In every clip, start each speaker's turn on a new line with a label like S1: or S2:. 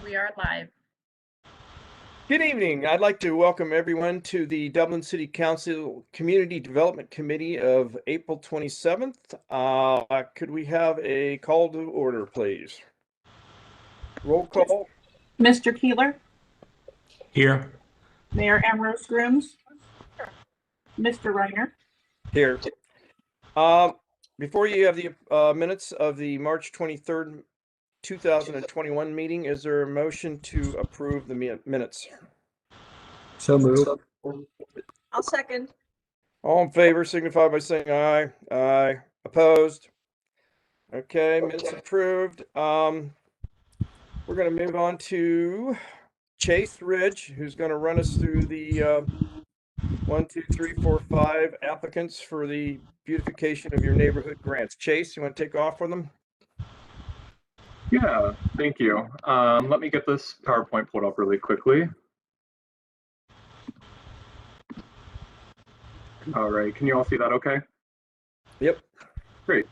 S1: We are live.
S2: Good evening. I'd like to welcome everyone to the Dublin City Council Community Development Committee of April 27th. Could we have a call to order, please? Roll call.
S3: Mr. Keeler?
S4: Here.
S3: Mayor Ambrose Grooms? Mr. Reiner?
S2: Here. Before you have the minutes of the March 23rd, 2021 meeting, is there a motion to approve the minutes?
S4: So moved.
S5: I'll second.
S2: All in favor signify by saying aye. Aye. Opposed? Okay, minutes approved. We're going to move on to Chase Ridge, who's going to run us through the 1, 2, 3, 4, 5 applicants for the beautification of your neighborhood grants. Chase, you want to take off with them?
S6: Yeah, thank you. Let me get this PowerPoint pulled up really quickly. All right, can you all see that okay?
S2: Yep.
S6: Great.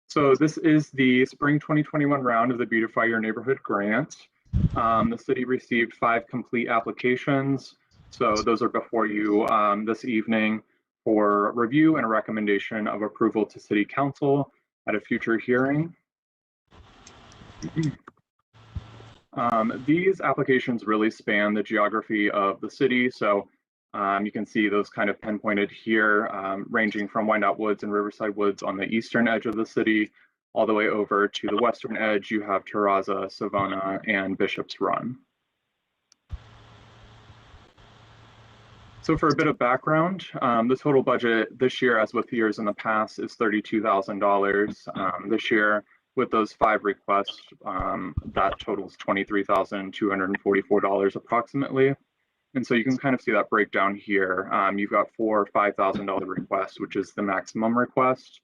S6: So this is the spring 2021 round of the Beautify Your Neighborhood grant. The city received 5 complete applications. So those are before you this evening for review and a recommendation of approval to City Council at a future hearing. These applications really span the geography of the city. So you can see those kind of pinpointed here, ranging from Windup Woods and Riverside Woods on the eastern edge of the city, all the way over to the western edge. You have Tarzana, Savannah, and Bishop's Run. So for a bit of background, the total budget this year, as with years in the past, is $32,000. This year, with those 5 requests, that totals $23,244 approximately. And so you can kind of see that breakdown here. You've got 4 $5,000 requests, which is the maximum request.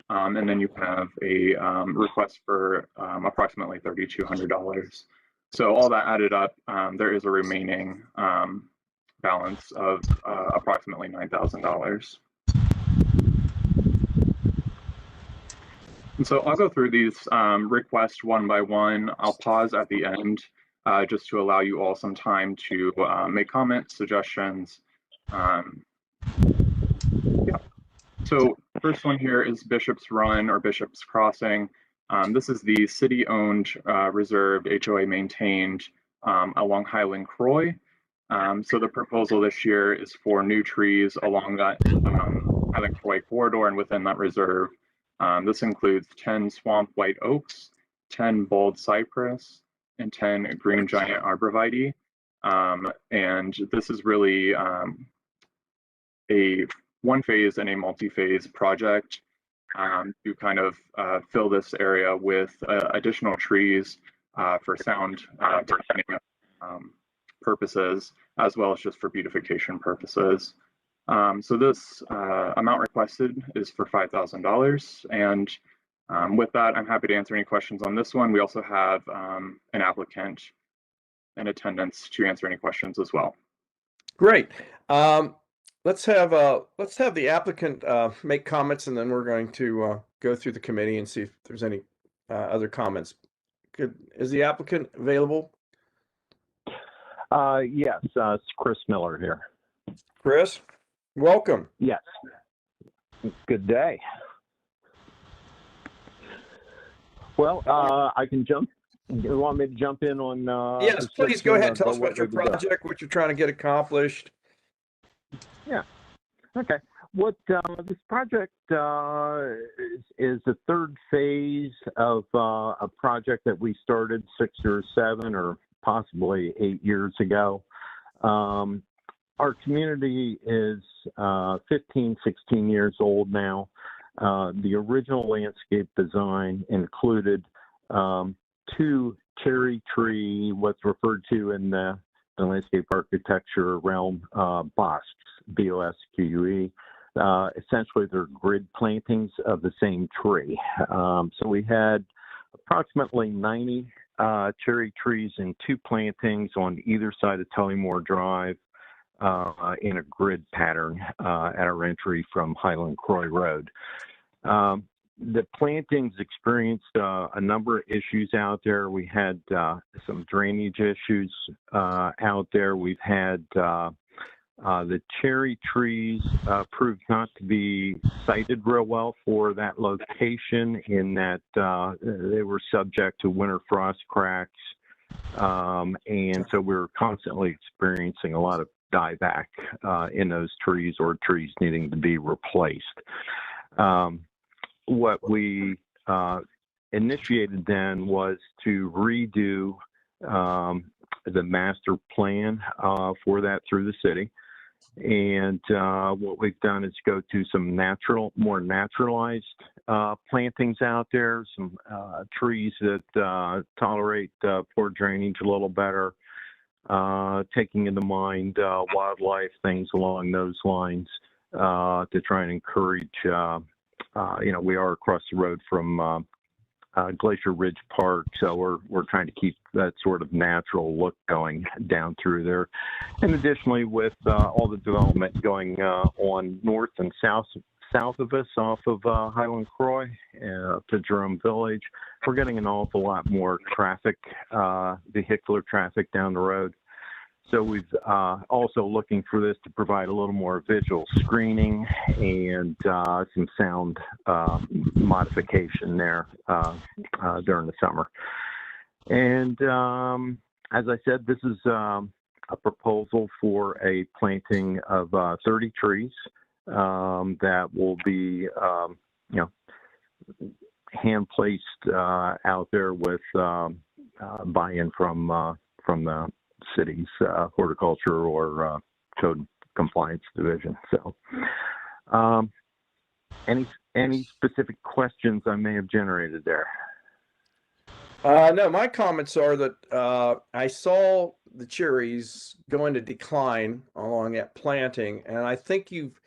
S6: And then you have a request for approximately $3,200. So all that added up, there is a remaining balance of approximately $9,000. And so I'll go through these requests one by one. I'll pause at the end just to allow you all some time to make comments, suggestions. Yeah. So first one here is Bishop's Run or Bishop's Crossing. This is the city-owned, reserved, HOA maintained along Highland Croy. So the proposal this year is for new trees along that Highland Croy corridor and within that reserve. This includes 10 swamp white oaks, 10 bald cypress, and 10 green giant arborvitae. And this is really a one-phase and a multi-phase project to kind of fill this area with additional trees for sound purposes, as well as just for beautification purposes. So this amount requested is for $5,000. And with that, I'm happy to answer any questions on this one. We also have an applicant in attendance to answer any questions as well.
S2: Great. Let's have the applicant make comments, and then we're going to go through the committee and see if there's any other comments. Is the applicant available?
S7: Yes, it's Chris Miller here.
S2: Chris, welcome.
S7: Yes. Good day. Well, I can jump. You want me to jump in on?
S2: Yes, please go ahead. Tell us about your project, what you're trying to get accomplished.
S7: Yeah. Okay. What this project is the 3rd phase of a project that we started 6 or 7 or possibly 8 years ago. Our community is 15, 16 years old now. The original landscape design included 2 cherry tree, what's referred to in the landscape architecture realm, bosques, B-O-S-Q-U-E. Essentially, they're grid plantings of the same tree. So we had approximately 90 cherry trees and 2 plantings on either side of Tullymore Drive in a grid pattern at our entry from Highland Croy Road. the plantings experienced a number of issues out there. We had some drainage issues out there. We've had the cherry trees proved not to be sited real well for that location, in that they were subject to winter frost cracks. And so we were constantly experiencing a lot of dieback in those trees, or trees needing to be replaced. What we initiated then was to redo the master plan for that through the city. And what we've done is go to some more naturalized plantings out there, some trees that tolerate poor drainage a little better, taking into mind wildlife, things along those lines, to try and encourage, we are across the road from Glacier Ridge Park, so we're trying to keep that sort of natural look going down through there. And additionally, with all the development going on north and south of us, off of Highland Croy to Jerome Village, we're getting an awful lot more traffic, vehicular traffic down the road. So we've also looking for this to provide a little more visual screening and some sound modification there during the summer. And as I said, this is a proposal for a planting of 30 trees that will be, hand placed out there with buy-in from the city's horticulture or code compliance division. So any specific questions I may have generated there?
S2: No, my comments are that I saw the cherries go into decline along that planting, and I think you've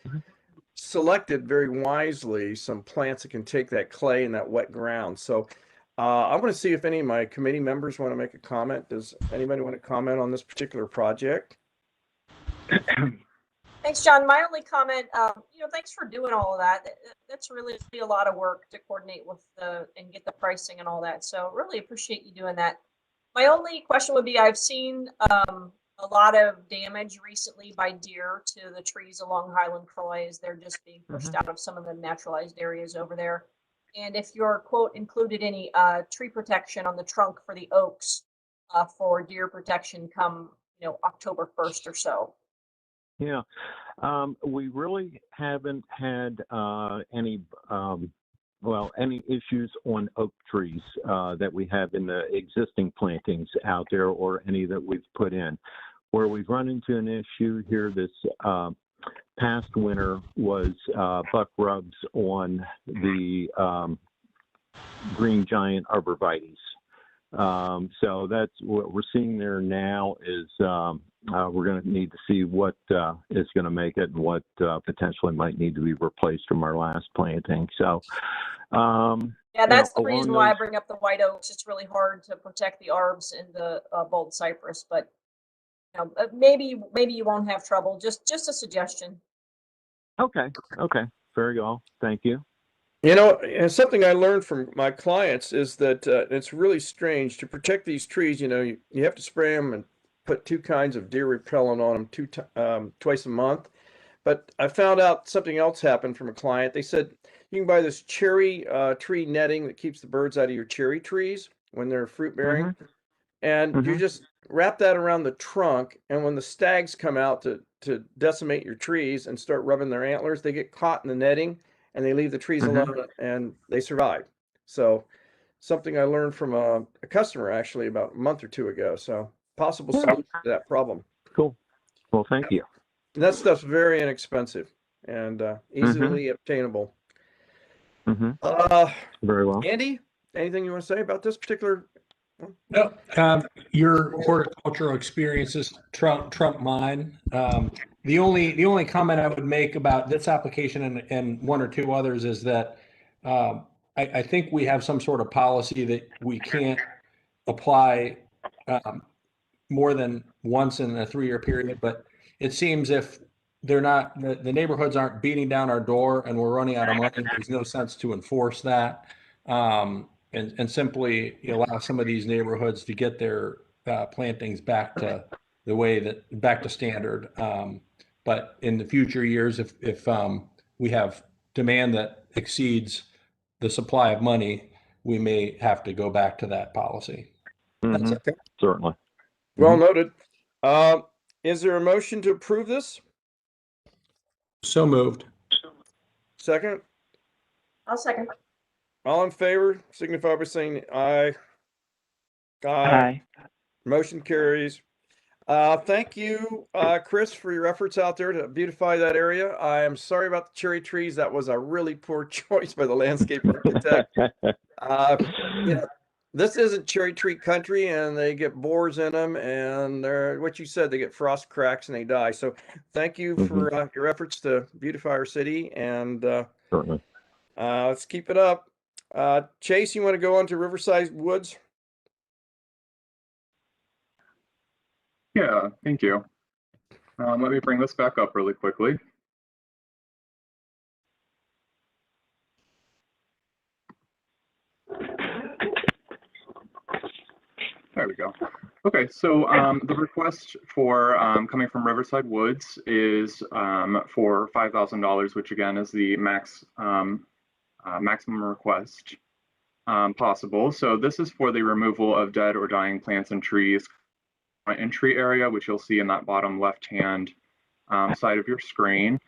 S2: selected very wisely some plants that can take that clay and that wet ground. So I want to see if any of my committee members want to make a comment. Does anybody want to comment on this particular project?
S5: Thanks, John. My only comment, thanks for doing all of that. That's really a lot of work to coordinate with and get the pricing and all that. So really appreciate you doing that. My only question would be, I've seen a lot of damage recently by deer to the trees along Highland Croy as they're just being pushed out of some of the naturalized areas over there. And if your quote included any tree protection on the trunk for the oaks for deer protection come, October 1st or so.
S7: Yeah, we really haven't had any issues on oak trees that we have in the existing plantings out there, or any that we've put in. Where we've run into an issue here this past winter was buck rubs on the green giant arborvitaes. So that's what we're seeing there now. Is we're going to need to see what is going to make it and what potentially might need to be replaced from our last planting. So
S5: yeah, that's the reason why I bring up the white oaks. It's really hard to protect the arbs and the bold cypress, but maybe you won't have trouble. Just a suggestion.
S7: Okay, very well. Thank you.
S2: And something I learned from my clients is that it's really strange to protect these trees. You have to spray them and put 2 kinds of deer repellent on them twice a month. But I found out something else happened from a client. They said you can buy this cherry tree netting that keeps the birds out of your cherry trees when they're fruit bearing. And you just wrap that around the trunk. And when the stags come out to decimate your trees and start rubbing their antlers, they get caught in the netting and they leave the trees alone and they survive. So something I learned from a customer actually about a month or 2 ago. So possible solution to that problem.
S7: Cool. Well, thank you.
S2: And that stuff's very inexpensive and easily obtainable.
S7: Very well.
S2: Andy, anything you want to say about this particular?
S4: No, your horticultural experiences trump mine. The only comment I would make about this application and 1 or 2 others is that I think we have some sort of policy that we can't apply more than once in a 3-year period. But it seems if they're not, the neighborhoods aren't beating down our door and we're running out of money. There's no sense to enforce that. And simply allow some of these neighborhoods to get their plantings back to the way that, back to standard. But in the future years, if we have demand that exceeds the supply of money, we may have to go back to that policy.
S2: That's
S7: Mhm.
S2: okay.
S7: Certainly.
S2: Well noted. Is there a motion to approve this?
S4: So moved.
S2: Second?
S5: I'll second.
S2: All in favor, signify by saying aye. Aye. Motion carries. Thank you, Chris, for your efforts out there to beautify that area. I am sorry about the cherry trees. That was a really poor choice by the landscape architect. You know, this isn't cherry tree country, and they get borers in them, and they're what you said, they get frost cracks and they die. So thank you for your efforts to beautify our city, and
S7: Certainly.
S2: let's keep it up. Chase, you want to go on to Riverside Woods?
S6: Yeah, thank you. Let me bring this back up really quickly. There we go. Okay, so the request for coming from Riverside Woods is for $5,000, which again is the maximum request possible. So this is for the removal of dead or dying plants and trees entry area, which you'll see in that bottom left-hand side of your screen.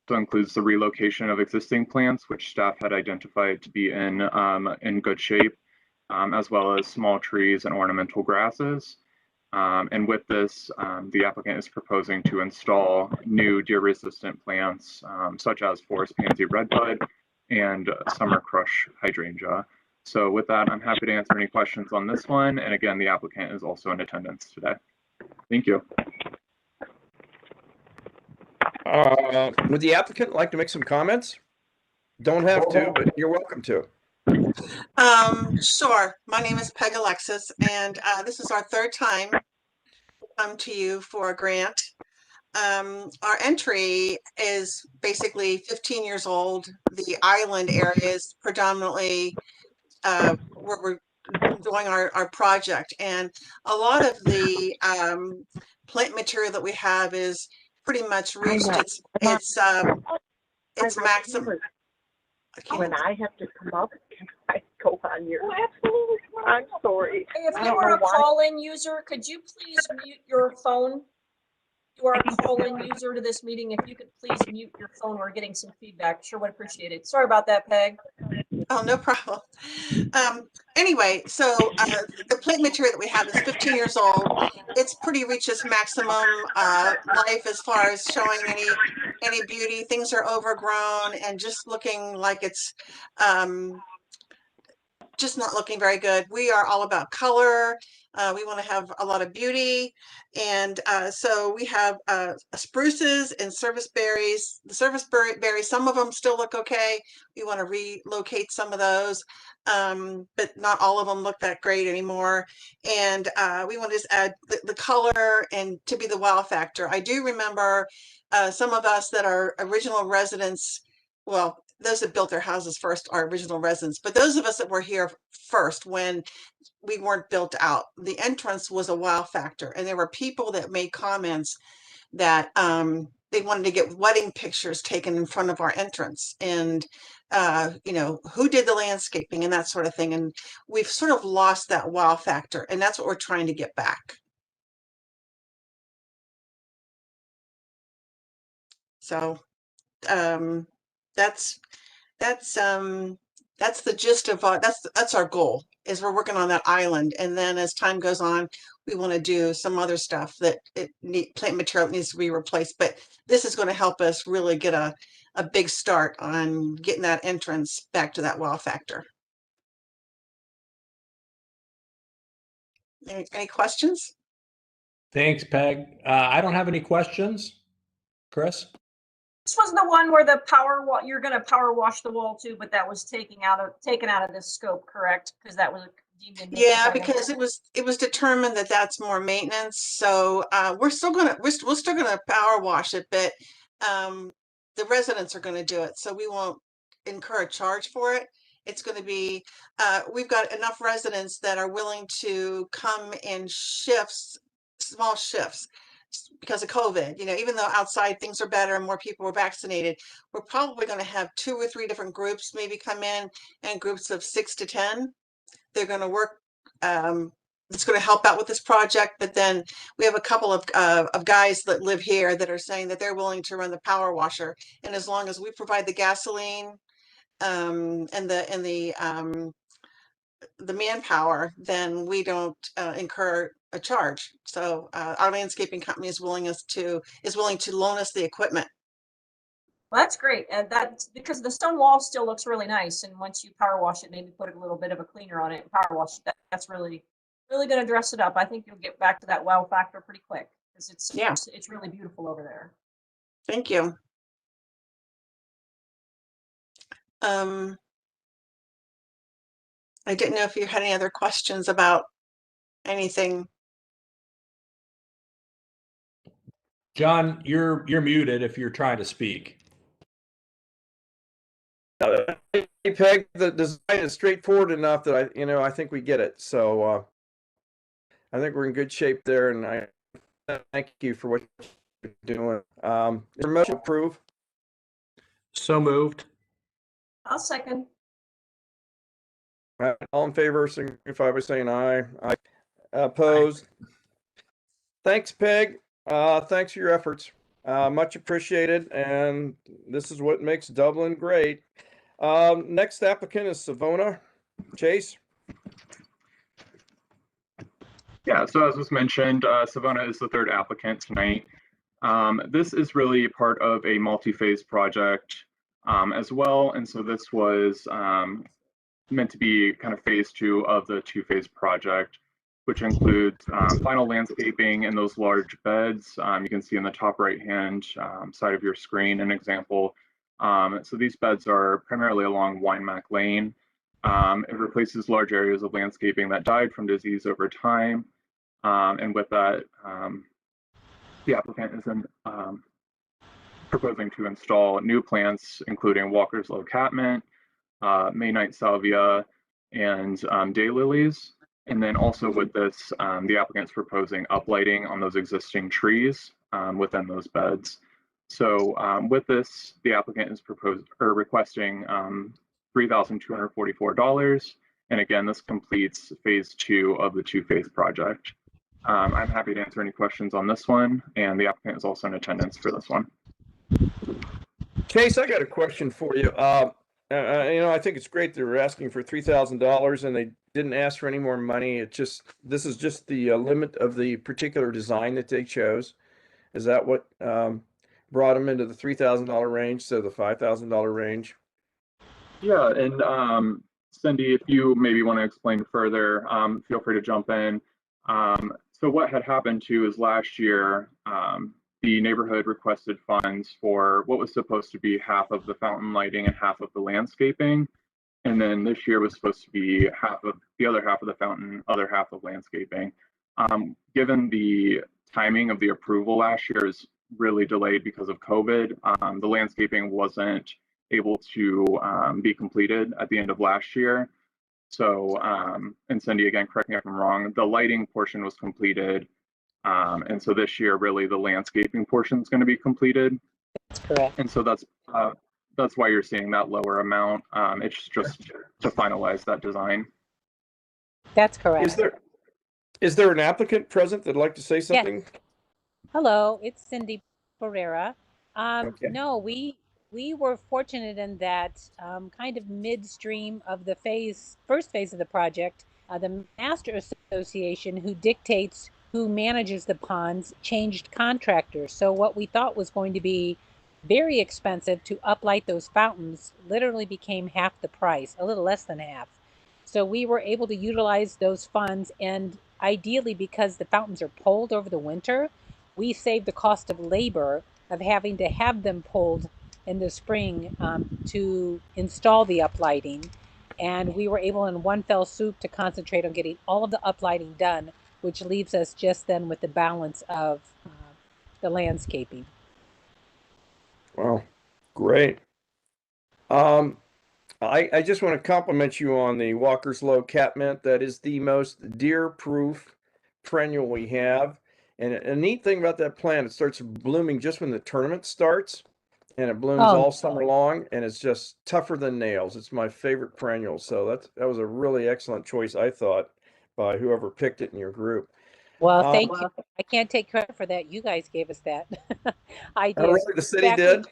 S6: So includes the relocation of existing plants, which staff had identified to be in good shape, as well as small trees and ornamental grasses. And with this, the applicant is proposing to install new deer-resistant plants, such as forest pansy redbud and summer crush hydrangea. So with that, I'm happy to answer any questions on this one. And again, the applicant is also in attendance today. Thank you.
S2: Would the applicant like to make some comments? Don't have to, but you're welcome to.
S1: Sure. My name is Peg Alexis, and this is our third time to come to you for a grant. Our entry is basically 15 years old. The island area is predominantly where we're doing our project, and a lot of the plant material that we have is pretty much reached its maximum.
S8: When I have to come up, can I go on your? Oh, absolutely. I'm sorry.
S5: Hey, if you are a call-in user, could you please mute your phone? You are a call-in user to this meeting. If you could please mute your phone, we're getting some feedback. Sure would appreciate it. Sorry about that, Peg.
S1: Oh, no problem. Anyway, so the plant material that we have is 15 years old. It's pretty reached its maximum life as far as showing any beauty. Things are overgrown and just looking like it's just not looking very good. We are all about color. We want to have a lot of beauty. And so we have spruces and service berries. The service berries, some of them still look okay. We want to relocate some of those, but not all of them look that great anymore. And we want to just add the color and to be the wow factor. I do remember some of us that are original residents, well, those that built their houses first are original residents, but those of us that were here first when we weren't built out, the entrance was a wow factor. And there were people that made comments that they wanted to get wedding pictures taken in front of our entrance, and you know, who did the landscaping and that sort of thing. And we've sort of lost that wow factor, and that's what we're trying to get back. So that's the gist of that's our goal, is we're working on that island, and then as time goes on, we want to do some other stuff that plant material needs to be replaced. But this is going to help us really get a big start on getting that entrance back to that wow factor. Any questions?
S4: Thanks, Peg. I don't have any questions. Chris?
S5: This was the one where the you're going to power wash the wall too, but that was taken out of this scope, correct? Because that was deemed in making
S1: Yeah,
S5: that
S1: because
S5: work?
S1: it was determined that that's more maintenance. So we're still gonna power wash it, but the residents are gonna do it, so we won't incur a charge for it. It's gonna be we've got enough residents that are willing to come in shifts, small shifts, because of COVID. You know, even though outside things are better and more people are vaccinated, we're probably gonna have 2 or 3 different groups maybe come in, and groups of 6 to 10. They're going to work. It's going to help out with this project, but then we have a couple of guys that live here that are saying that they're willing to run the power washer, and as long as we provide the gasoline and the manpower, then we don't incur a charge. So our landscaping company is willing to loan us the equipment.
S5: Well, that's great. And that's because the stone wall still looks really nice. And once you power wash it, maybe put a little bit of a cleaner on it and power wash it, that's really, really going to dress it up. I think you'll get back to that wow factor pretty quick because
S1: Yeah,
S5: it's really beautiful over there.
S1: thank you. I didn't know if you had any other questions about anything.
S4: John, you're muted if you're trying to speak.
S2: Hey, Peg, the design is straightforward enough that I think we get it. So I think we're in good shape there, and I thank you for what you're doing. Is there a motion to approve?
S4: So moved.
S5: I'll second.
S2: All in favor, signify by saying aye. Aye. Opposed? Thanks, Peg. Thanks for your efforts. Much appreciated, and this is what makes Dublin great. Next applicant is Savannah. Chase?
S6: Yeah, so as was mentioned, Savannah is the third applicant tonight. This is really part of a multi-phase project as well. And so this was meant to be kind of phase 2 of the 2-phase project, which includes final landscaping in those large beds. You can see in the top right-hand side of your screen an example. So these beds are primarily along Winemac Lane. It replaces large areas of landscaping that died from disease over time. And with that, the applicant is proposing to install new plants, including Walker's Low catmint, May-night salvia, and daylilies. And then also with this, the applicant's proposing uplighting on those existing trees within those beds. So with this, the applicant is requesting $3,244. And again, this completes phase 2 of the 2-phase project. I'm happy to answer any questions on this one, and the applicant is also in attendance for this one.
S2: Chase, I got a question for you. I think it's great they're asking for $3,000 and they didn't ask for any more money. This is just the limit of the particular design that they chose. Is that what brought them into the $3,000 range, so the $5,000 range?
S6: Yeah, and Cindy, if you maybe want to explain further, feel free to jump in. So what had happened too is last year, the neighborhood requested funds for what was supposed to be half of the fountain lighting and half of the landscaping. And then this year was supposed to be the other half of the fountain, other half of landscaping. Given the timing of the approval last year is really delayed because of COVID, the landscaping wasn't able to be completed at the end of last year. So, and Cindy, again, correct me if I'm wrong, the lighting portion was completed. And so this year, really, the landscaping portion is going to be completed.
S9: That's correct.
S6: And so that's why you're seeing that lower amount. It's just to finalize that design.
S9: That's correct.
S2: Is there an applicant present that'd like to say something?
S9: Yes. Hello, it's Cindy Pereira.
S2: Okay.
S9: No, we were fortunate in that kind of midstream of the first phase of the project, the Master Association, who dictates who manages the ponds, changed contractors. So what we thought was going to be very expensive to uplight those fountains literally became half the price, a little less than half. So we were able to utilize those funds, and ideally, because the fountains are pulled over the winter, we saved the cost of labor of having to have them pulled in the spring to install the uplighting. And we were able in one fell swoop to concentrate on getting all of the uplighting done, which leaves us just then with the balance of the landscaping.
S2: Wow, great. I just want to compliment you on the Walker's Low catmint. That is the most deer-proof perennial we have. And a neat thing about that plant, it starts blooming just when the tournament starts, and it blooms all summer long, and it's just tougher than nails. It's my favorite perennial. So that was a really excellent choice, I thought, by whoever picked it in your group.
S9: Well, thank you. I can't take credit for that. You guys gave us that idea.
S2: Oh, really? The city did?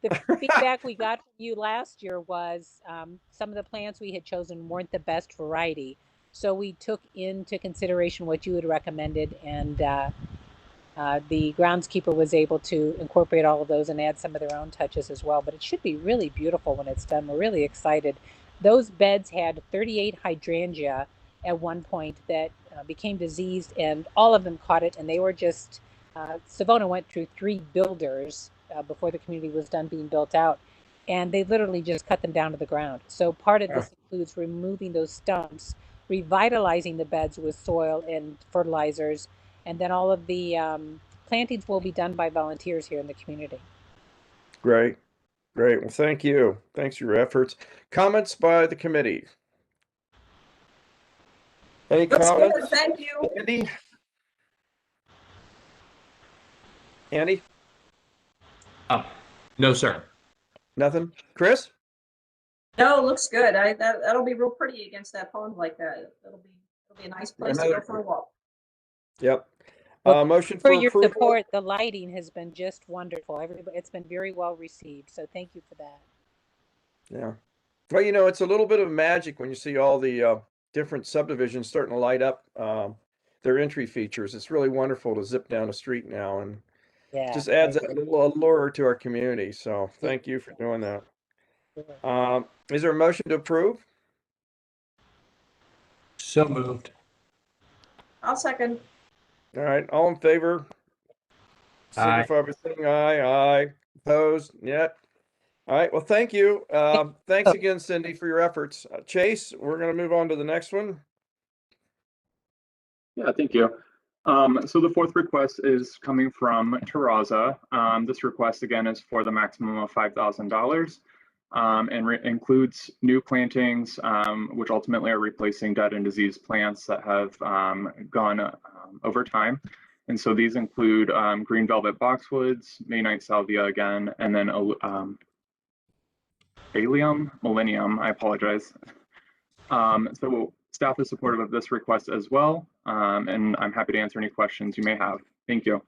S9: The feedback we got from you last year was some of the plants we had chosen weren't the best variety. So we took into consideration what you had recommended, and the groundskeeper was able to incorporate all of those and add some of their own touches as well. But it should be really beautiful when it's done. We're really excited. Those beds had 38 hydrangea at one point that became diseased, and all of them caught it, and they were just Savannah went through 3 builders before the community was done being built out, and they literally just cut them down to the ground. So part of this includes removing those stumps, revitalizing the beds with soil and fertilizers, and then all of the plantings will be done by volunteers here in the community.
S2: Great. Well, thank you. Thanks for your efforts. Comments by the committee? Any comments?
S5: Good, thank you.
S2: Andy?
S10: No, sir.
S2: Nothing? Chris?
S5: No, looks good. That'll be real pretty against that pond like that. It'll be a nice place to go for a walk.
S2: Yep.
S9: Well,
S2: motion
S9: for
S2: for
S9: your
S2: approval.
S9: support. The lighting has been just wonderful. It's been very well received. So thank you for that.
S2: Yeah. Well, it's a little bit of magic when you see all the different subdivisions starting to light up their entry features. It's really wonderful to zip down the street now, and just adds a little allure to our community. So thank you for doing that. Is there a motion to approve?
S4: So moved.
S5: I'll second.
S2: All right, all in favor? Signify by saying aye. Aye. Opposed? Yet. All right, well, thank you. Thanks again, Cindy, for your efforts. Chase, we're going to move on to the next one.
S6: Yeah, thank you. So the fourth request is coming from Tarzana. This request again is for the maximum of $5,000 and includes new plantings, which ultimately are replacing dead and diseased plants that have gone over time. And so these include green velvet boxwoods, May-night salvia again, and then millennium, I apologize. So staff is supportive of this request as well, and I'm happy to answer any questions you may have. Thank you.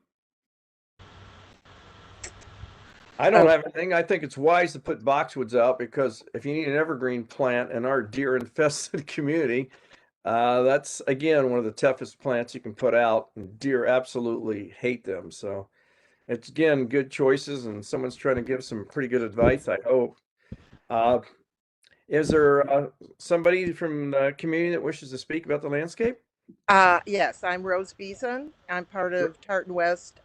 S2: I don't have anything. I think it's wise to put boxwoods out because if you need an evergreen plant in our deer-infested community, that's, again, one of the toughest plants you can put out, and deer absolutely hate them. So it's, again, good choices, and someone's trying to give some pretty good advice, I hope. Is there somebody from the community that wishes to speak about the landscape?
S8: Yes, I'm Rose Beeson. I'm part of Tartan West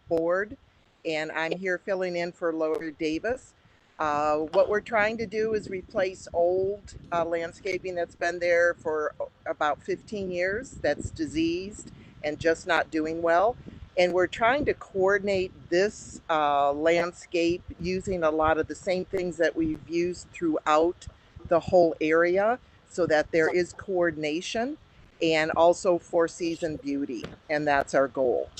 S8: board, and I'm here filling in for Laura Davis. What we're trying to do is replace old landscaping that's been there for about 15 years, that's diseased and just not doing well. And we're trying to coordinate this landscape using a lot of the same things that we've used throughout the whole area so that there is coordination and also for season beauty. And that's our goal.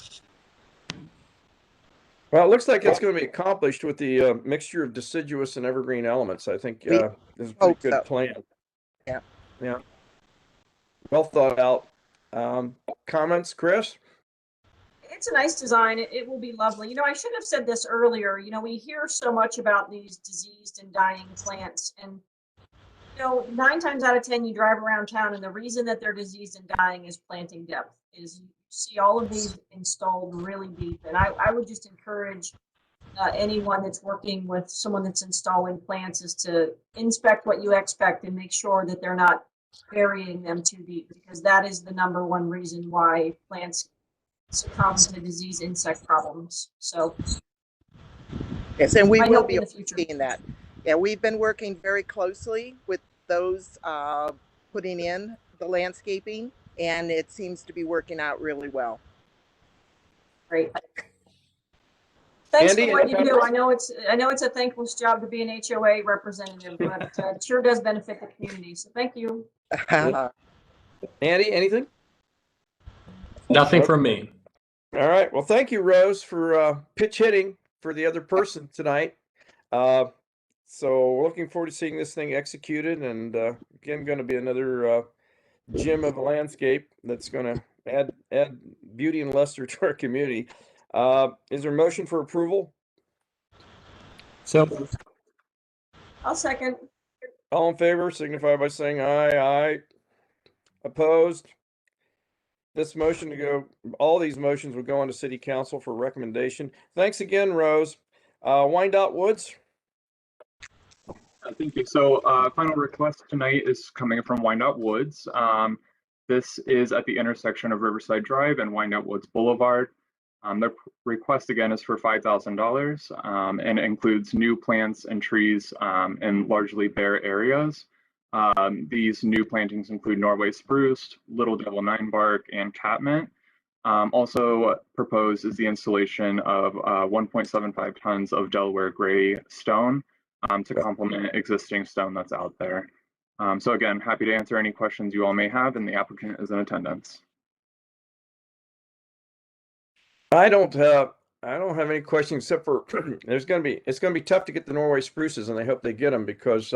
S2: Well, it looks like it's going to be accomplished with the mixture of deciduous and evergreen elements. I think this is a pretty good plan.
S8: Yeah.
S2: Yeah. Well thought out. Comments, Chris?
S5: It's a nice design. It will be lovely. I should have said this earlier. We hear so much about these diseased and dying plants, and 9 times out of 10, you drive around town, and the reason that they're diseased and dying is planting depth. Is you see all of these installed really deep, and I would just encourage anyone that's working with someone that's installing plants is to inspect what you expect and make sure that they're not burying them too deep, because that is the #1 reason why plants succumb to disease insect problems. So
S8: yes, and we will be seeing that. Yeah, we've been working very closely with those putting in the landscaping, and it seems to be working out really well.
S5: Great. Thanks
S2: Andy,
S5: for what
S2: any
S5: you do.
S2: comments?
S5: I know it's a thankless job to be an HOA representative, but it sure does benefit the community. So thank you.
S2: Andy, anything?
S4: Nothing from me.
S2: All right. Well, thank you, Rose, for pitch hitting for the other person tonight. So we're looking forward to seeing this thing executed, and again, going to be another gem of a landscape that's going to add beauty and luster to our community. Is there a motion for approval?
S4: So
S5: I'll second.
S2: All in favor, signify by saying aye. Aye. Opposed? This motion to go, all these motions will go on to City Council for recommendation. Thanks again, Rose. Windup Woods.
S6: Thank you. So final request tonight is coming from Windup Woods. This is at the intersection of Riverside Drive and Windup Woods Boulevard. The request again is for $5,000 and includes new plants and trees in largely bare areas. These new plantings include Norway spruce, little devil nine bark, and catmint. Also proposed is the installation of 1.75 tons of Delaware gray stone to complement existing stone that's out there. So again, happy to answer any questions you all may have, and the applicant is in attendance.
S2: I don't have any questions except for it's going to be tough to get the Norway spruces, and I hope they get them, because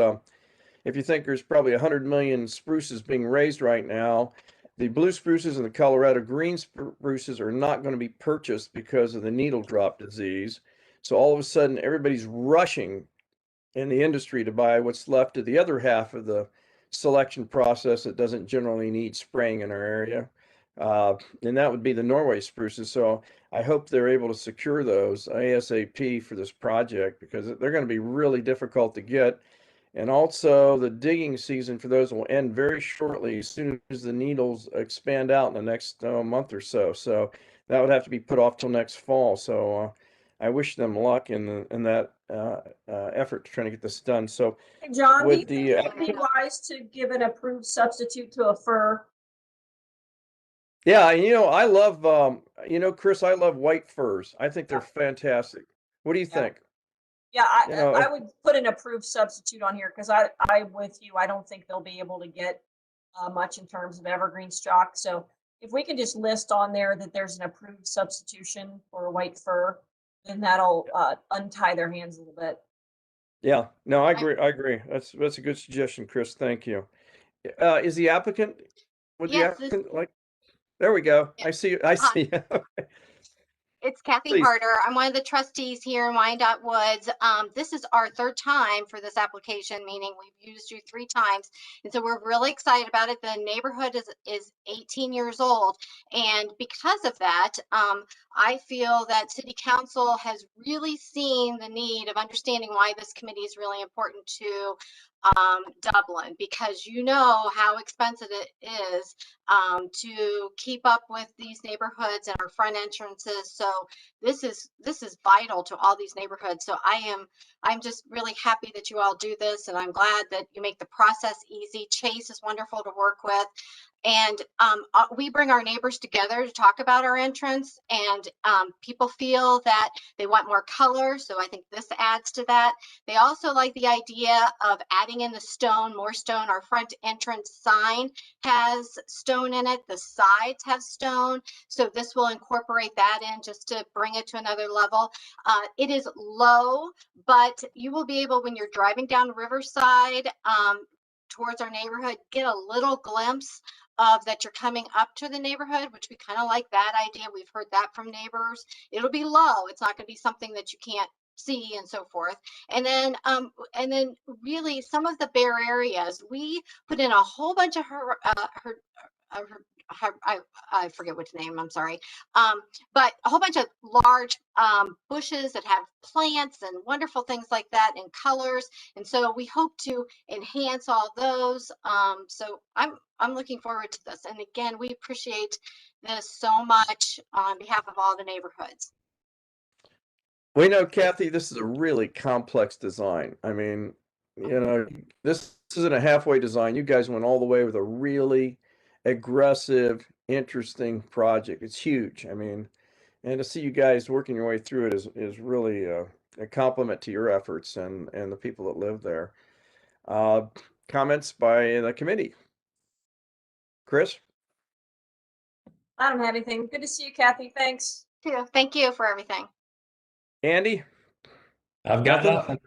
S2: if you think there's probably 100 million spruces being raised right now, the blue spruces and the Colorado green spruces are not going to be purchased because of the needle drop disease. So all of a sudden, everybody's rushing in the industry to buy what's left of the other half of the selection process that doesn't generally need spraying in our area. And that would be the Norway spruces. So I hope they're able to secure those ASAP for this project, because they're going to be really difficult to get. And also the digging season for those will end very shortly, as soon as the needles expand out in the next month or so. So that would have to be put off till next fall. So I wish them luck in that effort to try to get this done. So
S5: Hey, John, do you
S2: with
S5: think
S2: the
S5: it'd be wise to give an approved substitute to a fir?
S2: yeah, I love Chris, I love white firs. I think they're fantastic. What do you think?
S5: Yeah,
S2: You
S5: I would put an approved substitute on here, because I'm with you. I don't think they'll be able to get much in terms of evergreen stock. So if we can just list on there that there's an approved substitution for a white fir, then that'll untie their hands a little bit.
S2: Yeah, no, I agree. That's a good suggestion, Chris. Thank you. Is the applicant, would the
S10: Yes,
S2: applicant like, there we go. I see you.
S10: it's Kathy
S2: Please.
S10: Harder. I'm one of the trustees here in Windup Woods. This is our third time for this application, meaning we've used you 3 times. And so we're really excited about it. The neighborhood is 18 years old. And because of that, I feel that City Council has really seen the need of understanding why this committee is really important to Dublin, because you know how expensive it is to keep up with these neighborhoods and our front entrances. So this is vital to all these neighborhoods. So I'm just really happy that you all do this, and I'm glad that you make the process easy. Chase is wonderful to work with. And we bring our neighbors together to talk about our entrance, and people feel that they want more color. So I think this adds to that. They also like the idea of adding in the stone, more stone. Our front entrance sign has stone in it. The sides have stone. So this will incorporate that in just to bring it to another level. It is low, but you will be able, when you're driving down Riverside towards our neighborhood, get a little glimpse of that you're coming up to the neighborhood, which we kind of like that idea. We've heard that from neighbors. It'll be low. It's not going to be something that you can't see and so forth. And then really some of the bare areas, we put in a whole bunch of I forget which name, I'm sorry. But a whole bunch of large bushes that have plants and wonderful things like that and colors. And so we hope to enhance all those. So I'm looking forward to this. And again, we appreciate this so much on behalf of all the neighborhoods.
S2: We know, Kathy, this is a really complex design. I mean, this isn't a halfway design. You guys went all the way with a really aggressive, interesting project. It's huge. I mean, and to see you guys working your way through it is really a compliment to your efforts and the people that live there. Uh, Comments by the committee? Chris?
S5: I don't have anything. Good to see you, Kathy. Thanks.
S10: Thank you for everything.
S2: Andy?
S4: I've got nothing.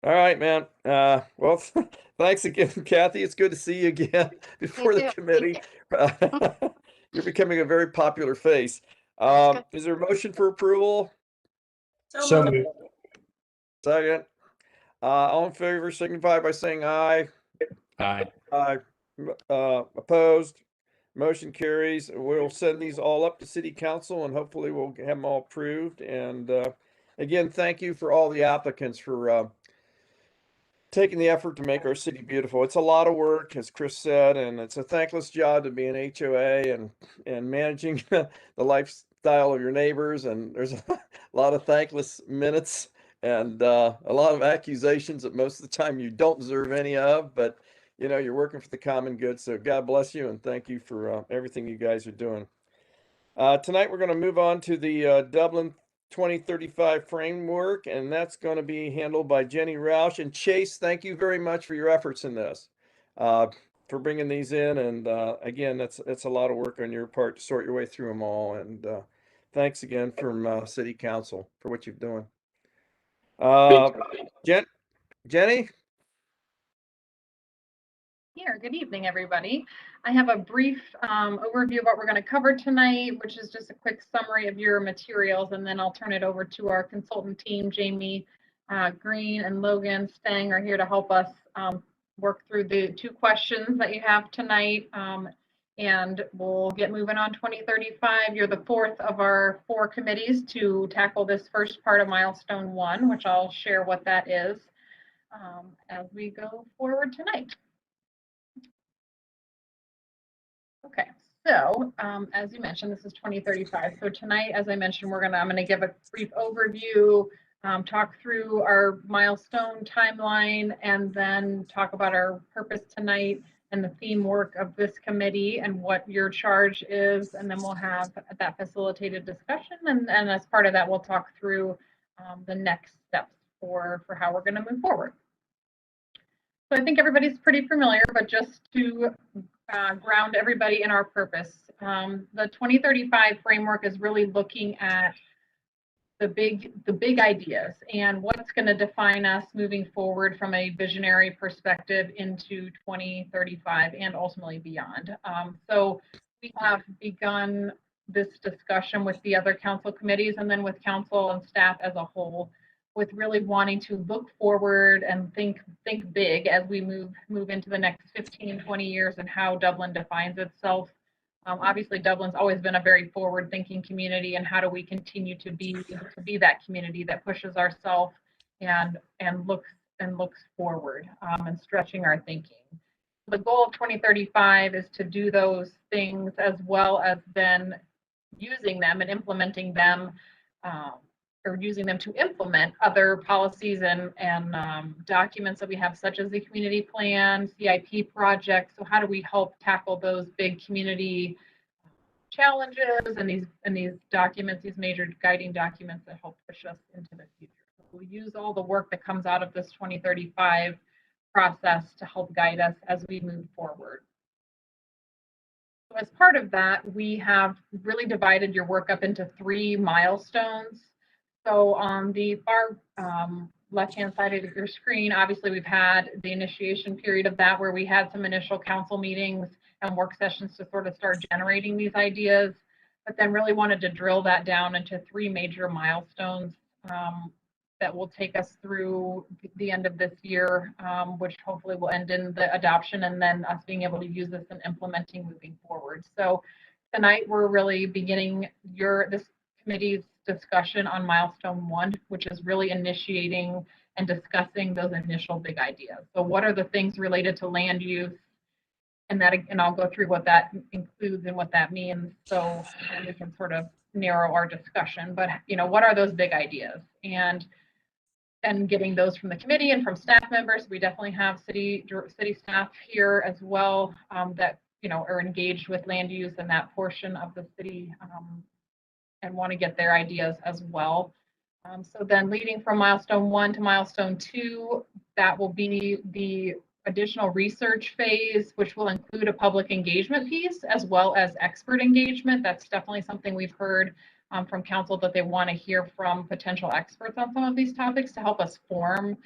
S2: All right, man. Well, thanks again, Kathy. It's good to see you again before the
S10: too.
S2: committee. You're becoming a very popular face.
S10: That's
S2: Is there a motion for approval?
S4: So moved.
S2: Second. All in favor signify by saying aye.
S4: Aye.
S2: Aye. Opposed? Motion carries. We'll send these all up to city council and hopefully we'll have them all approved. And again, thank you for all the applicants for taking the effort to make our city beautiful. It's a lot of work, as Chris said, and it's a thankless job to be an HOA and managing the lifestyle of your neighbors. And there's a lot of thankless minutes and a lot of accusations that most of the time you don't deserve any of, but you're working for the common good. So God bless you and thank you for everything you guys are doing. Tonight we're going to move on to the Dublin 2035 framework, and that's going to be handled by Jenny Roush. And Chase, thank you very much for your efforts in this, for bringing these in. And again, that's a lot of work on your part to sort your way through them all. And thanks again from City Council for what you're doing. Jenny?
S11: Here, good evening, everybody. I have a brief overview of what we're going to cover tonight, which is just a quick summary of your materials, and then I'll turn it over to our consultant team. Jamie Green and Logan Stang are here to help us work through the 2 questions that you have tonight, and we'll get moving on 2035. You're the 4th of our 4 committees to tackle this first part of milestone 1, which I'll share what that is as we go forward tonight. Okay, so as you mentioned, this is 2035. So tonight, as I mentioned, I'm going to give a brief overview, talk through our milestone timeline, and then talk about our purpose tonight and the theme work of this committee and what your charge is. And then we'll have that facilitated discussion. And as part of that, we'll talk through the next steps for how we're going to move forward. So I think everybody's pretty familiar, but just to ground everybody in our purpose. The 2035 framework is really looking at the big ideas and what's going to define us moving forward from a visionary perspective into 2035 and ultimately beyond. So we have begun this discussion with the other council committees and then with council and staff as a whole, with really wanting to look forward and think big as we move into the next 15, 20 years and how Dublin defines itself. Obviously, Dublin's always been a very forward-thinking community, and how do we continue to be that community that pushes ourselves and looks forward and stretching our thinking. The goal of 2035 is to do those things as well as then using them and implementing them. Or using them to implement other policies and documents that we have, such as the community plan, CIP projects. So how do we help tackle those big community challenges and these documents, these major guiding documents that help push us into the future? So we'll use all the work that comes out of this 2035 process to help guide us as we move forward. So as part of that, we have really divided your work up into 3 milestones. So on the far left-hand side of your screen, obviously we've had the initiation period of that, where we had some initial council meetings and work sessions to sort of start generating these ideas, but then really wanted to drill that down into 3 major milestones that will take us through the end of this year, which hopefully will end in the adoption and then us being able to use this and implementing moving forward. So tonight we're really beginning this committee's discussion on milestone 1, which is really initiating and discussing those initial big ideas. So what are the things related to land use? And I'll go through what that includes and what that means, so we can sort of narrow our discussion. But what are those big ideas? And and getting those from the committee and from staff members. We definitely have city staff here as well that are engaged with land use and that portion of the city and want to get their ideas as well. So then leading from milestone 1 to milestone 2, that will be the additional research phase, which will include a public engagement piece as well as expert engagement. That's definitely something we've heard from council, that they want to hear from potential experts on some of these topics to help us form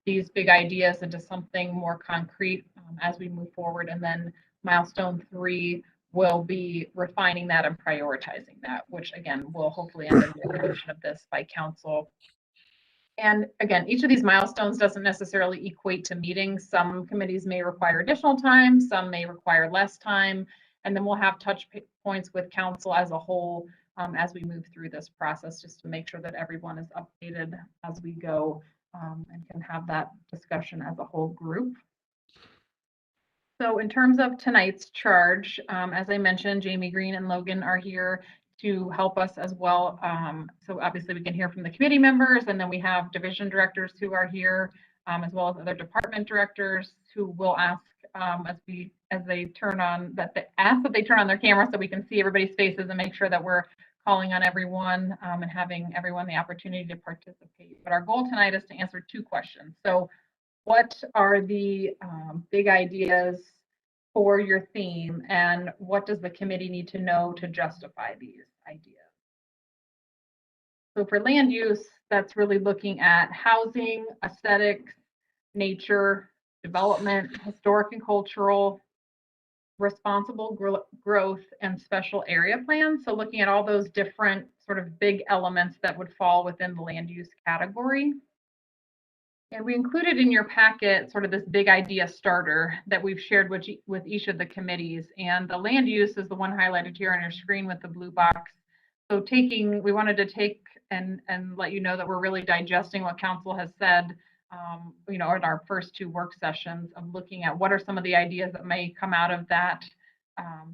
S11: these big ideas into something more concrete as we move forward. And then milestone 3 will be refining that and prioritizing that, which again will hopefully end in the completion of this by council. And again, each of these milestones doesn't necessarily equate to meetings. Some committees may require additional time, some may require less time, and then we'll have touch points with council as a whole as we move through this process, just to make sure that everyone is updated as we go and can have that discussion as a whole group. So in terms of tonight's charge, as I mentioned, Jamie Green and Logan are here to help us as well. So obviously we can hear from the committee members, and then we have division directors who are here, as well as other department directors who will ask as they turn on that they turn on their camera so we can see everybody's faces and make sure that we're calling on everyone and having everyone the opportunity to participate. But our goal tonight is to answer 2 questions. So what are the big ideas for your theme, and what does the committee need to know to justify these ideas? So for land use, that's really looking at housing, aesthetics, nature, development, historic and cultural, responsible growth, and special area plans. So looking at all those different sort of big elements that would fall within the land use category. And we included in your packet sort of this big idea starter that we've shared with each of the committees. And the land use is the one highlighted here on your screen with the blue box. So we wanted to take and let you know that we're really digesting what council has said, in our first 2 work sessions of looking at what are some of the ideas that may come out of that,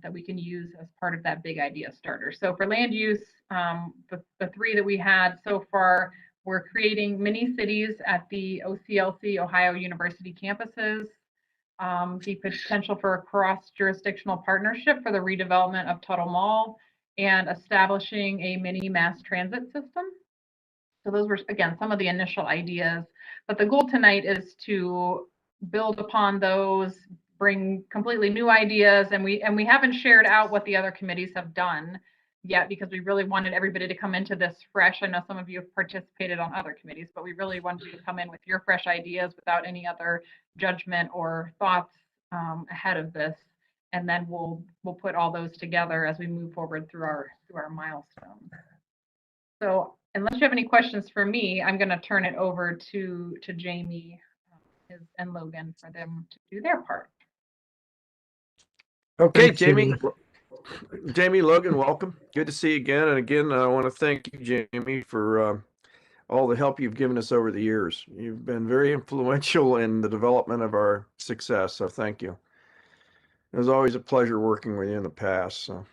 S11: that we can use as part of that big idea starter. So for land use, the 3 that we had so far, we're creating mini cities at the OCLC Ohio University campuses, the potential for a cross-jurisdictional partnership for the redevelopment of Tuttle Mall, and establishing a mini mass transit system. So those were, again, some of the initial ideas, but the goal tonight is to build upon those, bring completely new ideas, and we haven't shared out what the other committees have done yet, because we really wanted everybody to come into this fresh. I know some of you have participated on other committees, but we really wanted you to come in with your fresh ideas without any other judgment or thoughts ahead of this. And then we'll put all those together as we move forward through our milestones. So unless you have any questions for me, I'm going to turn it over to Jamie and Logan for them to do their part.
S2: Okay,
S4: Thanks,
S2: Jamie, Logan, welcome. Good to see you again. And again, I want to thank you, Jamie, for all the help you've given us over the years. You've been very influential in the development of our success, so thank you. It was always a pleasure working with you in the past, so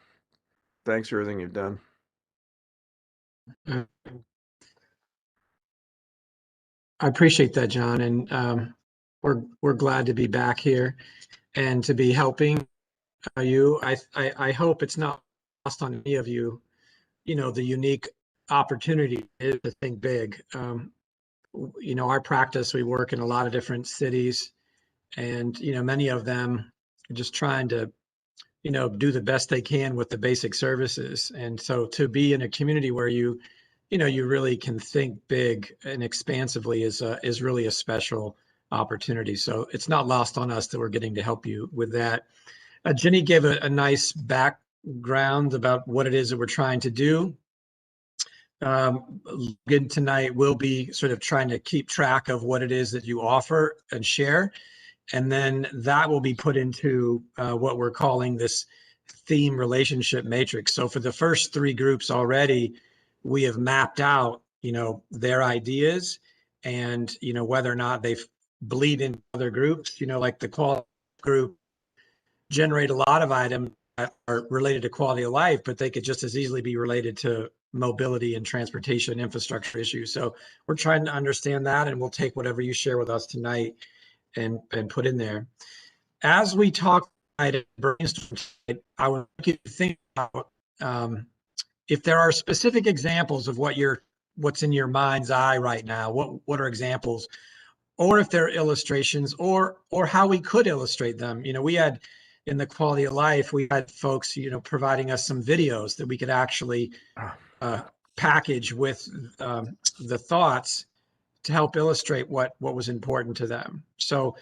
S2: thanks for everything you've done.
S12: I appreciate that, John, and we're glad to be back here and to be helping you. I hope it's not lost on any of you, the unique opportunity is to think big. Our practice, we work in a lot of different cities, and many of them are just trying to do the best they can with the basic services. And so to be in a community where you really can think big and expansively is really a special opportunity. So it's not lost on us that we're getting to help you with that. Jenny gave a nice background about what it is that we're trying to do. Logan tonight will be sort of trying to keep track of what it is that you offer and share. And then that will be put into what we're calling this theme relationship matrix. So for the first 3 groups already, we have mapped out, their ideas and, whether or not they bleed into other groups, like the quality group generate a lot of items that are related to quality of life, but they could just as easily be related to mobility and transportation infrastructure issues. So we're trying to understand that, and we'll take whatever you share with us tonight and put in there. As we talk tonight and brainstorm tonight, I would like you to think about if there are specific examples of what's in your mind's eye right now. What are examples, or if there are illustrations, or how we could illustrate them. We had in the quality of life, we had folks providing us some videos that we could actually package with the thoughts to help illustrate what was important to them. So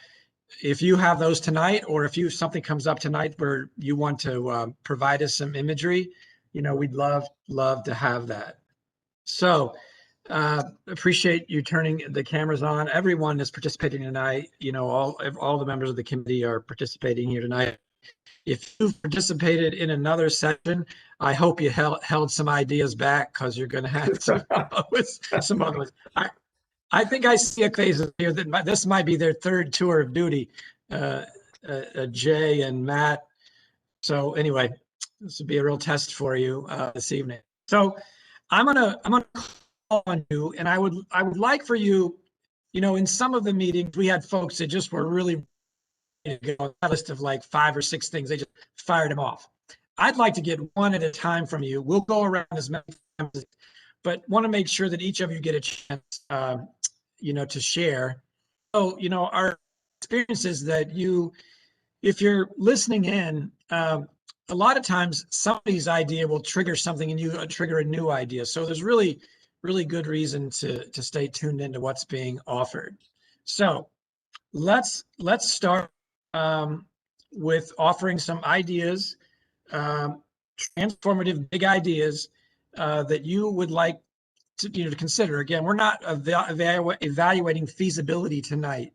S12: if you have those tonight, or if something comes up tonight where you want to provide us some imagery, we'd love to have that. So appreciate you turning the cameras on. Everyone is participating tonight. All the members of the committee are participating here tonight. If you've participated in another session, I hope you held some ideas back, because you're going to have to come up with some other ones. I think I see a face here that this might be their third tour of duty, Jay and Matt. So anyway, this would be a real test for you this evening. So I'm gonna call on you, and I would like for you, in some of the meetings we had folks that just were really on a list of like 5 or 6 things. They just fired them off. I'd like to get one at a time from you. We'll go around as many times, but want to make sure that each of you get a chance, to share. So, our experience is that if you're listening in, a lot of times somebody's idea will trigger something and you trigger a new idea. So there's really, really good reason to stay tuned into what's being offered. So let's start with offering some ideas, transformative big ideas that you would like to consider. Again, we're not evaluating feasibility tonight.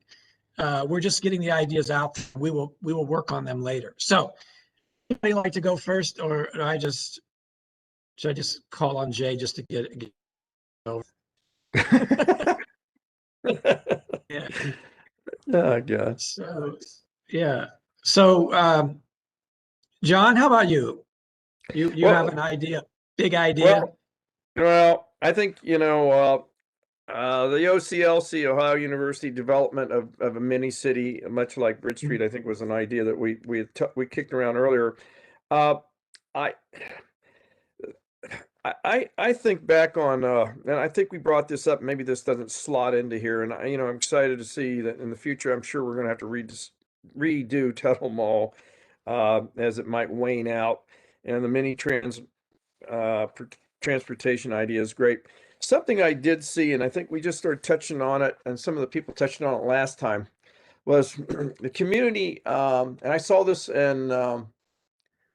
S12: We're just getting the ideas out. We will work on them later. So anybody like to go first, or should I just call on Jay just to get over? Yeah.
S2: Oh God.
S12: So yeah. So John, how about you? You have an idea, big idea?
S2: Well, I think the OCLC, Ohio University development of a mini city, much like Bridge Street, I think was an idea that we kicked around earlier. I think back on, and I think we brought this up. Maybe this doesn't slot into here, and I'm excited to see that in the future. I'm sure we're going to have to redo Tuttle Mall as it might wane out, and the mini transportation idea is great. Something I did see, and I think we just started touching on it, and some of the people touched on it last time, was the community, and I saw this in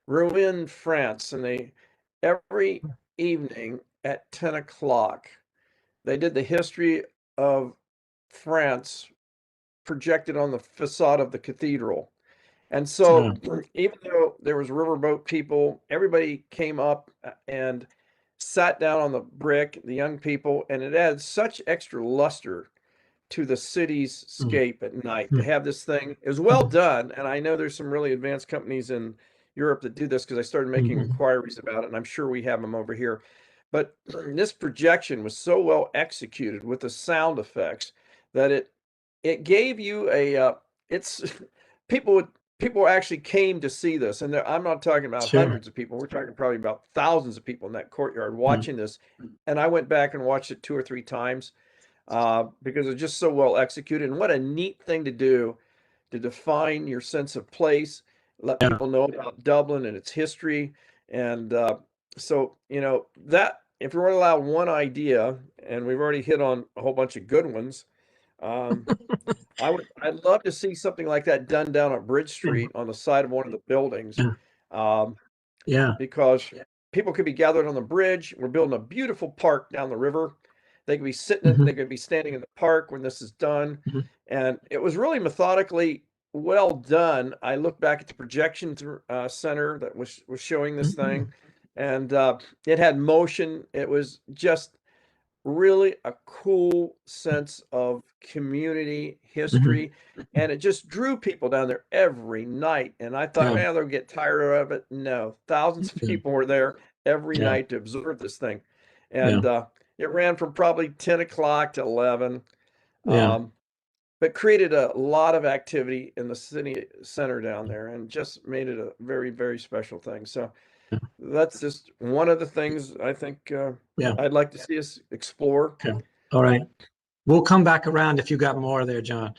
S2: Rouen, France, and every evening at 10 o'clock, they did the history of France projected on the facade of the cathedral. And so even though there was riverboat people, everybody came up and sat down on the brick, the young people, and it adds such extra luster to the city's scape at night to have this thing. It was well done, and I know there's some really advanced companies in Europe that do this, because I started making inquiries about it, and I'm sure we have them over here. But this projection was so well executed with the sound effects that it gave you people actually came to see this, and I'm not talking about hundreds of people. We're talking probably about thousands of people in that courtyard watching this. And I went back and watched it 2 or 3 times because it's just so well executed. And what a neat thing to do to define your sense of place, let people know about Dublin and its history. And so, that if we were to allow one idea, and we've already hit on a whole bunch of good ones, I'd love to see something like that done down at Bridge Street on the side of one of the buildings. Because people could be gathered on the bridge. We're building a beautiful park down the river. They could be sitting, they could be standing in the park when this is done. And it was really methodically well done. I look back at the projection center that was showing this thing, and it had motion. It was just really a cool sense of community history, and it just drew people down there every night. And I thought, man, they'll get tired of it. No, thousands of people were there every night to observe this thing. And it ran from probably 10 o'clock to 11.
S12: Yeah.
S2: But created a lot of activity in the city center down there and just made it a very, very special thing. So that's just one of the things I think I'd like to see us explore.
S12: Okay. All right. We'll come back around if you got more there, John.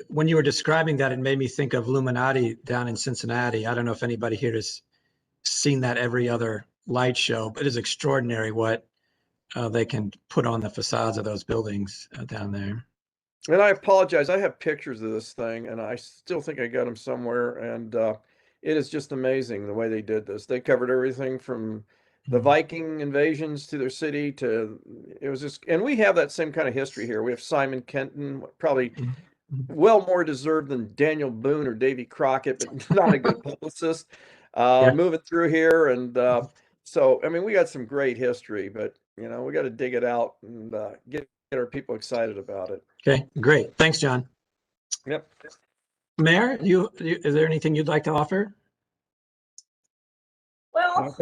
S12: When you were describing that, it made me think of Illuminati down in Cincinnati. I don't know if anybody here has seen that every other light show, but it is extraordinary what they can put on the facades of those buildings down there.
S2: And I apologize. I have pictures of this thing, and I still think I got them somewhere. And it is just amazing the way they did this. They covered everything from the Viking invasions to their city to it was just, and we have that same kind of history here. We have Simon Kenton, probably well more deserved than Daniel Boone or Davy Crockett, but not a good publicist. Moving through here, and so I mean, we got some great history, but you know, we got to dig it out and get our people excited about it.
S12: Okay, great. Thanks, John.
S2: Yep.
S12: Mayor, is there anything you'd like to offer?
S5: Well,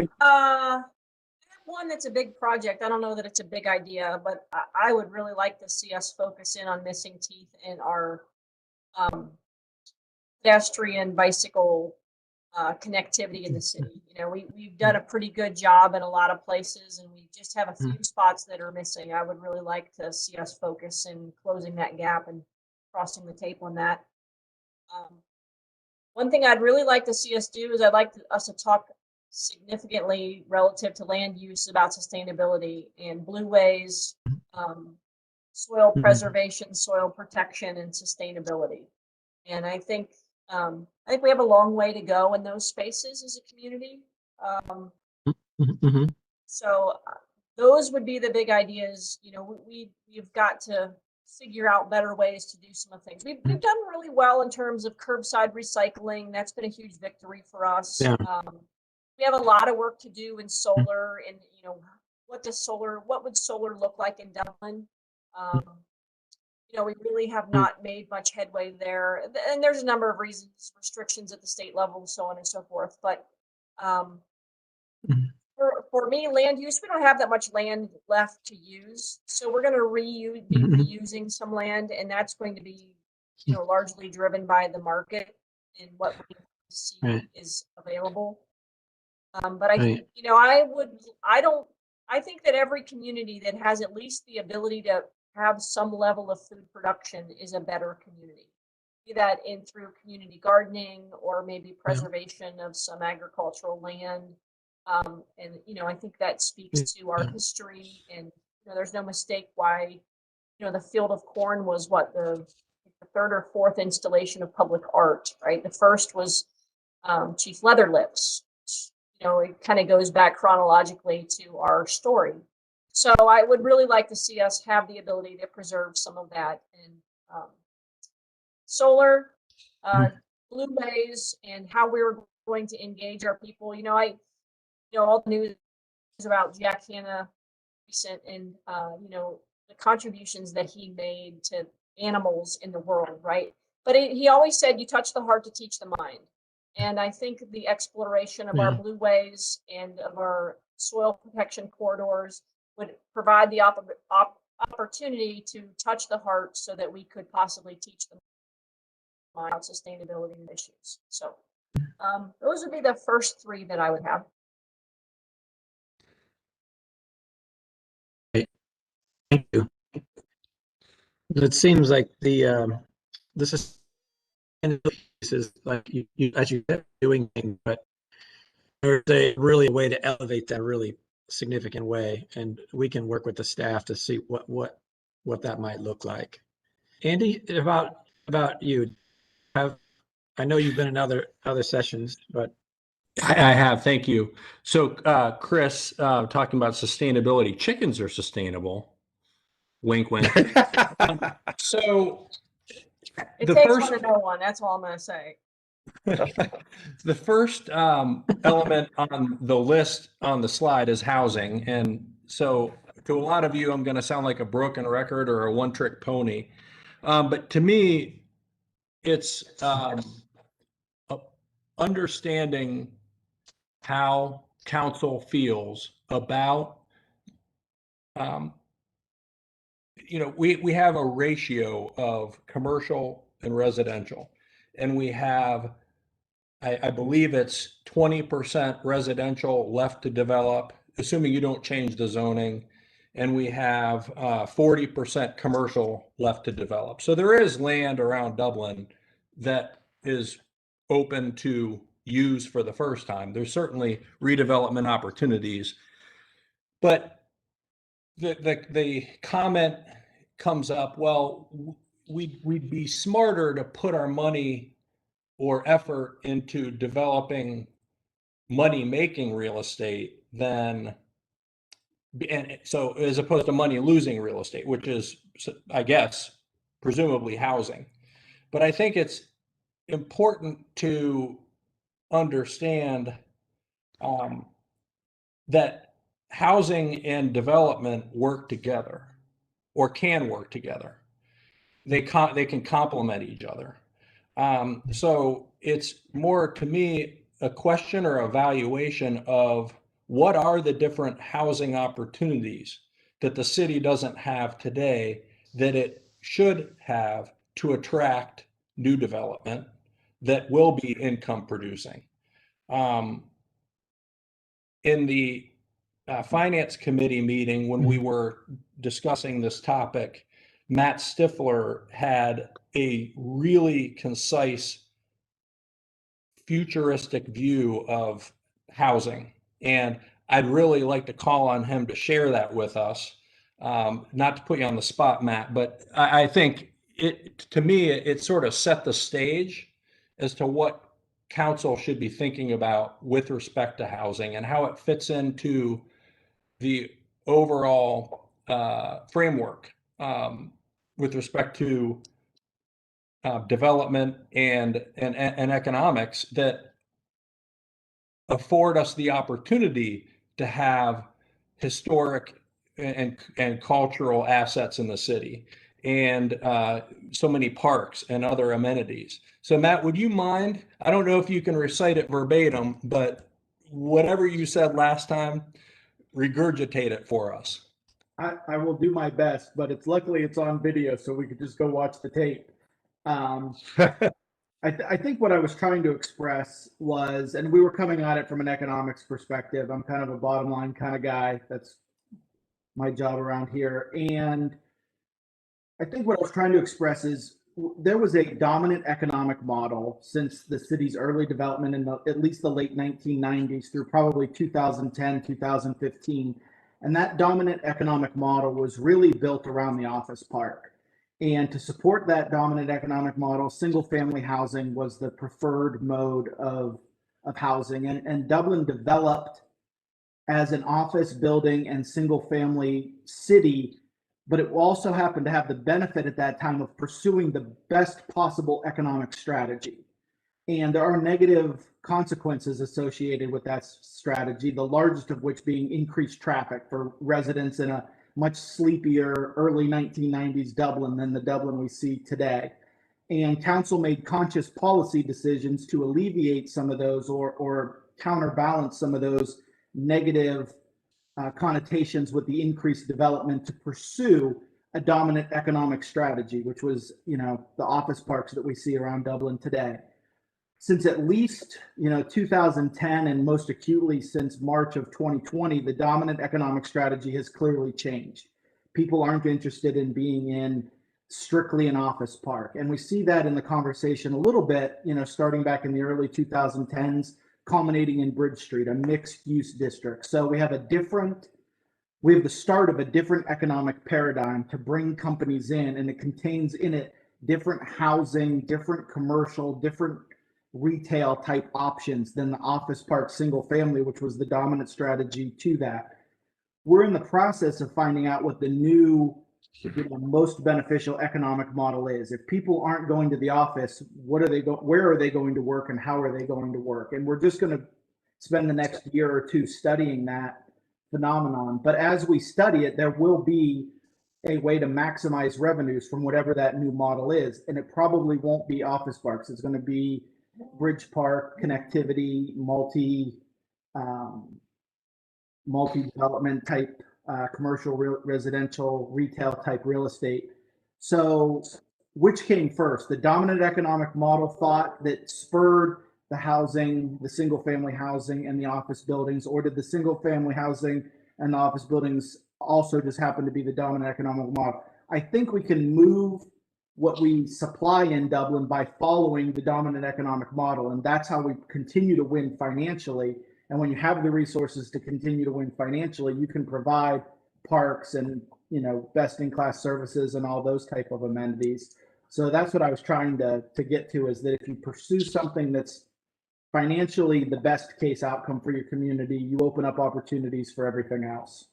S5: one that's a big project. I don't know that it's a big idea, but I would really like to see us focus in on missing teeth in our pedestrian bicycle connectivity in the city. You know, we've done a pretty good job in a lot of places, and we just have a few spots that are missing. I would really like to see us focus in closing that gap and crossing the tape on that. One thing I'd really like to see us do is I'd like us to talk significantly relative to land use about sustainability and blueways, soil preservation, soil protection, and sustainability. And I think we have a long way to go in those spaces as a community. So those would be the big ideas. You know, we've got to figure out better ways to do some of the things. We've done really well in terms of curbside recycling. That's been a huge victory for us.
S12: Yeah.
S5: We have a lot of work to do in solar, and you know, what would solar look like in Dublin? You know, we really have not made much headway there, and there's a number of reasons, restrictions at the state level, so on and so forth. But for me, land use, we don't have that much land left to use, so we're going to be reusing some land, and that's going to be, you know, largely driven by the market and what we see is available. But I think, you know, I think that every community that has at least the ability to have some level of food production is a better community. Be that through community gardening or maybe preservation of some agricultural land. And, you know, I think that speaks to our history, and, you know, there's no mistake why, you know, the Field of Corn was the third or fourth installation of public art, right? The first was Chief Leatherlips. You know, it kind of goes back chronologically to our story. So I would really like to see us have the ability to preserve some of that. And solar, blueways, and how we're going to engage our people. You know, all the news about Jack Hanna recent, and you know, the contributions that he made to animals in the world, right? But he always said, you touch the heart to teach the mind. And I think the exploration of our blueways and of our soil protection corridors would provide the opportunity to touch the heart so that we could possibly teach them about sustainability issues. So those would be the first three that I would have.
S12: Thank you. It seems like this is like you as you kept doing things, but there's a way to elevate that really significant way, and we can work with the staff to see what that might look like. Andy, about you, I know you've been in other sessions, but
S4: I have, thank you. So Chris, talking about sustainability, chickens are sustainable. Wink, wink. So
S5: it takes one to know one. That's all I'm going to say.
S4: The first element on the list on the slide is housing. And so to a lot of you, I'm going to sound like a broken record or a one-trick pony. But to me, it's understanding how council feels about, we have a ratio of commercial and residential, and we have, I believe it's 20% residential left to develop, assuming you don't change the zoning, and we have 40% commercial left to develop. So there is land around Dublin that is open to use for the first time. There's certainly redevelopment opportunities, but the comment comes up, well, we'd be smarter to put our money or effort into developing money-making real estate than, and so as opposed to money-losing real estate, which is, I guess, presumably housing. But I think it's important to understand that housing and development work together, or can work together. They can complement each other. So it's more, to me, a question or evaluation of what are the different housing opportunities that the city doesn't have today that it should have to attract new development that will be income producing. In the finance committee meeting, when we were discussing this topic, Matt Stifler had a really concise futuristic view of housing. And I'd really like to call on him to share that with us. Not to put you on the spot, Matt, but I think to me, it sort of set the stage as to what council should be thinking about with respect to housing and how it fits into the overall framework with respect to development and economics that afford us the opportunity to have historic and cultural assets in the city, and so many parks and other amenities. So Matt, would you mind, I don't know if you can recite it verbatim, but whatever you said last time, regurgitate it for us.
S13: I will do my best, but luckily it's on video, so we could just go watch the tape. I think what I was trying to express was, and we were coming at it from an economics perspective. I'm kind of a bottom line kind of guy. That's my job around here. And I think what I was trying to express is there was a dominant economic model since the city's early development in at least the late 1990s through probably 2010, 2015. And that dominant economic model was really built around the office park. And to support that dominant economic model, single family housing was the preferred mode of housing. And Dublin developed as an office building and single family city, but it also happened to have the benefit at that time of pursuing the best possible economic strategy. And there are negative consequences associated with that strategy, the largest of which being increased traffic for residents in a much sleepier early 1990s Dublin than the Dublin we see today. And council made conscious policy decisions to alleviate some of those or counterbalance some of those negative connotations with the increased development to pursue a dominant economic strategy, which was, the office parks that we see around Dublin today. Since at least 2010 and most acutely since March of 2020, the dominant economic strategy has clearly changed. People aren't interested in being in strictly an office park. And we see that in the conversation a little bit, starting back in the early 2010s, culminating in Bridge Street, a mixed use district. So we have the start of a different economic paradigm to bring companies in, and it contains in it different housing, different commercial, different retail type options than the office park single family, which was the dominant strategy to that. We're in the process of finding out what the new most beneficial economic model is. If people aren't going to the office, where are they going to work, and how are they going to work? And we're just going to spend the next year or two studying that phenomenon. But as we study it, there will be a way to maximize revenues from whatever that new model is. And it probably won't be office parks. It's going to be bridge park, connectivity, multi-development type, commercial, residential, retail type real estate. So which came first, the dominant economic model thought that spurred the housing, the single family housing and the office buildings, or did the single family housing and the office buildings also just happen to be the dominant economic model? I think we can move what we supply in Dublin by following the dominant economic model, and that's how we continue to win financially. And when you have the resources to continue to win financially, you can provide parks and, you know, best in class services and all those type of amenities. So that's what I was trying to get to, is that if you pursue something that's financially the best case outcome for your community, you open up opportunities for everything else.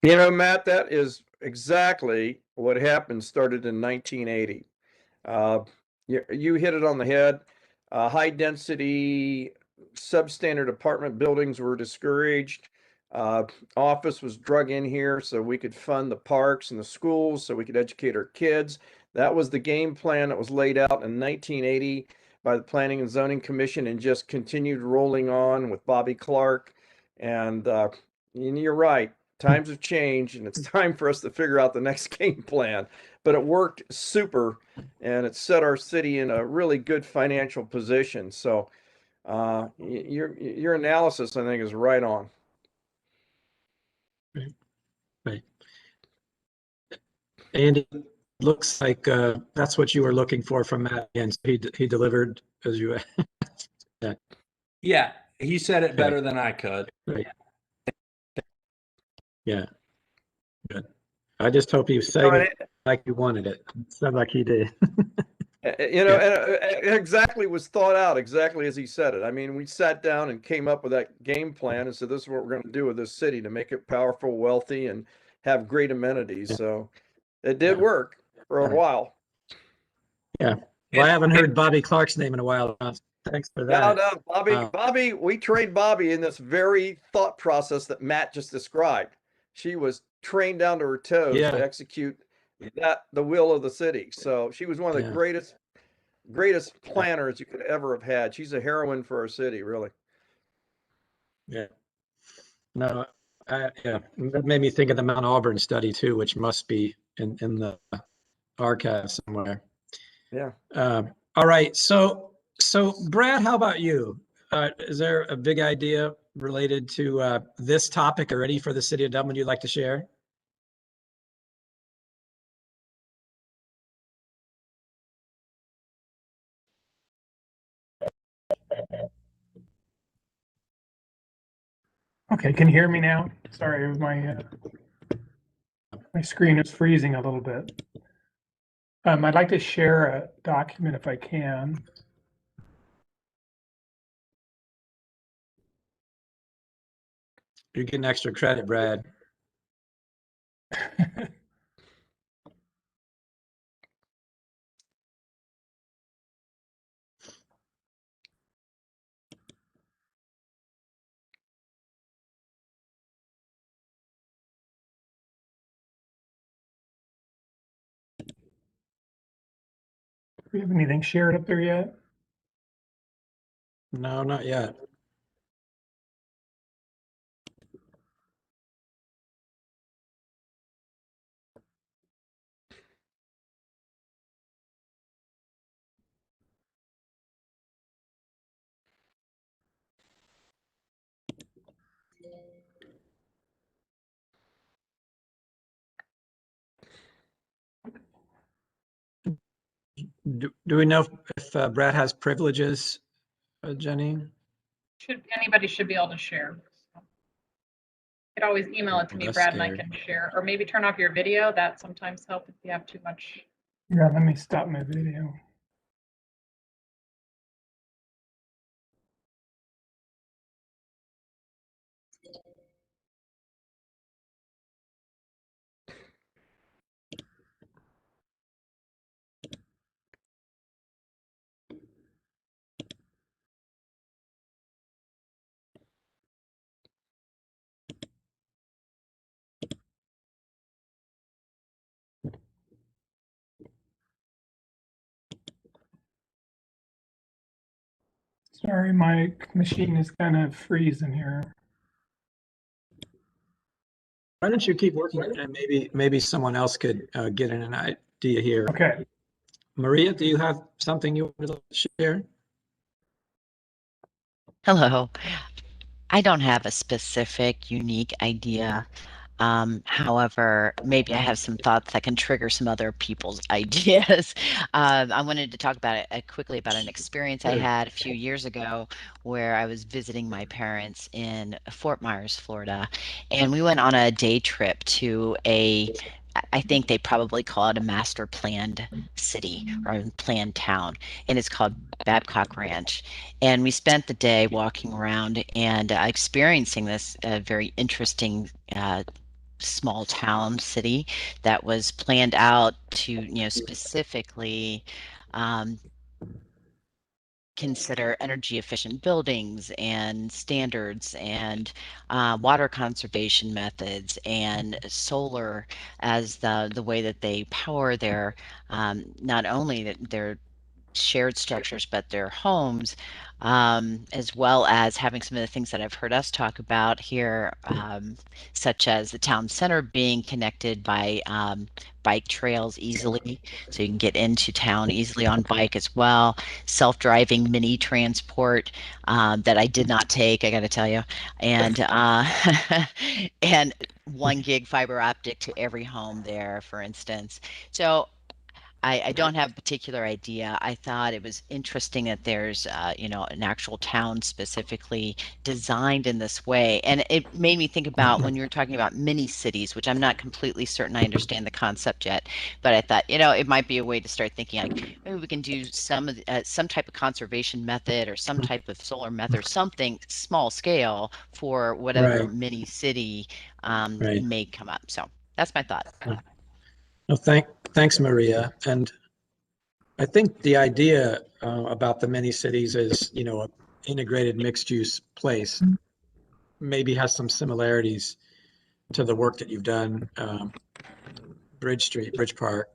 S2: You know, Matt, that is exactly what happened, started in 1980. You hit it on the head. High density, substandard apartment buildings were discouraged. Office was drug in here so we could fund the parks and the schools so we could educate our kids. That was the game plan that was laid out in 1980 by the Planning and Zoning Commission, and just continued rolling on with Bobby Clark. And you're right, times have changed, and it's time for us to figure out the next game plan. But it worked super, and it set our city in a really good financial position. So your analysis, I think, is right on.
S12: Right. Andy, looks like that's what you were looking for from Matt, and so he delivered as you. Yeah.
S4: Yeah, he said it better than I could.
S12: Right. Yeah. Good. I just hope you say it like you wanted it. Sound like he did.
S2: You know, and it exactly was thought out exactly as he said it. I mean, we sat down and came up with that game plan and said, this is what we're going to do with this city to make it powerful, wealthy, and have great amenities. So it did work for a while.
S12: Yeah. Well, I haven't heard Bobby Clark's name in a while. Thanks for that.
S2: No, Bobby, we trained Bobby in this very thought process that Matt just described. She was trained down to her toes to execute the will of the city. So she was one of the greatest planners you could ever have had. She's a heroine for our city, really.
S12: Yeah. No, yeah, that made me think of the Mount Auburn study too, which must be in the archive somewhere.
S2: Yeah.
S12: All right. So Brad, how about you? Is there a big idea related to this topic already for the city of Dublin you'd like to share?
S14: Okay, can you hear me now? Sorry, my screen is freezing a little bit. I'd like to share a document if I can.
S12: You're getting extra credit, Brad.
S14: Do we have anything shared up there yet?
S12: No, not yet. Do we know if Brad has privileges, Jenny?
S11: Anybody should be able to share. You could always email it to me,
S12: That's
S11: Brad,
S12: scary.
S11: and I can share, or maybe turn off your video. That sometimes helps if you have too much.
S14: Yeah, let me stop my video. Sorry, my machine is kind of freezing here.
S12: Why don't you keep working on it, and maybe someone else could get an idea here.
S14: Okay.
S12: Maria, do you have something you would like to share?
S15: Hello. I don't have a specific, unique idea. However, maybe I have some thoughts that can trigger some other people's ideas. I wanted to talk about it quickly about an experience I had a few years ago where I was visiting my parents in Fort Myers, Florida, and we went on a day trip to I think they probably call it a master planned city or a planned town, and it's called Babcock Ranch. And we spent the day walking around and experiencing this very interesting small town city that was planned out to, specifically um, consider energy efficient buildings and standards and water conservation methods and solar as the way that they power their not only their shared structures, but their homes, as well as having some of the things that I've heard us talk about here, such as the town center being connected by bike trails easily, so you can get into town easily on bike as well. Self-driving mini transport that I did not take, I got to tell you, and and 1 gig fiber optic to every home there, for instance. So I don't have a particular idea. I thought it was interesting that there's, an actual town specifically designed in this way. And it made me think about when you were talking about mini cities, which I'm not completely certain I understand the concept yet, but I thought, it might be a way to start thinking like maybe we can do some type of conservation method or some type of solar method or something small scale for whatever
S12: Right.
S15: mini city
S12: Right.
S15: may come up. So that's my thought.
S12: No, thanks, Maria. And I think the idea about the mini cities is, a integrated mixed use place maybe has some similarities to the work that you've done, Bridge Park,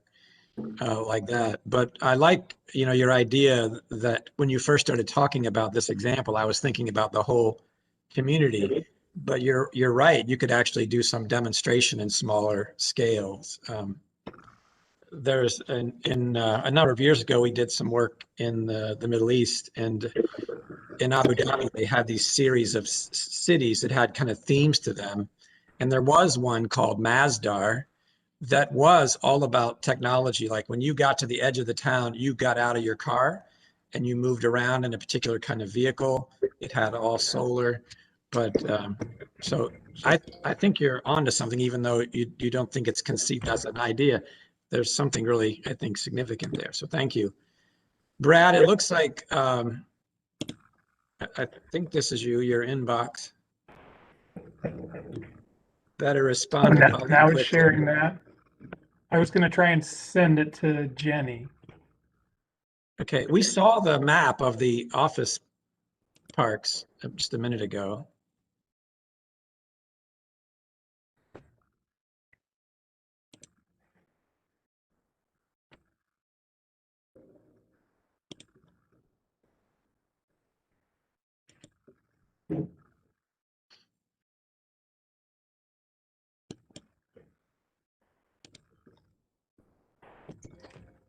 S12: like that. But I like, your idea that when you first started talking about this example, I was thinking about the whole community. But you're right. You could actually do some demonstration in smaller scales. There's in a number of years ago, we did some work in the Middle East, and in Abu Dhabi, they had these series of cities that had kind of themes to them. And there was one called Masdar that was all about technology. Like when you got to the edge of the town, you got out of your car and you moved around in a particular kind of vehicle. It had all solar. But so I think you're onto something, even though you don't think it's conceived as an idea. There's something really, I think, significant there. So thank you. Brad, it looks like, I think this is you, your inbox. Better respond to colleague
S14: Now it's
S12: quickly.
S14: sharing that. I was going to try and send it to Jenny.
S12: Okay, we saw the map of the office parks just a minute ago.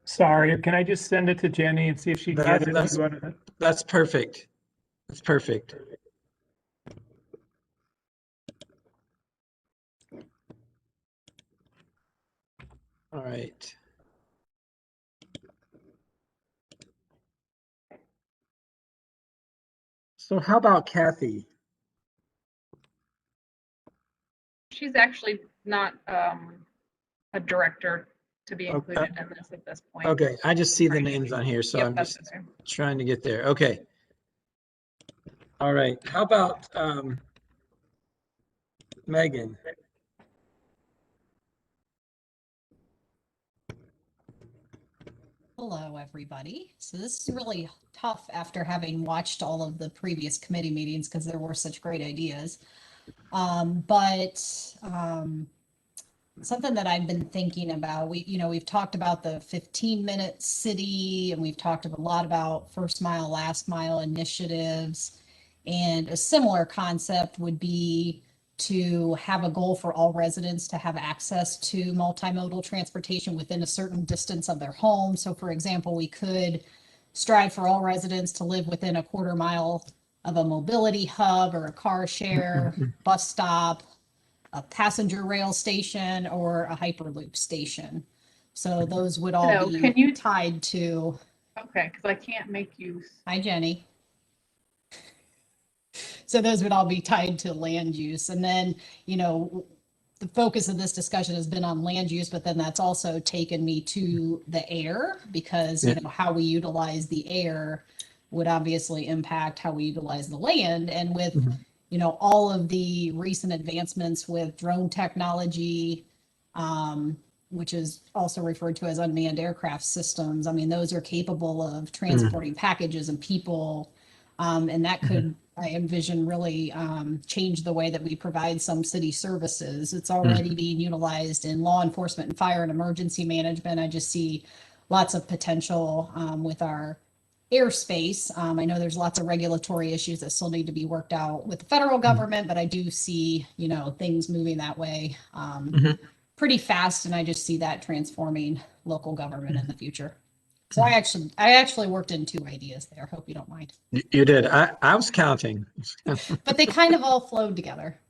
S14: Sorry, can I just send it to Jenny and see if she gets it?
S12: That's perfect. That's perfect. All right. So how about Kathy?
S11: She's actually not a director to be included in this at this point.
S12: Okay, I just see the names on here, so
S11: Yep,
S12: I'm
S11: that's
S12: just
S11: okay.
S12: trying to get there. Okay. All right. How about Megan?
S16: Hello, everybody. So this is really tough after having watched all of the previous committee meetings because there were such great ideas. But something that I've been thinking about, we've talked about the 15-minute city, and we've talked a lot about first mile, last mile initiatives. And a similar concept would be to have a goal for all residents to have access to multimodal transportation within a certain distance of their home. So for example, we could strive for all residents to live within a quarter mile of a mobility hub or a car share, bus stop, a passenger rail station, or a Hyperloop station. So those would all
S11: So
S16: be
S11: can you,
S16: tied to,
S11: okay, because I can't make use.
S16: hi Jenny. So those would all be tied to land use. And then, you know, the focus of this discussion has been on land use, but then that's also taken me to the air, because, you know, how we utilize the air would obviously impact how we utilize the land. And with, you know, all of the recent advancements with drone technology, which is also referred to as unmanned aircraft systems. I mean, those are capable of transporting packages and people. And that could, I envision, really change the way that we provide some city services. It's already being utilized in law enforcement and fire and emergency management. I just see lots of potential with our airspace. I know there's lots of regulatory issues that still need to be worked out with the federal government, but I do see, you know, things moving that way pretty fast. And I just see that transforming local government in the future. So I actually worked in 2 ideas there. Hope you don't mind.
S12: You did. I was counting.
S16: But they kind of all flowed together.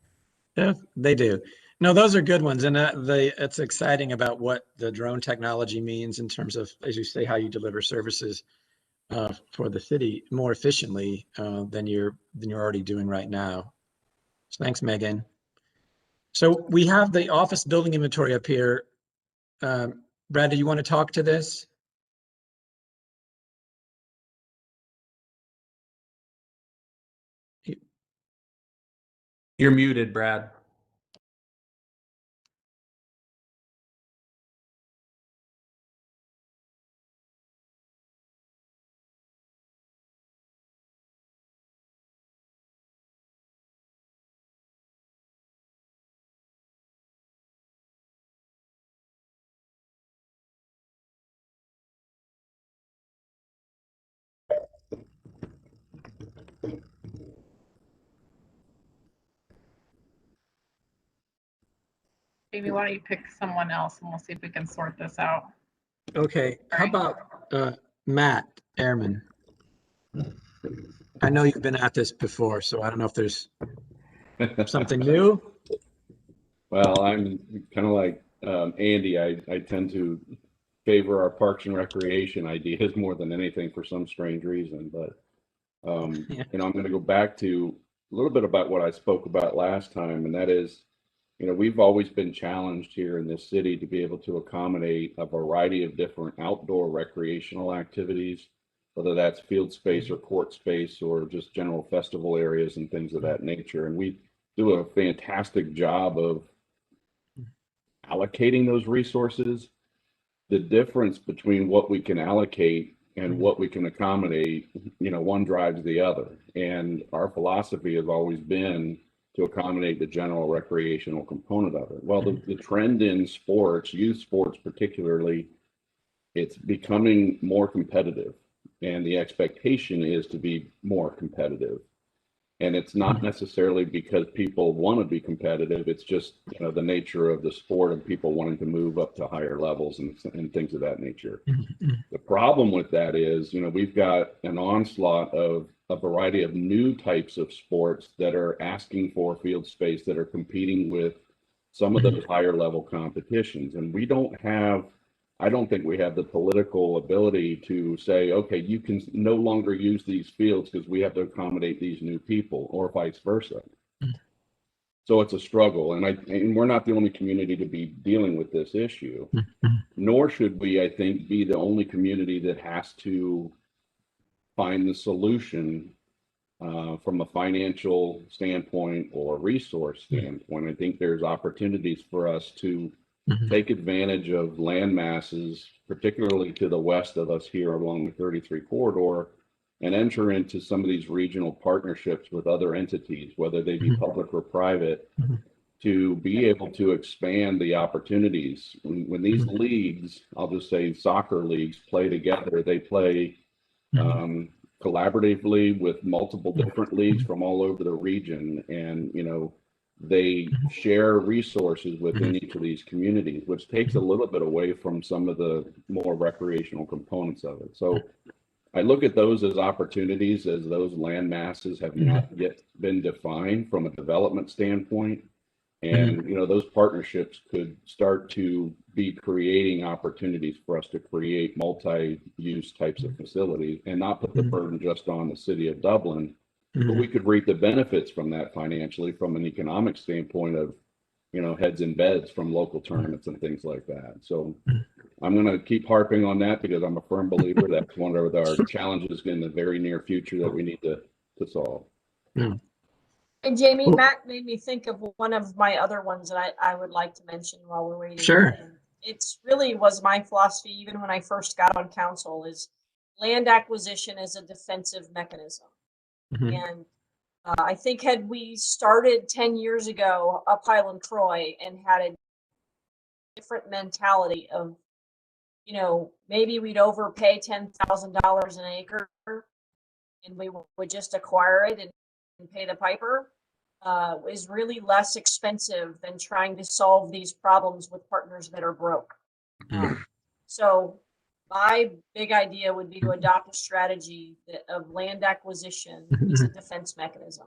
S12: Yeah, they do. No, those are good ones. And it's exciting about what the drone technology means in terms of, as you say, how you deliver services for the city more efficiently than you're already doing right now. So thanks, Megan. So we have the office building inventory up here. Brad, do you want to talk to this?
S4: You're muted, Brad.
S11: Amy, why don't you pick someone else and we'll see if we can sort this out.
S12: Okay, how about Matt Ehrman? I know you've been at this before, so I don't know if there's something new.
S17: Well, I'm kind of like Andy. I tend to favor our parks and recreation ideas more than anything for some strange reason. But you know, I'm going to go back to a little bit about what I spoke about last time, and that is, you know, we've always been challenged here in this city to be able to accommodate a variety of different outdoor recreational activities, whether that's field space or court space or just general festival areas and things of that nature. And we do a fantastic job of allocating those resources. The difference between what we can allocate and what we can accommodate, you know, one drives the other. And our philosophy has always been to accommodate the general recreational component of it. Well, the trend in sports, youth sports particularly, it's becoming more competitive, and the expectation is to be more competitive. And it's not necessarily because people want to be competitive. It's just, you know, the nature of the sport and people wanting to move up to higher levels and things of that nature. The problem with that is, you know, we've got an onslaught of a variety of new types of sports that are asking for field space, that are competing with some of those higher level competitions. And we don't have, I don't think we have the political ability to say, okay, you can no longer use these fields because we have to accommodate these new people, or vice versa. So it's a struggle. And we're not the only community to be dealing with this issue, nor should we, I think, be the only community that has to find the solution from a financial standpoint or resource standpoint. I think there's opportunities for us to take advantage of land masses, particularly to the west of us here along the 33 corridor, and enter into some of these regional partnerships with other entities, whether they be public or private, to be able to expand the opportunities. When these leagues, I'll just say soccer leagues, play together, they play collaboratively with multiple different leagues from all over the region. And, you know, they share resources within each of these communities, which takes a little bit away from some of the more recreational components of it. So I look at those as opportunities, as those land masses have not yet been defined from a development standpoint. And, you know, those partnerships could start to be creating opportunities for us to create multi-use types of facilities and not put the burden just on the city of Dublin, but we could reap the benefits from that financially from an economic standpoint of, you know, heads and beds from local tournaments and things like that. So I'm going to keep harping on that because I'm a firm believer that's one of our challenges in the very near future that we need to solve.
S12: Yeah.
S5: And Jamie, Matt made me think of one of my other ones that I would like to mention while we're waiting.
S12: Sure.
S5: And it's really was my philosophy, even when I first got on council, is land acquisition as a defensive mechanism. And I think had we started 10 years ago up Highland Troy and had a different mentality of, you know, maybe we'd overpay $10,000 an acre and we would just acquire it and pay the piper, is really less expensive than trying to solve these problems with partners that are broke. So my big idea would be to adopt a strategy of land acquisition as a defense mechanism.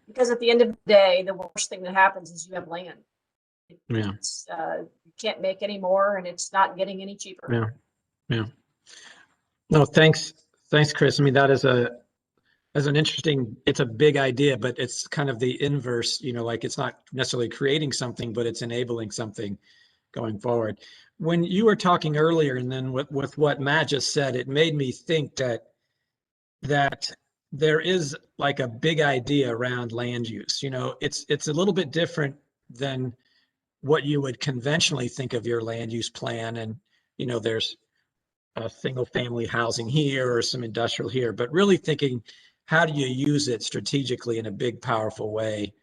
S5: Because at the end of the day, the worst thing that happens is you have land. It's, you can't make any more and it's not getting any cheaper.
S12: No, thanks, Chris. I mean, that is an interesting, it's a big idea, but it's kind of the inverse, you know, like it's not necessarily creating something, but it's enabling something going forward. When you were talking earlier, and then with what Matt just said, it made me think that there is like a big idea around land use. You know, it's a little bit different than what you would conventionally think of your land use plan. And, you know, there's a single family housing here or some industrial here, but really thinking, how do you use it strategically in a big, powerful way?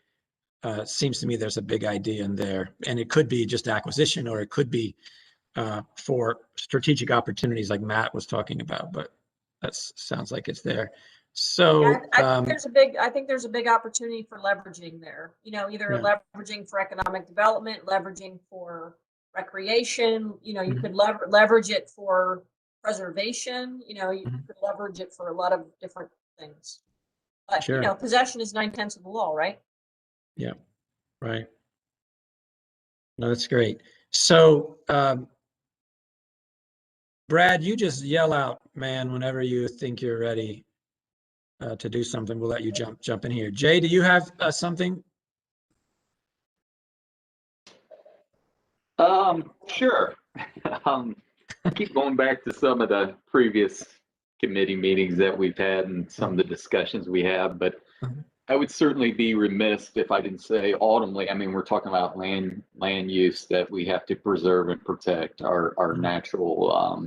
S12: Seems to me there's a big idea in there, and it could be just acquisition, or it could be for strategic opportunities like Matt was talking about. But that sounds like it's there. So
S5: yeah, I think there's a big opportunity for leveraging there. You know, either leveraging for economic development, leveraging for recreation. You know, you could leverage it for preservation. You know, you could leverage it for a lot of different things. But you know, possession is 9/10 of the law, right?
S12: Yeah, right. No, that's great. So, Brad, you just yell out, man, whenever you think you're ready to do something. We'll let you jump in here. Jay, do you have something?
S18: Sure. I keep going back to some of the previous committee meetings that we've had and some of the discussions we have, but I would certainly be remiss if I didn't say ultimately, I mean, we're talking about land use that we have to preserve and protect our natural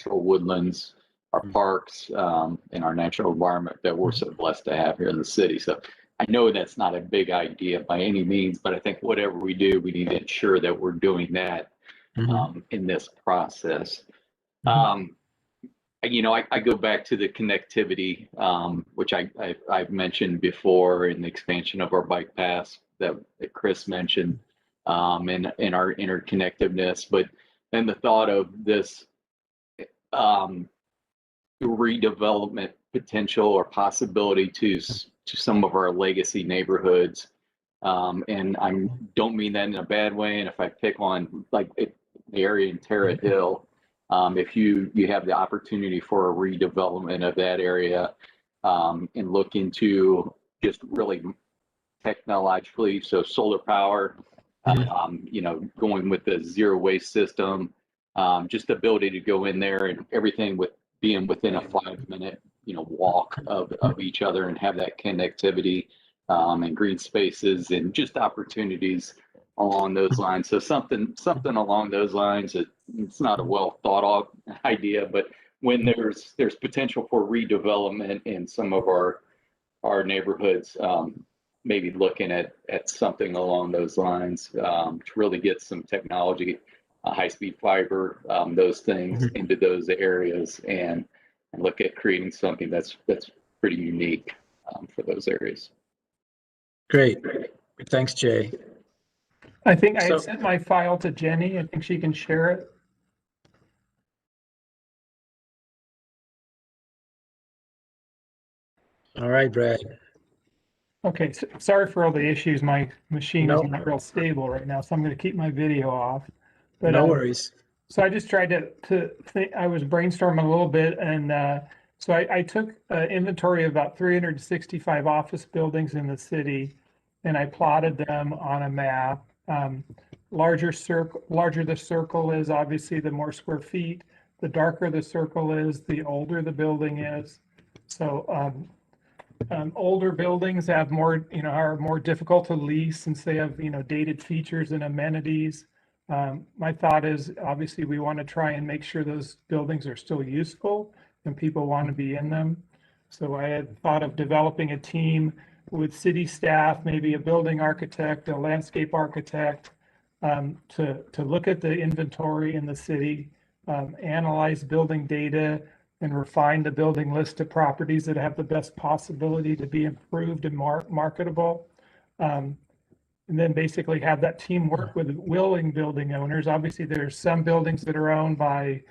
S18: woodlands, our parks, and our natural environment that we're so blessed to have here in the city. So I know that's not a big idea by any means, but I think whatever we do, we need to ensure that we're doing that in this process. You know, I go back to the connectivity, which I've mentioned before, in the expansion of our bike paths that Chris mentioned, and our interconnectedness. But then the thought of this redevelopment potential or possibility to some of our legacy neighborhoods, and I don't mean that in a bad way. And if I pick on like the area in Terra Hill. If you have the opportunity for a redevelopment of that area, and look into just really technologically, so solar power, you know, going with the zero waste system, just the ability to go in there and everything with being within a 5-minute, you know, walk of each other and have that connectivity, and green spaces and just opportunities along those lines. So something along those lines. It's not a well thought of idea, but when there's potential for redevelopment in some of our neighborhoods, maybe looking at something along those lines, to really get some technology, high-speed fiber, those things into those areas, and look at creating something that's pretty unique for those areas.
S12: Great. Thanks, Jay.
S14: I think I had
S12: So-
S14: sent my file to Jenny. I think she can share it.
S12: All right, Brad.
S14: Okay, so, sorry for all the issues. My machine is
S12: No.
S14: not real stable right now, so I'm going to keep my video off. But,
S12: No worries.
S14: So I just tried to think, I was brainstorming a little bit, and so I took inventory of about 365 office buildings in the city, and I plotted them on a map. Larger the circle is, obviously, the more square feet. The darker the circle is, the older the building is. So older buildings have more, are more difficult to lease since they have, dated features and amenities. My thought is, obviously, we want to try and make sure those buildings are still useful and people want to be in them. So I had thought of developing a team with city staff, maybe a building architect, a landscape architect, to look at the inventory in the city, analyze building data, and refine the building list of properties that have the best possibility to be improved and marketable. And then basically have that team work with willing building owners. Obviously, there's some buildings that are owned by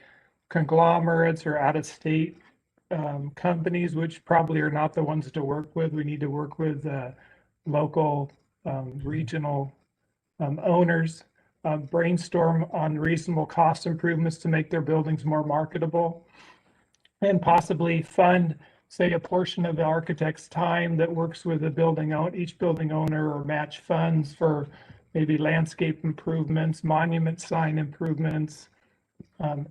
S14: conglomerates or out-of-state companies, which probably are not the ones to work with. We need to work with local, regional owners, brainstorm on reasonable cost improvements to make their buildings more marketable, and possibly fund, say, a portion of the architect's time that works with each building owner, or match funds for maybe landscape improvements, monument sign improvements,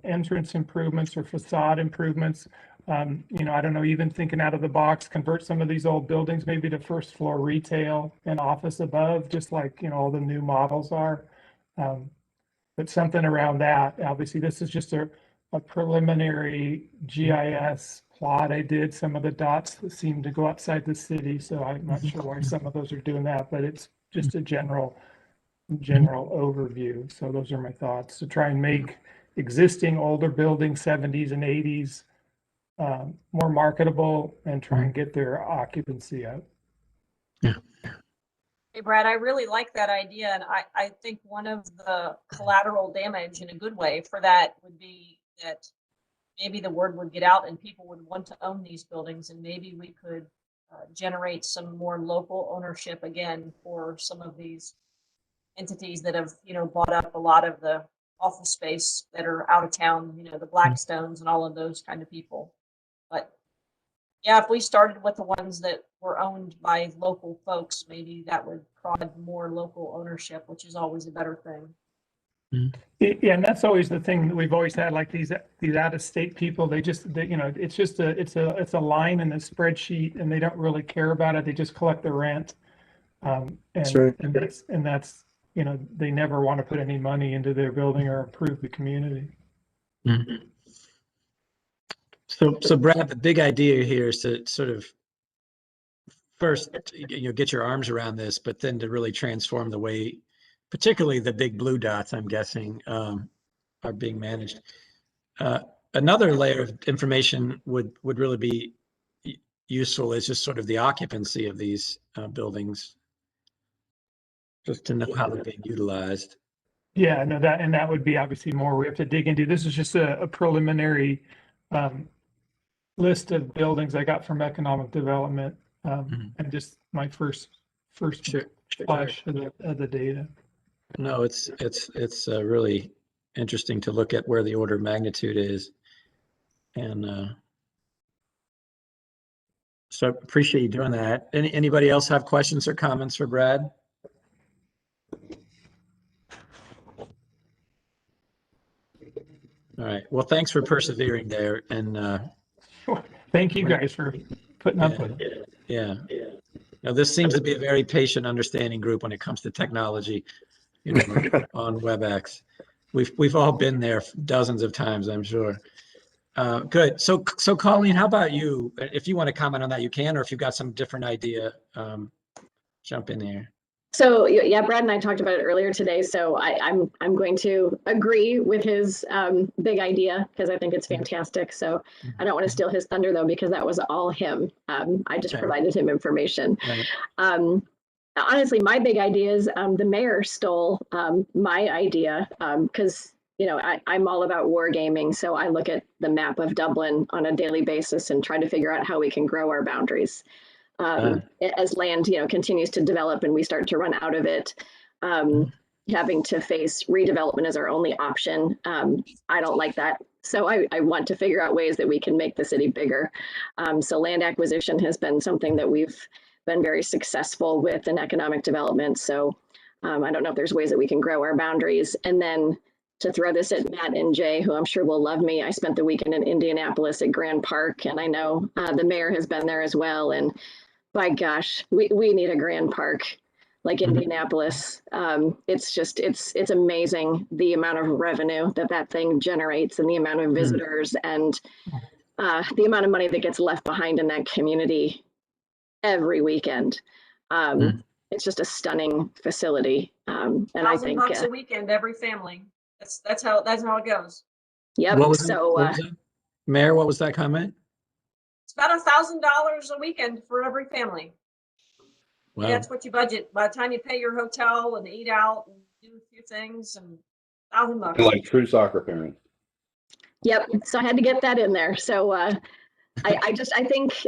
S14: entrance improvements, or facade improvements. I don't know, even thinking out of the box, convert some of these old buildings maybe to first floor retail and office above, just like, all the new models are. But something around that. Obviously, this is just a preliminary GIS plot I did. Some of the dots that seem to go outside the city, so I'm not sure why some of those are doing that, but it's just a general overview. So those are my thoughts, to try and make existing older buildings, 70s and 80s, more marketable, and try and get their occupancy up.
S5: Hey, Brad, I really like that idea. And I think one of the collateral damage, in a good way, for that would be that maybe the word would get out and people would want to own these buildings, and maybe we could generate some more local ownership again for some of these entities that have, bought up a lot of the office space that are out of town, the Blackstones and all of those kind of people. But yeah, if we started with the ones that were owned by local folks, maybe that would prod more local ownership, which is always a better thing.
S14: Yeah, and that's always the thing that we've always had, like these out-of-state people. It's a line in a spreadsheet, and they don't really care about it. They just collect the rent,
S2: That's right.
S14: and that's they never want to put any money into their building or improve the community.
S12: Mm-hmm. So Brad, the big idea here is to sort of first, get your arms around this, but then to really transform the way, particularly the big blue dots, I'm guessing, are being managed. Another layer of information would really be useful is just sort of the occupancy of these buildings, just to know how they're being utilized.
S14: Yeah, no, that would be obviously more we have to dig into. This is just a preliminary list of buildings I got from economic development, and just my first flash of the data.
S12: No, it's really interesting to look at where the order of magnitude is, and so I appreciate you doing that. Anybody else have questions or comments for Brad? All right. Well, thanks for persevering there, and
S14: thank you guys for putting up with it.
S12: Yeah. Now, this seems to be a very patient, understanding group when it comes to technology, on WebEx. We've all been there dozens of times, I'm sure. Good. So Colleen, how about you? If you want to comment on that, you can, or if you've got some different idea, jump in there.
S19: So yeah, Brad and I talked about it earlier today. So I'm going to agree with his big idea, because I think it's fantastic. So I don't want to steal his thunder though, because that was all him. I just provided him information.
S12: Right.
S19: honestly, my big idea is the mayor stole my idea because I'm all about wargaming. So I look at the map of Dublin on a daily basis and try to figure out how we can grow our boundaries as land continues to develop and we start to run out of it. Having to face redevelopment as our only option. I don't like that. So I want to figure out ways that we can make the city bigger. So land acquisition has been something that we've been very successful with in economic development. So I don't know if there's ways that we can grow our boundaries. And then to throw this at Matt and Jay, who I'm sure will love me, I spent the weekend in Indianapolis at Grand Park, and I know the mayor has been there as well. And by gosh, we need a Grand Park like Indianapolis. It's amazing the amount of revenue that thing generates and the amount of visitors and the amount of money that gets left behind in that community every weekend. It's just a stunning facility. And I think
S5: $1,000 a weekend, every family. That's how it goes.
S19: Yep.
S12: What was
S19: so
S12: what was it? Mayor, what was that comment?
S5: It's about $1,000 a weekend for every family.
S12: Wow.
S5: That's what you budget. By the time you pay your hotel and eat out and do a few things, and $1,000.
S17: Like true soccer parents.
S19: Yep. So I had to get that in there. So I think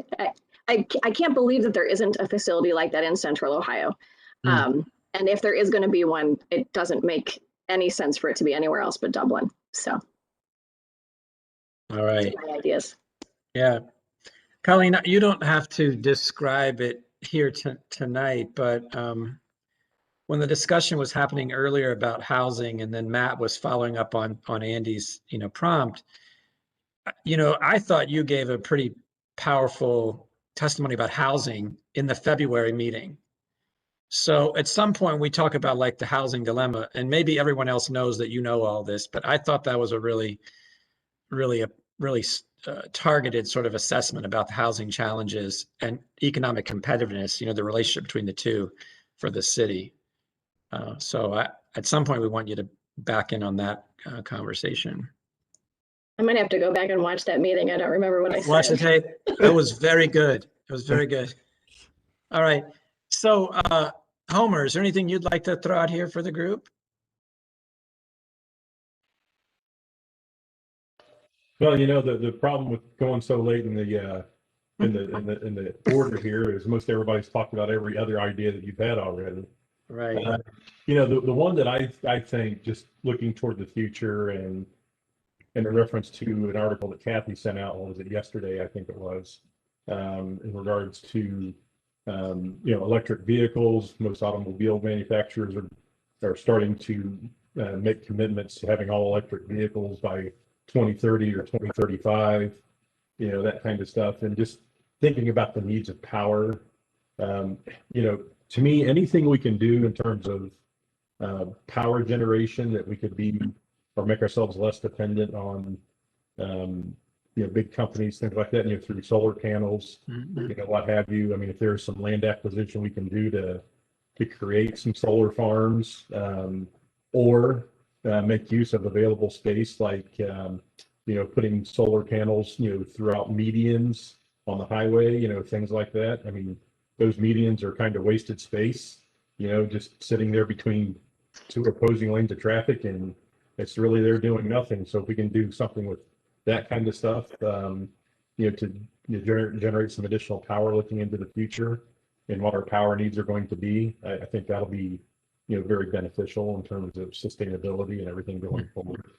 S19: I can't believe that there isn't a facility like that in Central Ohio. And if there is going to be one, it doesn't make any sense for it to be anywhere else but Dublin. So.
S12: All right.
S19: My ideas.
S12: Yeah. Colleen, you don't have to describe it here tonight, but when the discussion was happening earlier about housing, and then Matt was following up on Andy's prompt, I thought you gave a pretty powerful testimony about housing in the February meeting. So at some point we talk about like the housing dilemma, and maybe everyone else knows that all this, but I thought that was a really targeted sort of assessment about the housing challenges and economic competitiveness, the relationship between the two for the city. So at some point we want you to back in on that conversation.
S19: I might have to go back and watch that meeting. I don't remember what I said.
S12: Watch the tape. It was very good. It was very good. All right. So Homer, is there anything you'd like to throw out here for the group?
S20: Well, the problem with going so late in the order here is most everybody's talked about every other idea that you've had already.
S12: Right.
S20: The one that I think, just looking toward the future and in reference to an article that Kathy sent out, was it yesterday? I think it was, in regards to electric vehicles. Most automobile manufacturers are starting to make commitments to having all electric vehicles by 2030 or 2035, that kind of stuff. And just thinking about the needs of power, to me, anything we can do in terms of power generation that we could be or make ourselves less dependent on, big companies, things like that, through solar panels, what have you. I mean, if there's some land acquisition we can do to create some solar farms, or make use of available space, like putting solar panels throughout medians on the highway, things like that. I mean, those medians are kind of wasted space, just sitting there between two opposing lanes of traffic, and it's really they're doing nothing. So if we can do something with that kind of stuff, to generate some additional power looking into the future and what our power needs are going to be, I think that'll be very beneficial in terms of sustainability and everything going forward.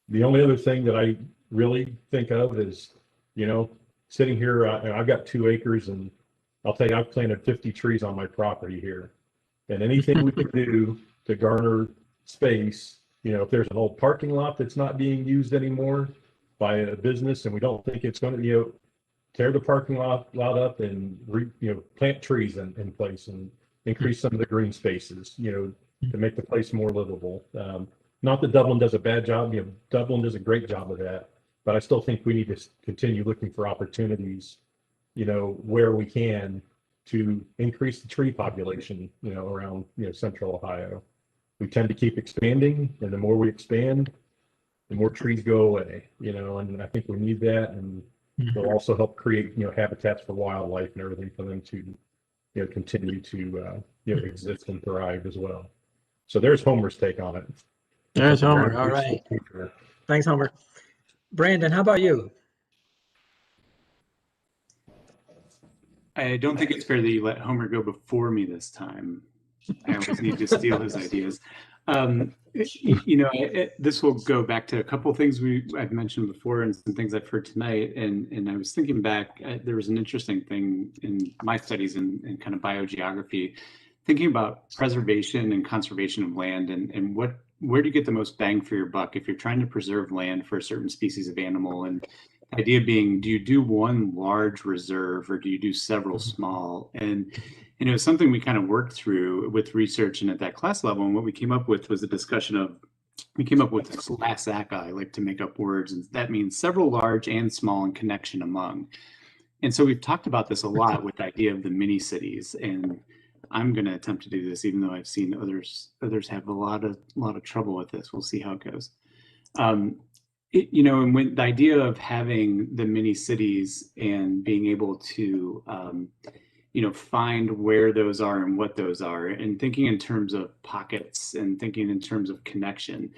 S20: The only other thing that I really think of is, sitting here, I've got 2 acres, and I'll tell you, I've planted 50 trees on my property here. And anything we can do to garner space, if there's an old parking lot that's not being used anymore by a business, and we don't think it's going to, tear the parking lot up and plant trees in place and increase some of the green spaces, to make the place more livable. Not that Dublin does a bad job, Dublin does a great job of that, but I still think we need to continue looking for opportunities, where we can, to increase the tree population, around, Central Ohio. We tend to keep expanding, and the more we expand, the more trees go away, and I think we need that, and it'll also help create, habitats for wildlife and everything for them to continue to exist and thrive as well. So there's Homer's take on it.
S12: There's Homer. All right. Thanks, Homer. Brandon, how about you?
S21: I don't think it's fair that you let Homer go before me this time. I always need to steal his ideas. This will go back to a couple of things I've mentioned before and some things I've heard tonight. And I was thinking back, there was an interesting thing in my studies in kind of biogeography, thinking about preservation and conservation of land and where do you get the most bang for your buck if you're trying to preserve land for a certain species of animal. And the idea being, do you do one large reserve or do you do several small? And it was something we kind of worked through with research and at that class level. And what we came up with was a discussion of, we came up with this LASAC, I like to make up words, and that means several large and small and connection among. And so we've talked about this a lot with the idea of the mini cities. And I'm going to attempt to do this, even though I've seen others have a lot of trouble with this. We'll see how it goes. And when the idea of having the mini cities and being able to find where those are and what those are, and thinking in terms of pockets and thinking in terms of connection.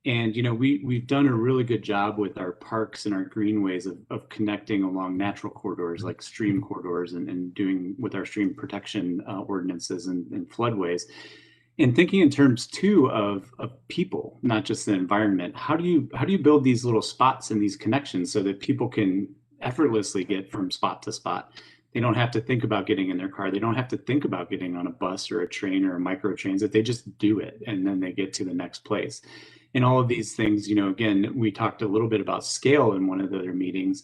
S21: And, we've done a really good job with our parks and our greenways of connecting along natural corridors like stream corridors and doing with our stream protection ordinances and floodways. And thinking in terms too of people, not just the environment. How do you build these little spots and these connections so that people can effortlessly get from spot to spot? They don't have to think about getting in their car. They don't have to think about getting on a bus or a train or a micro transit. They just do it and then they get to the next place. And all of these things, again, we talked a little bit about scale in one of the other meetings.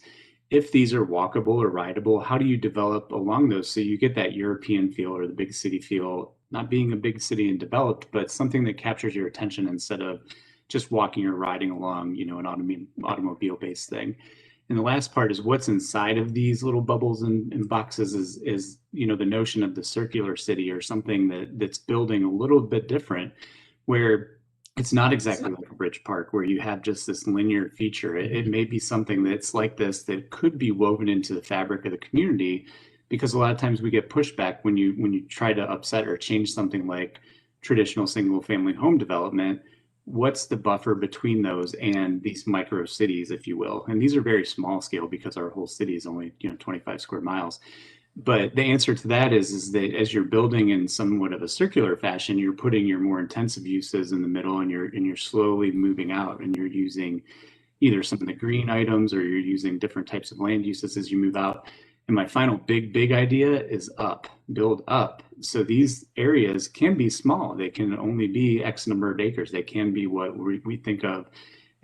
S21: If these are walkable or rideable, how do you develop along those so you get that European feel or the big city feel, not being a big city and developed, but something that captures your attention instead of just walking or riding along, an automobile-based thing. And the last part is what's inside of these little bubbles and boxes is the notion of the circular city or something that's building a little bit different, where it's not exactly like a bridge park where you have just this linear feature. It may be something that's like this that could be woven into the fabric of the community, because a lot of times we get pushback when you try to upset or change something like traditional single family home development. What's the buffer between those and these micro cities, if you will? And these are very small scale because our whole city is only 25 square miles. But the answer to that is that as you're building in somewhat of a circular fashion, you're putting your more intensive uses in the middle, and you're slowly moving out, and you're using either some of the green items or you're using different types of land uses as you move out. And my final big idea is build up. So these areas can be small. They can only be X number of acres. They can be what we think of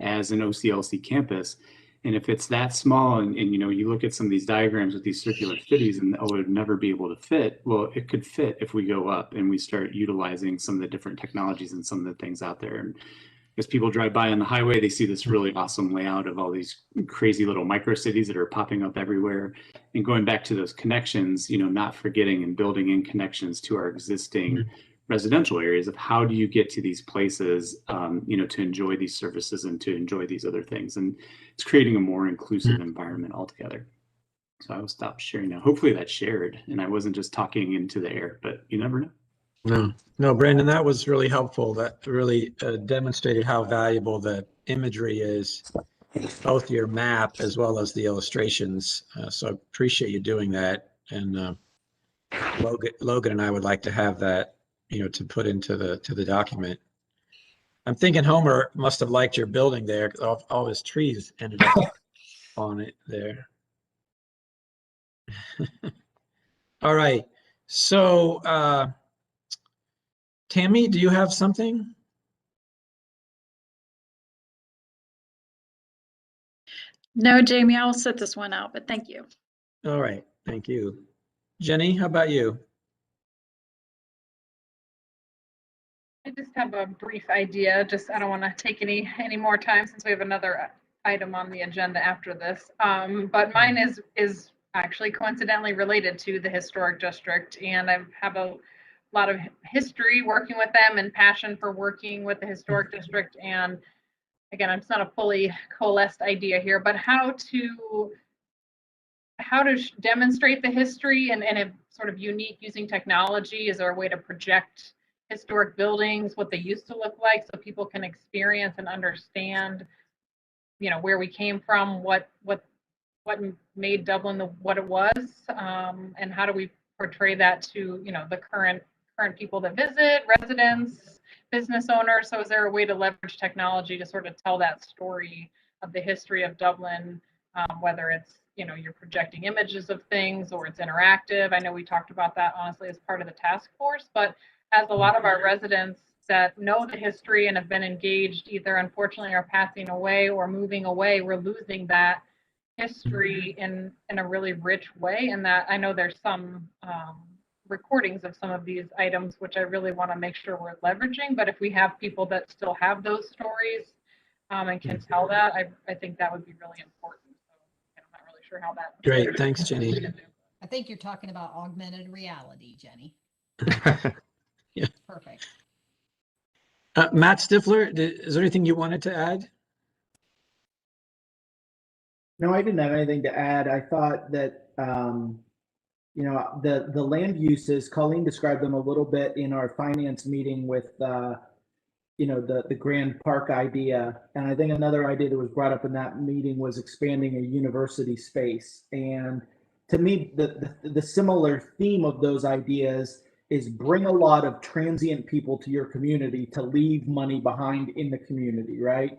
S21: as an OCLC campus. And if it's that small and you look at some of these diagrams with these circular cities and it would never be able to fit, well, it could fit if we go up and we start utilizing some of the different technologies and some of the things out there. And as people drive by on the highway, they see this really awesome layout of all these crazy little micro cities that are popping up everywhere. And going back to those connections, not forgetting and building in connections to our existing residential areas of how do you get to these places, to enjoy these services and to enjoy these other things. And it's creating a more inclusive environment altogether. So I will stop sharing now. Hopefully that's shared and I wasn't just talking into the air, but you never know.
S12: No, Brandon, that was really helpful. That really demonstrated how valuable the imagery is, both your map as well as the illustrations. So I appreciate you doing that. And Logan and I would like to have that, to put into the document. I'm thinking Homer must have liked your building there. All his trees ended up on it there. All right. So, Tammy, do you have something?
S22: No, Jamie, I'll set this one out, but thank you.
S12: All right. Thank you. Jenny, how about you?
S11: I just have a brief idea. I don't want to take any more time since we have another item on the agenda after this. But mine is actually coincidentally related to the historic district, and I have a lot of history working with them and passion for working with the historic district. And again, it's not a fully coalesced idea here, but how to demonstrate the history and sort of unique using technology? Is there a way to project historic buildings, what they used to look like, so people can experience and understand, you know, where we came from, what made Dublin what it was, and how do we portray that to, you know, the current people that visit, residents, business owners? So is there a way to leverage technology to sort of tell that story of the history of Dublin, whether it's, you know, you're projecting images of things or it's interactive? I know we talked about that honestly as part of the task force, but as a lot of our residents that know the history and have been engaged, either unfortunately are passing away or moving away, we're losing that history in a really rich way. And that I know there's some recordings of some of these items, which I really want to make sure we're leveraging. But if we have people that still have those stories and can tell that, I think that would be really important. So I'm not really sure how that.
S12: Great, thanks, Jenny.
S16: I think you're talking about augmented reality, Jenny.
S12: Yeah.
S16: Perfect.
S12: Matt Stifler, is there anything you wanted to add?
S13: No, I didn't have anything to add. I thought that, you know, the land uses, Colleen described them a little bit in our finance meeting with, you know, the Grand Park idea. And I think another idea that was brought up in that meeting was expanding a university space. And to me, the similar theme of those ideas is bring a lot of transient people to your community to leave money behind in the community, right?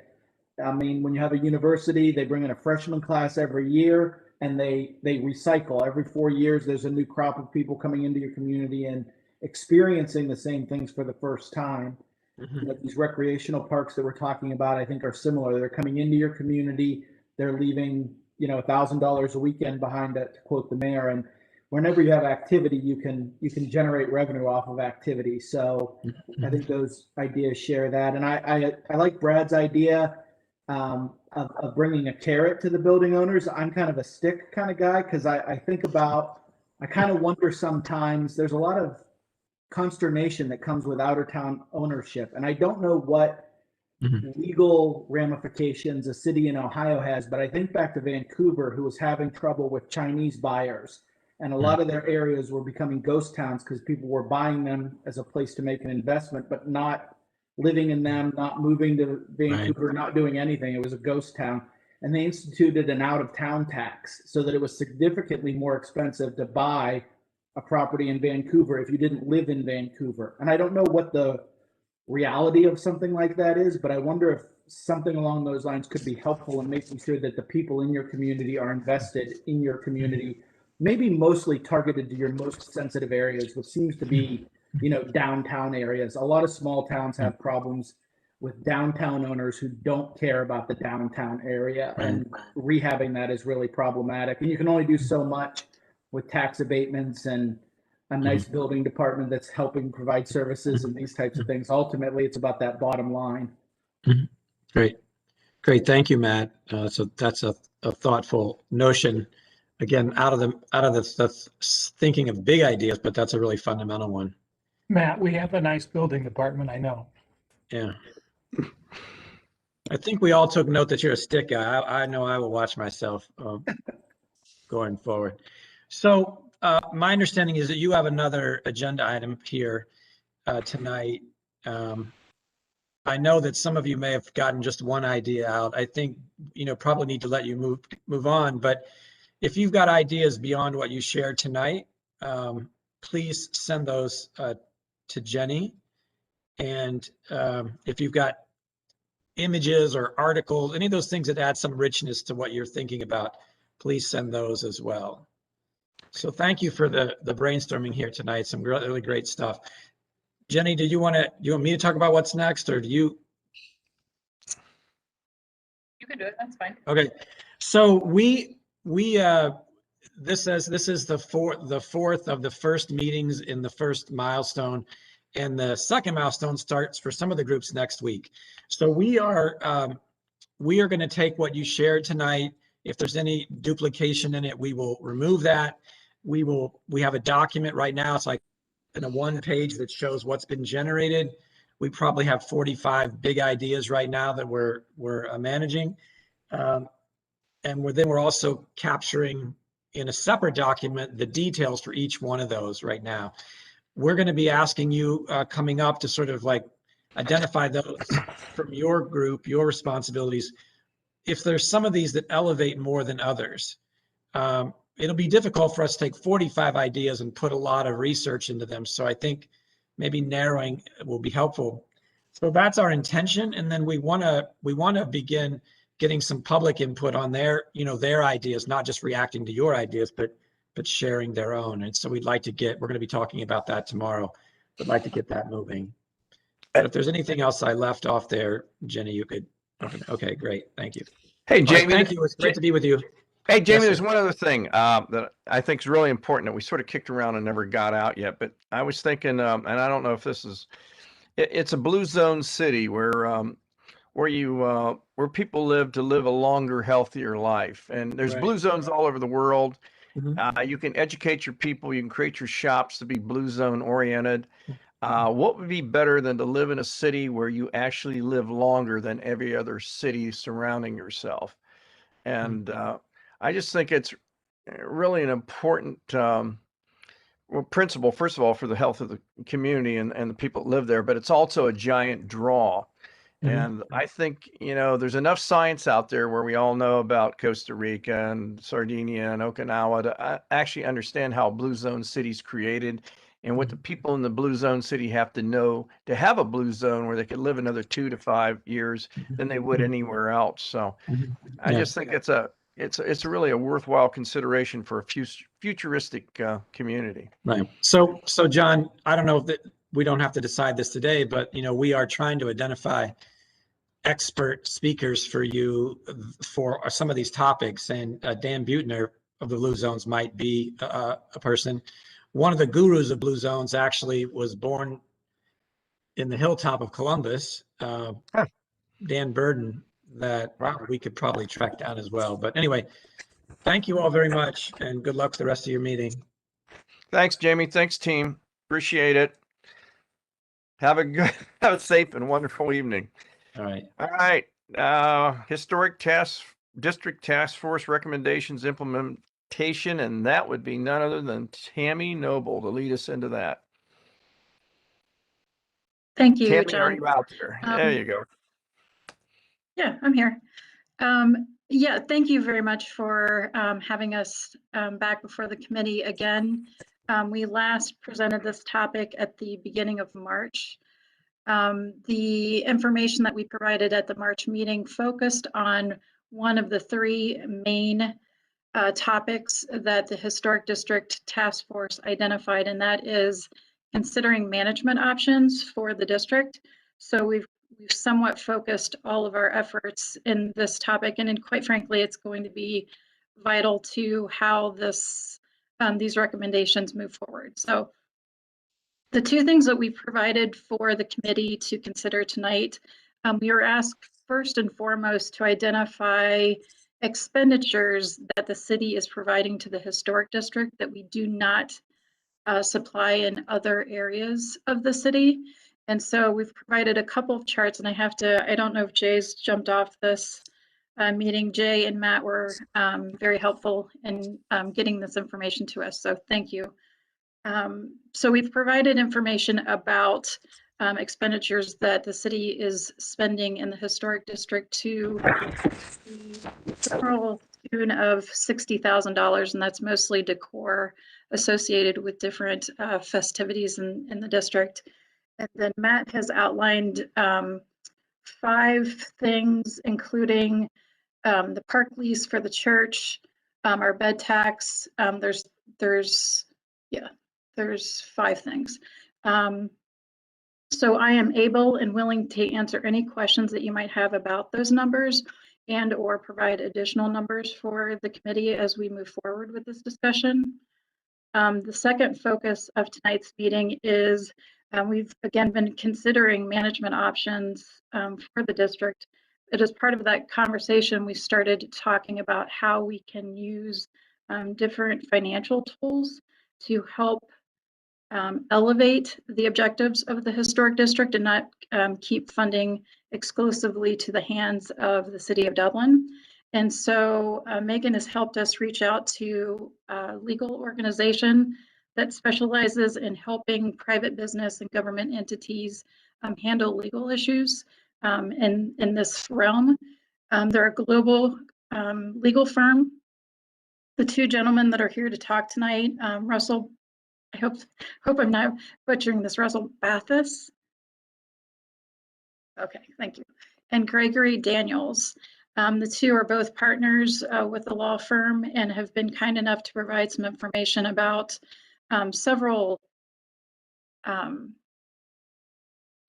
S13: I mean, when you have a university, they bring in a freshman class every year and they recycle. Every 4 years, there's a new crop of people coming into your community and experiencing the same things for the first time. You know, these recreational parks that we're talking about, I think, are similar. They're coming into your community. They're leaving, you know, $1,000 a weekend behind it, to quote the mayor. And whenever you have activity, you can generate revenue off of activity. So I think those ideas share that. And I like Brad's idea of bringing a carrot to the building owners. I'm kind of a stick kind of guy because I think about, I kind of wonder sometimes, there's a lot of consternation that comes with outer town ownership. And I don't know what legal ramifications a city in Ohio has, but I think back to Vancouver, who was having trouble with Chinese buyers. And a lot of their areas were becoming ghost towns because people were buying them as a place to make an investment, but not living in them, not moving to Vancouver, not doing anything. It was a ghost town. And they instituted an out of town tax so that it was significantly more expensive to buy a property in Vancouver if you didn't live in Vancouver. And I don't know what the reality of something like that is, but I wonder if something along those lines could be helpful in making sure that the people in your community are invested in your community, maybe mostly targeted to your most sensitive areas, which seems to be, you know, downtown areas. A lot of small towns have problems with downtown owners who don't care about the downtown area, and rehabbing that is really problematic. And you can only do so much with tax abatements and a nice building department that's helping provide services and these types of things. Ultimately, it's about that bottom line.
S12: Great. Thank you, Matt. So that's a thoughtful notion. Again, out of the thinking of big ideas, but that's a really fundamental one.
S14: Matt, we have a nice building department, I know.
S12: Yeah. I think we all took note that you're a stick guy. I know I will watch myself going forward. So my understanding is that you have another agenda item here tonight. I know that some of you may have gotten just one idea out. I think, you know, probably need to let you move on, but if you've got ideas beyond what you shared tonight, please send those to Jenny. And if you've got images or articles, any of those things that add some richness to what you're thinking about, please send those as well. So thank you for the brainstorming here tonight. Some really great stuff. Jenny, do you want me to talk about what's next, or do you?
S11: You can do it. That's fine.
S12: Okay. So this is the fourth of the first meetings in the first milestone, and the second milestone starts for some of the groups next week. So we are going to take what you shared tonight. If there's any duplication in it, we will remove that. We have a document right now. It's like in a one page that shows what's been generated. We probably have 45 big ideas right now that we're managing. And we're also capturing in a separate document the details for each one of those right now. We're going to be asking you coming up to sort of like identify those from your group, your responsibilities. If there's some of these that elevate more than others, it'll be difficult for us to take 45 ideas and put a lot of research into them. So I think maybe narrowing will be helpful. So that's our intention. And then we want to begin getting some public input on their, their ideas, not just reacting to your ideas, but sharing their own. And so we're going to be talking about that tomorrow. We'd like to get that moving. But if there's anything else I left off there, Jenny, you could open it. Okay, great. Thank you.
S2: Hey,
S12: All
S2: Jamie.
S12: right, thank you. It's great to be with you.
S2: Hey, Jamie,
S12: Yes,
S2: there's
S12: sir.
S2: one other thing that I think is really important that we sort of kicked around and never got out yet. But I was thinking, and I don't know if this is, it's a blue zone city where people live to live a longer, healthier life. And there's
S12: Right.
S2: blue zones all over the world.
S12: Mhm.
S2: You can educate your people. You can create your shops to be blue zone oriented. What would be better than to live in a city where you actually live longer than every other city surrounding yourself? And I just think it's really an important principle, first of all, for the health of the community and the people that live there, but it's also a giant draw. And I think, there's enough science out there where we all know about Costa Rica and Sardinia and Okinawa to actually understand how blue zone cities created and what the people in the blue zone city have to know to have a blue zone where they could live another 2 to 5 years than they would anywhere else. So I just think it's really a worthwhile consideration for a futuristic community.
S12: Right. So John, I don't know that we don't have to decide this today, but we are trying to identify expert speakers for you for some of these topics, and Dan Butner of the Blue Zones might be a person. One of the gurus of Blue Zones actually was born in the hilltop of Columbus, Dan Burden, that we could probably track down as well. But anyway, thank you all very much, and good luck with the rest of your meeting.
S2: Thanks, Jamie. Thanks, team. Appreciate it. Have a safe and wonderful evening.
S12: All right.
S2: All right. Historic District Task Force recommendations implementation, and that would be none other than Tammy Noble to lead us into that.
S22: Thank you,
S2: Tammy,
S22: John.
S2: are you out there? There you go.
S22: Yeah, I'm here. Yeah, thank you very much for having us back before the committee again. We last presented this topic at the beginning of March. The information that we provided at the March meeting focused on one of the three main topics that the Historic District Task Force identified, and that is considering management options for the district. So we've somewhat focused all of our efforts in this topic, and quite frankly, it's going to be vital to how these recommendations move forward. So the two things that we provided for the committee to consider tonight, we were asked first and foremost to identify expenditures that the city is providing to the historic district that we do not supply in other areas of the city. And so we've provided a couple of charts, and I don't know if Jay's jumped off this meeting. Jay and Matt were very helpful in getting this information to us, so thank you. So we've provided information about expenditures that the city is spending in the historic district to the general tune of $60,000, and that's mostly decor associated with different festivities in the district. And then Matt has outlined 5 things, including the park lease for the church, our bed tax. There's 5 things. So I am able and willing to answer any questions that you might have about those numbers and or provide additional numbers for the committee as we move forward with this discussion. The second focus of tonight's meeting is we've again been considering management options for the district. It is part of that conversation we started talking about how we can use different financial tools to help elevate the objectives of the historic district and not keep funding exclusively to the hands of the city of Dublin. And so Megan has helped us reach out to a legal organization that specializes in helping private business and government entities handle legal issues in this realm. They're a global legal firm. The two gentlemen that are here to talk tonight, Russell, I hope I'm not butchering this, Russell Bathis. Okay, thank you. And Gregory Daniels. The two are both partners with the law firm and have been kind enough to provide some information about several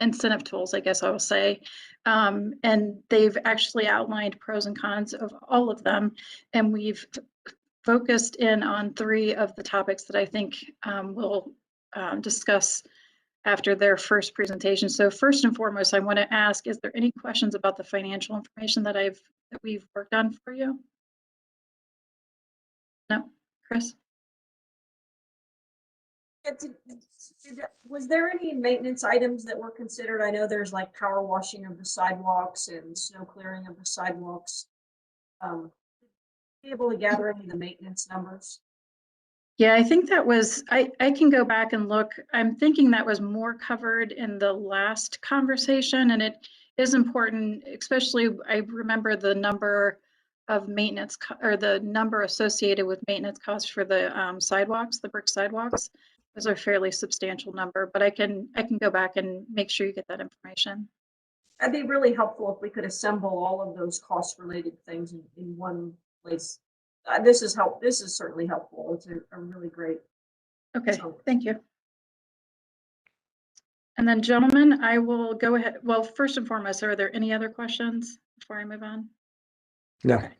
S22: incentive tools, I guess I will say. And they've actually outlined pros and cons of all of them. And we've focused in on 3 of the topics that I think we'll discuss after their first presentation. So first and foremost, I want to ask, is there any questions about the financial information that we've worked on for you? No, Chris?
S5: Was there any maintenance items that were considered? I know there's like power washing of the sidewalks and snow clearing of the sidewalks. Be able to gather any of the maintenance numbers?
S22: Yeah, I think that was, I can go back and look. I'm thinking that was more covered in the last conversation, and it is important, especially I remember the number of maintenance or the number associated with maintenance costs for the sidewalks, the brick sidewalks. Those are a fairly substantial number, but I can go back and make sure you get that information.
S5: That'd be really helpful if we could assemble all of those cost related things in one place. This is certainly helpful. It's a really great.
S22: Okay, thank you. And then gentlemen, I will go ahead. Well, first and foremost, are there any other questions before I move on?
S12: No.
S22: Okay.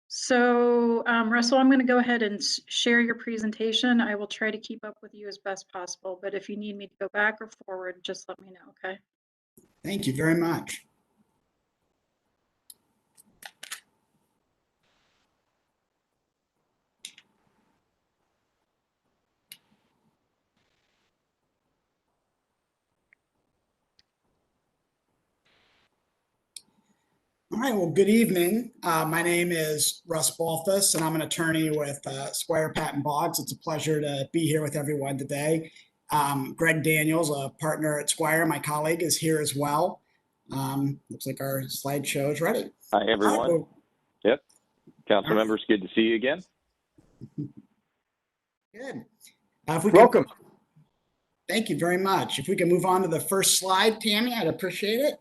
S22: So Russell, I'm going to go ahead and share your presentation. I will try to keep up with you as best possible, but if you need me to go back or forward, just let me know, okay?
S3: Thank you very much. All right, well, good evening. My name is Russ Balthus, and I'm an attorney with Squire Patton Boggs. It's a pleasure to be here with everyone today. Greg Daniels, a partner at Squire, my colleague, is here as well. Looks like our slideshow is ready.
S7: Hi, everyone.
S3: Right,
S7: yep. Council members, good to see you again.
S3: Good.
S2: Welcome.
S3: Thank you very much. If we can move on to the first slide, Tammy, I'd appreciate it.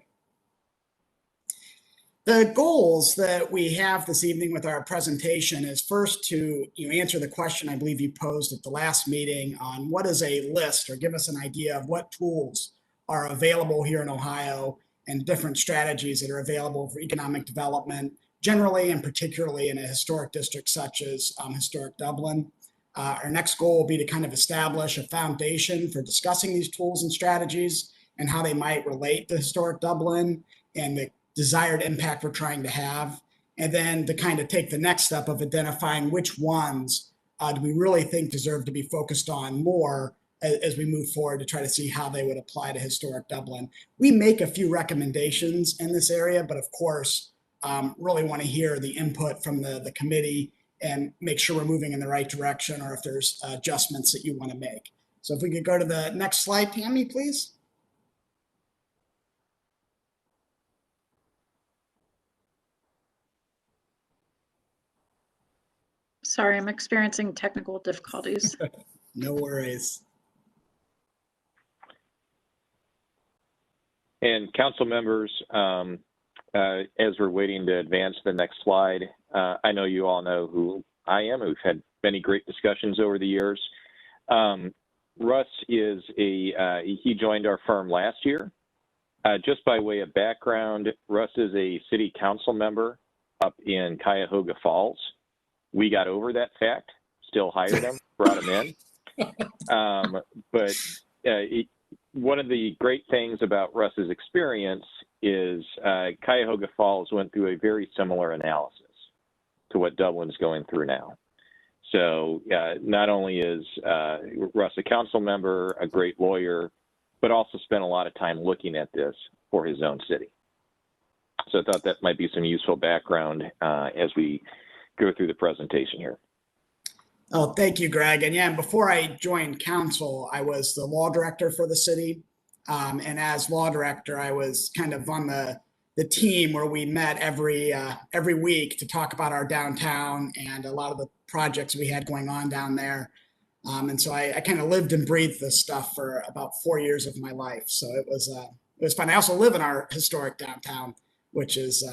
S3: The goals that we have this evening with our presentation is first to answer the question I believe you posed at the last meeting on what is a list, or give us an idea of what tools are available here in Ohio and different strategies that are available for economic development, generally and particularly in a historic district such as historic Dublin. Our next goal will be to kind of establish a foundation for discussing these tools and strategies and how they might relate to historic Dublin and the desired impact we're trying to have, and then to kind of take the next step of identifying which ones do we really think deserve to be focused on more as we move forward to try to see how they would apply to historic Dublin. We make a few recommendations in this area, but of course, really want to hear the input from the committee and make sure we're moving in the right direction, or if there's adjustments that you want to make. So if we could go to the next slide, Tammy, please.
S22: Sorry, I'm experiencing technical difficulties.
S3: No worries.
S7: And council members, as we're waiting to advance the next slide, I know you all know who I am. We've had many great discussions over the years. Russ is he joined our firm last year. Just by way of background, Russ is a city council member up in Cuyahoga Falls. We got over that fact, still hired him, brought him in. But one of the great things about Russ's experience is Cuyahoga Falls went through a very similar analysis to what Dublin's going through now. So not only is Russ a council member, a great lawyer, but also spent a lot of time looking at this for his own city. So I thought that might be some useful background as we go through the presentation here.
S3: Oh, thank you, Greg. And yeah, before I joined council, I was the law director for the city. And as law director, I was kind of on the team where we met every week to talk about our downtown and a lot of the projects we had going on down there. And so I kind of lived and breathed this stuff for about 4 years of my life. So it was fun. I also live in our historic downtown, which is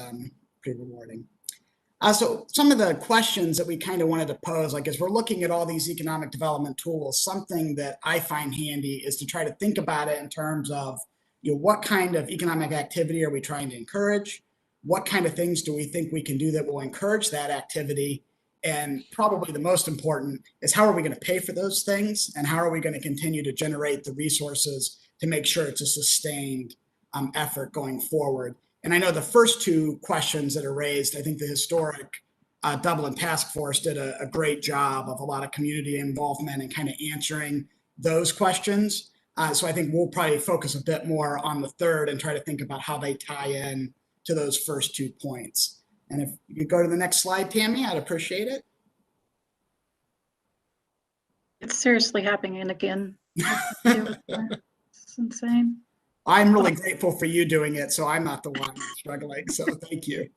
S3: pretty rewarding. So some of the questions that we kind of wanted to pose, like as we're looking at all these economic development tools, something that I find handy is to try to think about it in terms of, what kind of economic activity are we trying to encourage? What kind of things do we think we can do that will encourage that activity? And probably the most important is how are we going to pay for those things? And how are we going to continue to generate the resources to make sure it's a sustained effort going forward? And I know the first two questions that are raised, I think the historic Dublin Task Force did a great job of a lot of community involvement and kind of answering those questions. So I think we'll probably focus a bit more on the third and try to think about how they tie in to those first 2 points. And if you could go to the next slide, Tammy, I'd appreciate it.
S22: It's seriously happening again. It's insane.
S3: I'm really grateful for you doing it, so I'm not the one struggling. So thank you.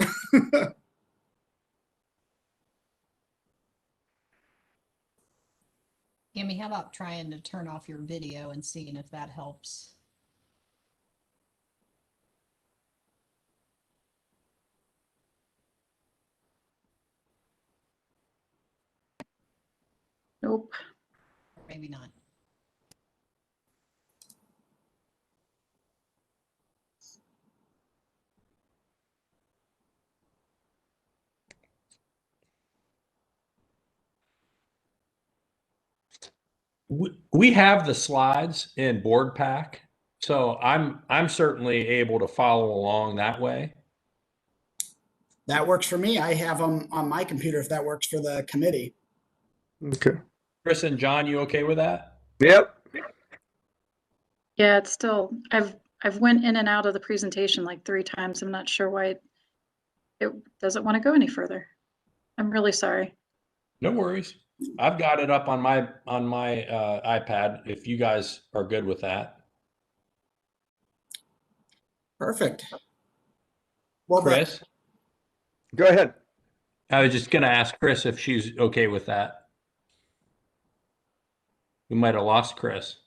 S16: Amy, how about trying to turn off your video and seeing if that helps?
S22: Nope.
S16: Maybe not.
S4: We have the slides in board pack, so I'm certainly able to follow along that way.
S3: That works for me. I have them on my computer if that works for the committee.
S2: Okay.
S4: Chris and John, you okay with that?
S2: Yep.
S22: Yeah, it's still, I've went in and out of the presentation like 3 times. I'm not sure why it doesn't want to go any further. I'm really sorry.
S4: No worries. I've got it up on my iPad if you guys are good with that.
S3: Perfect. Well,
S4: Chris?
S2: Go ahead.
S4: I was just going to ask Chris if she's okay with that. We might have lost Chris.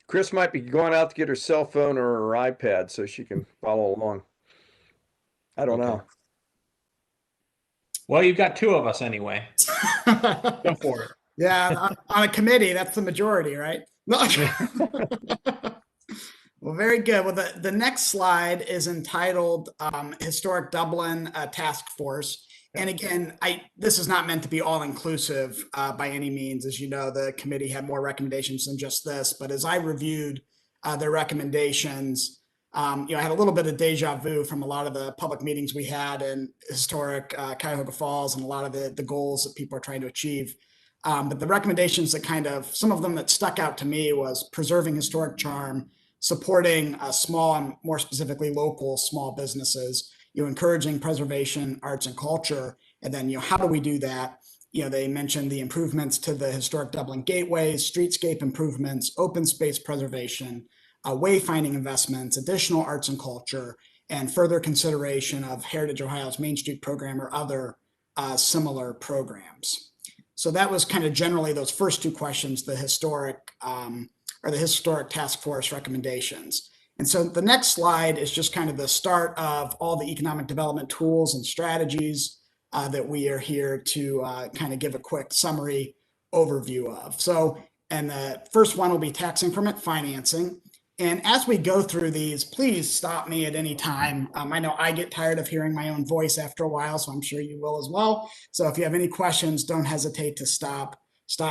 S2: Chris might be going out to get her cell phone or her iPad so she can follow along. I don't know.
S4: Well, you've got 2 of us anyway. Go for it.
S3: Yeah, on a committee, that's the majority, right? Well, very good. Well, the next slide is entitled Historic Dublin Task Force. And again, this is not meant to be all-inclusive by any means. As you know, the committee had more recommendations than just this. But as I reviewed their recommendations, I had a little bit of deja vu from a lot of the public meetings we had in historic Cuyahoga Falls and a lot of the goals that people are trying to achieve. But the recommendations that some of them that stuck out to me was preserving historic charm, supporting small and more specifically local small businesses, encouraging preservation, arts and culture. And then, how do we do that? They mentioned the improvements to the historic Dublin gateways, streetscape improvements, open space preservation, wayfinding investments, additional arts and culture, and further consideration of Heritage Ohio's Main Street program or other similar programs. So that was kind of generally those first 2 questions, the historic task force recommendations. And so the next slide is just kind of the start of all the economic development tools and strategies that we are here to kind of give a quick summary overview of. So, and the first one will be tax increment financing. And as we go through these, please stop me at any time. I know I get tired of hearing my own voice after a while, so I'm sure you will as well. So if you have any questions, don't hesitate to stop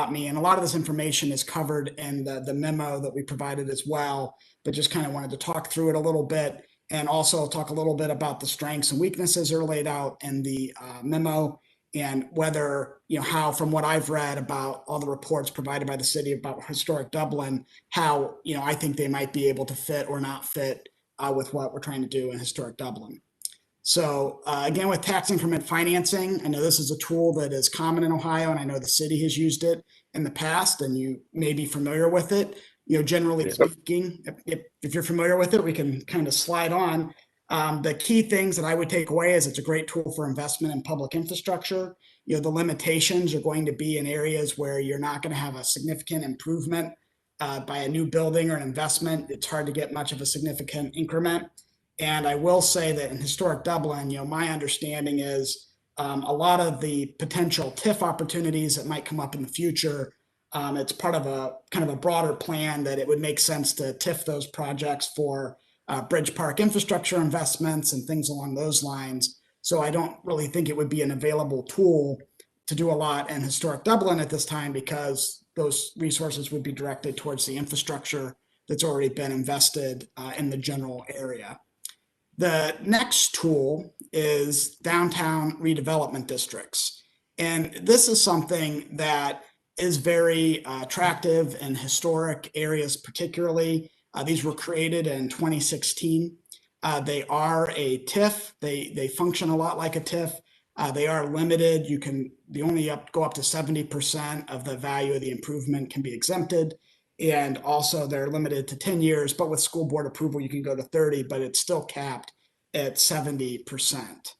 S3: me. And a lot of this information is covered in the memo that we provided as well, but just kind of wanted to talk through it a little bit and also talk a little bit about the strengths and weaknesses that are laid out in the memo, and whether, how, from what I've read about all the reports provided by the city about historic Dublin, how, I think they might be able to fit or not fit with what we're trying to do in historic Dublin. So again, with tax increment financing, I know this is a tool that is common in Ohio, and I know the city has used it in the past, and you may be familiar with it. You know, generally speaking, if you're familiar with it, we can kind of slide on. The key things that I would take away is it's a great tool for investment in public infrastructure. You know, the limitations are going to be in areas where you're not going to have a significant improvement by a new building or an investment. It's hard to get much of a significant increment. And I will say that in historic Dublin, you know, my understanding is a lot of the potential TIF opportunities that might come up in the future, it's part of a kind of a broader plan that it would make sense to TIF those projects for bridge park infrastructure investments and things along those lines. So I don't really think it would be an available tool to do a lot in historic Dublin at this time, because those resources would be directed towards the infrastructure that's already been invested in the general area. The next tool is downtown redevelopment districts. And this is something that is very attractive in historic areas, particularly. These were created in 2016. They are a TIF. They function a lot like a TIF. They are limited. They only go up to 70% of the value of the improvement can be exempted. And also they're limited to 10 years, but with school board approval, you can go to 30, but it's still capped at 70%.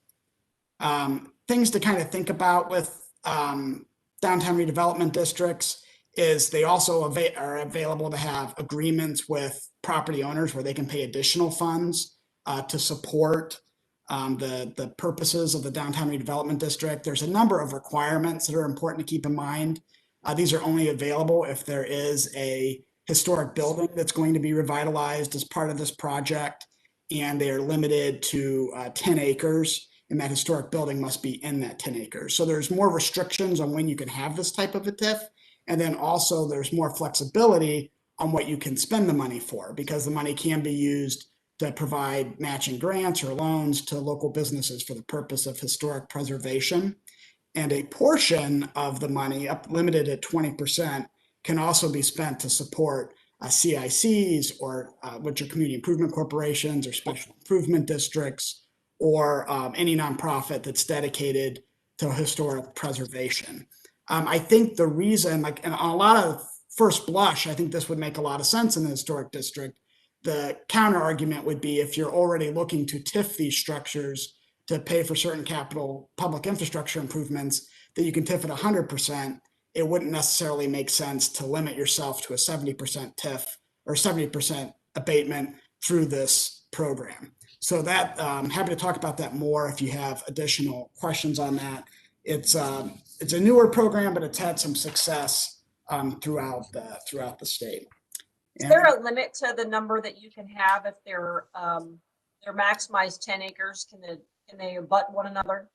S3: Things to kind of think about with downtown redevelopment districts is they also are available to have agreements with property owners where they can pay additional funds to support the purposes of the downtown redevelopment district. There's a number of requirements that are important to keep in mind. These are only available if there is a historic building that's going to be revitalized as part of this project, and they are limited to 10 acres, and that historic building must be in that 10 acres. So there's more restrictions on when you can have this type of a TIF, and then also there's more flexibility on what you can spend the money for, because the money can be used to provide matching grants or loans to local businesses for the purpose of historic preservation. And a portion of the money, limited at 20%, can also be spent to support CICs, or which are community improvement corporations or special improvement districts, or any nonprofit that's dedicated to historic preservation. I think the reason, like, and on a lot of first blush, I think this would make a lot of sense in the historic district. The counter argument would be if you're already looking to TIF these structures to pay for certain capital public infrastructure improvements that you can TIF at 100%, it wouldn't necessarily make sense to limit yourself to a 70% TIF or 70% abatement through this program. So that I'm happy to talk about that more if you have additional questions on that. It's a newer program, but it's had some success throughout the state.
S5: Is there a limit to the number that you can have if they're maximized 10 acres? Can they abut one another?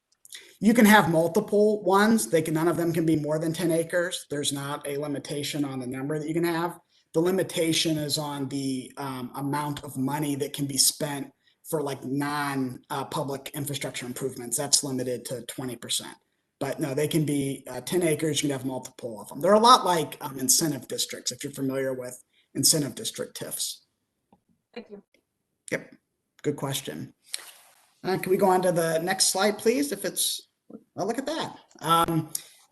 S3: You can have multiple ones. None of them can be more than 10 acres. There's not a limitation on the number that you can have. The limitation is on the amount of money that can be spent for like non-public infrastructure improvements. That's limited to 20%. But no, they can be 10 acres. You can have multiple of them. They're a lot like incentive districts, if you're familiar with incentive district TIFs.
S5: Thank you.
S3: Yep, good question. Can we go on to the next slide, please? Oh, look at that.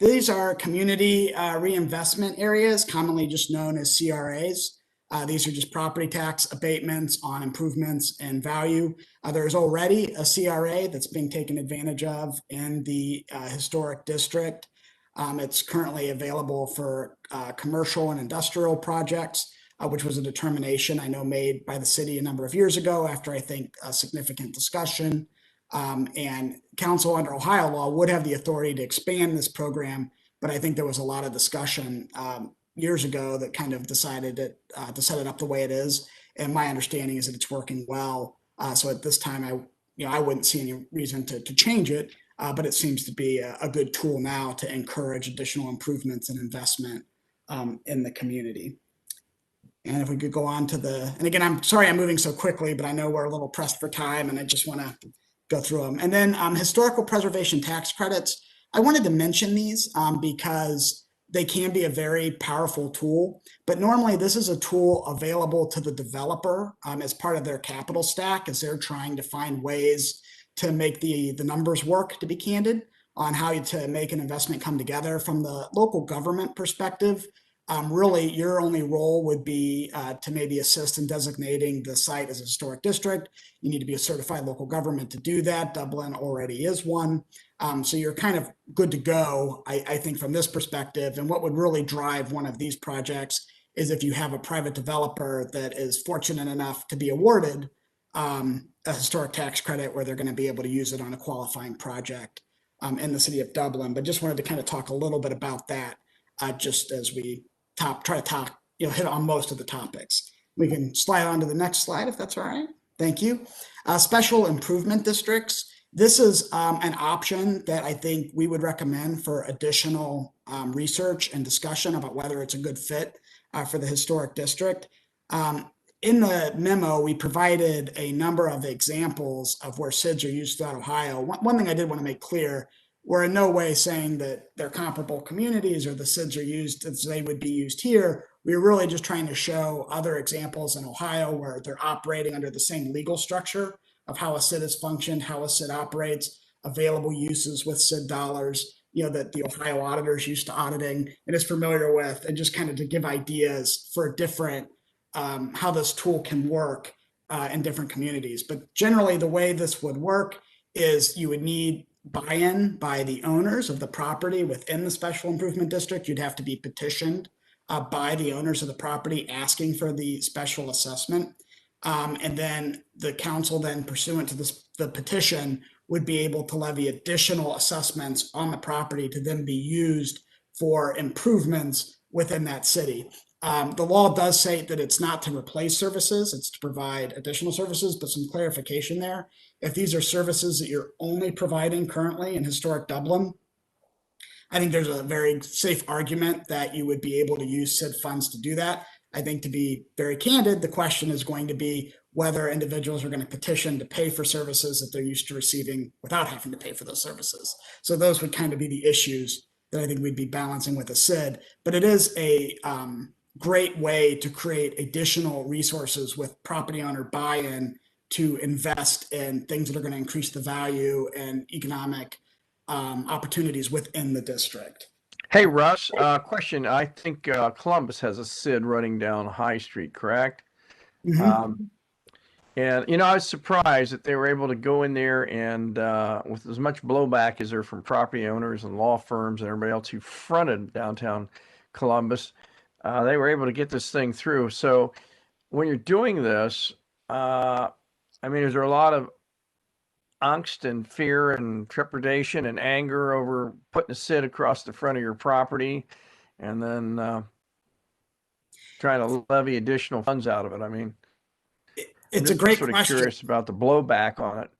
S3: These are community reinvestment areas, commonly just known as CRAs. These are just property tax abatements on improvements and value. There's already a CRA that's being taken advantage of in the historic district. It's currently available for commercial and industrial projects, which was a determination I know made by the city a number of years ago after, I think, a significant discussion. And council under Ohio law would have the authority to expand this program, but I think there was a lot of discussion years ago that kind of decided to set it up the way it is. And my understanding is that it's working well. So at this time, I wouldn't see any reason to change it, but it seems to be a good tool now to encourage additional improvements and investment in the community. And if we could go on to and again, I'm sorry I'm moving so quickly, but I know we're a little pressed for time and I just want to go through them. And then historical preservation tax credits. I wanted to mention these because they can be a very powerful tool, but normally this is a tool available to the developer as part of their capital stack as they're trying to find ways to make the numbers work, to be candid, on how to make an investment come together. From the local government perspective, really your only role would be to maybe assist in designating the site as a historic district. You need to be a certified local government to do that. Dublin already is one. So you're kind of good to go, I think, from this perspective. And what would really drive one of these projects is if you have a private developer that is fortunate enough to be awarded a historic tax credit where they're going to be able to use it on a qualifying project in the city of Dublin. But just wanted to kind of talk a little bit about that just as we try to hit on most of the topics. We can slide on to the next slide if that's all right. Thank you. Special improvement districts. This is an option that I think we would recommend for additional research and discussion about whether it's a good fit for the historic district. In the memo, we provided a number of examples of where SIDs are used throughout Ohio. One thing I did want to make clear, we're in no way saying that they're comparable communities or the SIDs are used as they would be used here. We're really just trying to show other examples in Ohio where they're operating under the same legal structure of how a SID is functioned, how a SID operates, available uses with SID dollars, that the Ohio auditors used to auditing and is familiar with, and just kind of to give ideas for different, how this tool can work in different communities. But generally the way this would work is you would need buy-in by the owners of the property within the special improvement district. You'd have to be petitioned by the owners of the property asking for the special assessment. And then the council, then pursuant to the petition, would be able to levy additional assessments on the property to then be used for improvements within that city. The law does say that it's not to replace services, it's to provide additional services, but some clarification there. If these are services that you're only providing currently in historic Dublin, I think there's a very safe argument that you would be able to use SID funds to do that. I think, to be very candid, the question is going to be whether individuals are going to petition to pay for services that they're used to receiving without having to pay for those services. So those would kind of be the issues that I think we'd be balancing with a SID. But it is a great way to create additional resources with property owner buy-in to invest in things that are going to increase the value and economic opportunities within the district.
S2: Hey, Russ, question. I think Columbus has a SID running down High Street, correct?
S3: Mm-hmm.
S2: And, I was surprised that they were able to go in there and with as much blowback as there from property owners and law firms and everybody else who fronted downtown Columbus, they were able to get this thing through. So when you're doing this, is there a lot of angst and fear and trepidation and anger over putting a SID across the front of your property and then trying to levy additional funds out of it?
S3: It's a great
S2: sort of
S3: question.
S2: Curious about the blowback on it.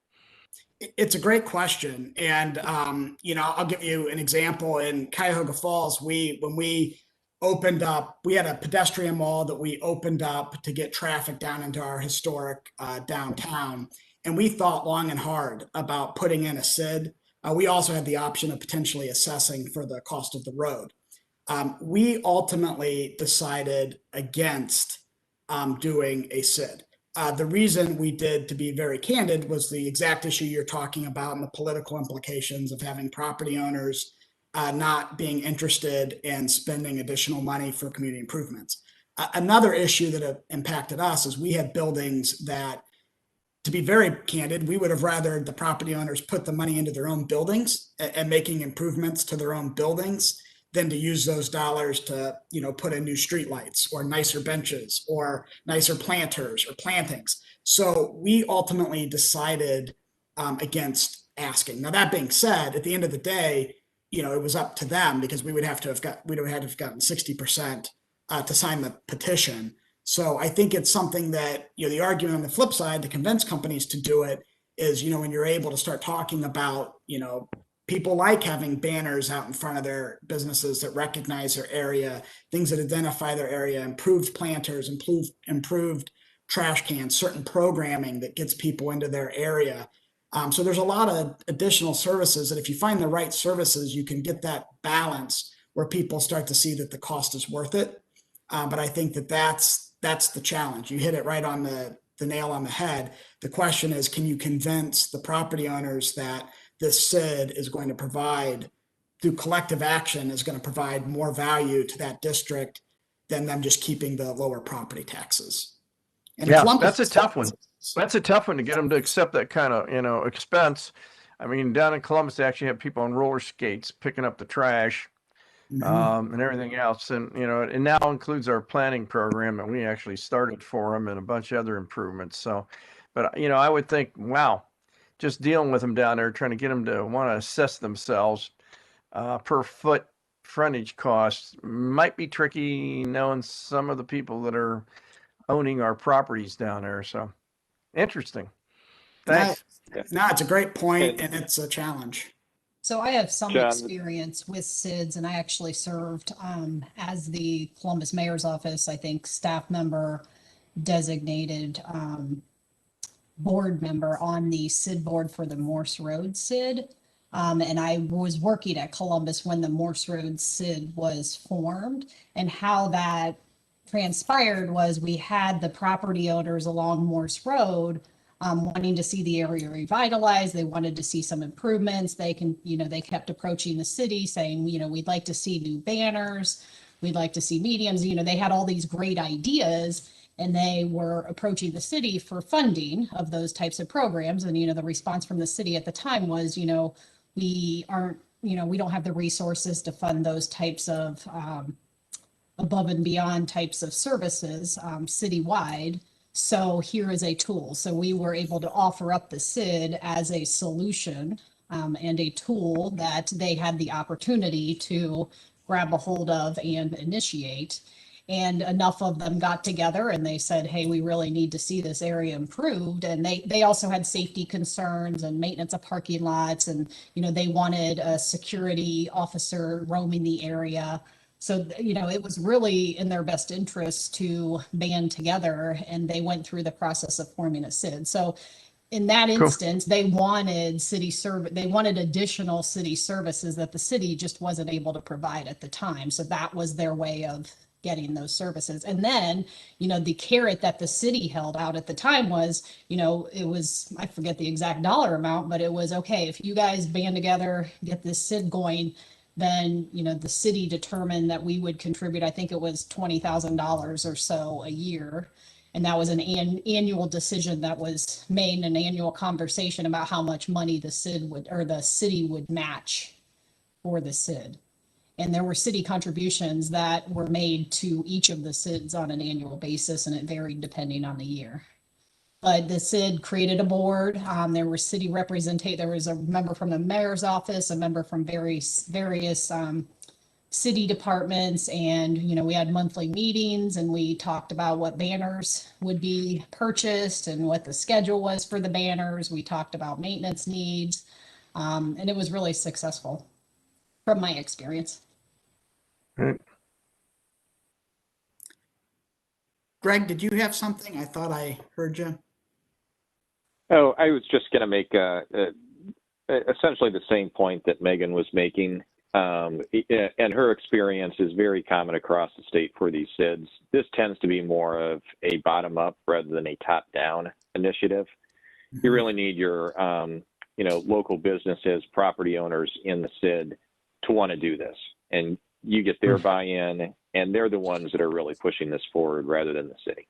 S3: It's a great question. And, I'll give you an example. In Cuyahoga Falls, when we opened up, we had a pedestrian mall that we opened up to get traffic down into our historic downtown. And we thought long and hard about putting in a SID. We also had the option of potentially assessing for the cost of the road. We ultimately decided against doing a SID. The reason we did, to be very candid, was the exact issue you're talking about and the political implications of having property owners not being interested in spending additional money for community improvements. Another issue that impacted us is we had buildings that, to be very candid, we would have rather the property owners put the money into their own buildings and making improvements to their own buildings than to use those dollars to, put in new streetlights or nicer benches or nicer planters or plantings. So we ultimately decided against asking. Now, that being said, at the end of the day, it was up to them because we would have to have gotten 60% to sign the petition. So I think it's something that, the argument on the flip side to convince companies to do it is, when you're able to start talking about, people like having banners out in front of their businesses that recognize their area, things that identify their area, improved planters, improved trash cans, certain programming that gets people into their area. So there's a lot of additional services that if you find the right services, you can get that balance where people start to see that the cost is worth it. But I think that that's the challenge. You hit it right on the nail on the head. The question is, can you convince the property owners that this SID is going to provide, through collective action, is going to provide more value to that district than them just keeping the lower property taxes? And
S2: Yeah,
S3: Columbus,
S2: that's a tough one. That's a tough one to get them to accept that kind of, expense. I mean, down in Columbus, they actually have people on roller skates picking up the trash, and everything else. And, it now includes our planning program that we actually started for them and a bunch of other improvements. So, but, I would think, wow, just dealing with them down there, trying to get them to want to assess themselves per foot frontage costs might be tricky, knowing some of the people that are owning our properties down there. So interesting. Thanks.
S3: No, it's a great point, and it's a challenge.
S16: So I have some
S7: John.
S16: experience with SIDS, and I actually served as the Columbus Mayor's Office, I think, staff member, designated board member on the SID board for the Morse Road SID. And I was working at Columbus when the Morse Road SID was formed, and how that transpired was we had the property owners along Morse Road wanting to see the area revitalized. They wanted to see some improvements. They kept approaching the city saying, we'd like to see new banners. We'd like to see mediums. They had all these great ideas, and they were approaching the city for funding of those types of programs. And, the response from the city at the time was, we don't have the resources to fund those types of above and beyond types of services citywide. So here is a tool. So we were able to offer up the SID as a solution and a tool that they had the opportunity to grab a hold of and initiate. And enough of them got together and they said, hey, we really need to see this area improved. And they also had safety concerns and maintenance of parking lots. And, they wanted a security officer roaming the area. So, it was really in their best interest to band together, and they went through the process of forming a SID. So in that instance, they wanted they wanted additional city services that the city just wasn't able to provide at the time. So that was their way of getting those services. And then, the carrot that the city held out at the time was, it was, I forget the exact dollar amount, but it was, okay, if you guys band together, get this SID going, then, the city determined that we would contribute, I think it was $20,000 or so a year. And that was an annual decision that was made, an annual conversation about how much money the city would match for the SID. And there were city contributions that were made to each of the SIDs on an annual basis, and it varied depending on the year. But the SID created a board. There were city representatives. There was a member from the mayor's office, a member from various city departments, and we had monthly meetings, and we talked about what banners would be purchased and what the schedule was for the banners. We talked about maintenance needs, and it was really successful from my experience.
S3: Greg, did you have something? I thought I heard you.
S7: Oh, I was just going to make essentially the same point that Megan was making. And her experience is very common across the state for these SIDs. This tends to be more of a bottom-up rather than a top-down initiative. You really need your, local businesses, property owners in the SID to want to do this. And you get their buy-in, and they're the ones that are really pushing this forward rather than the city.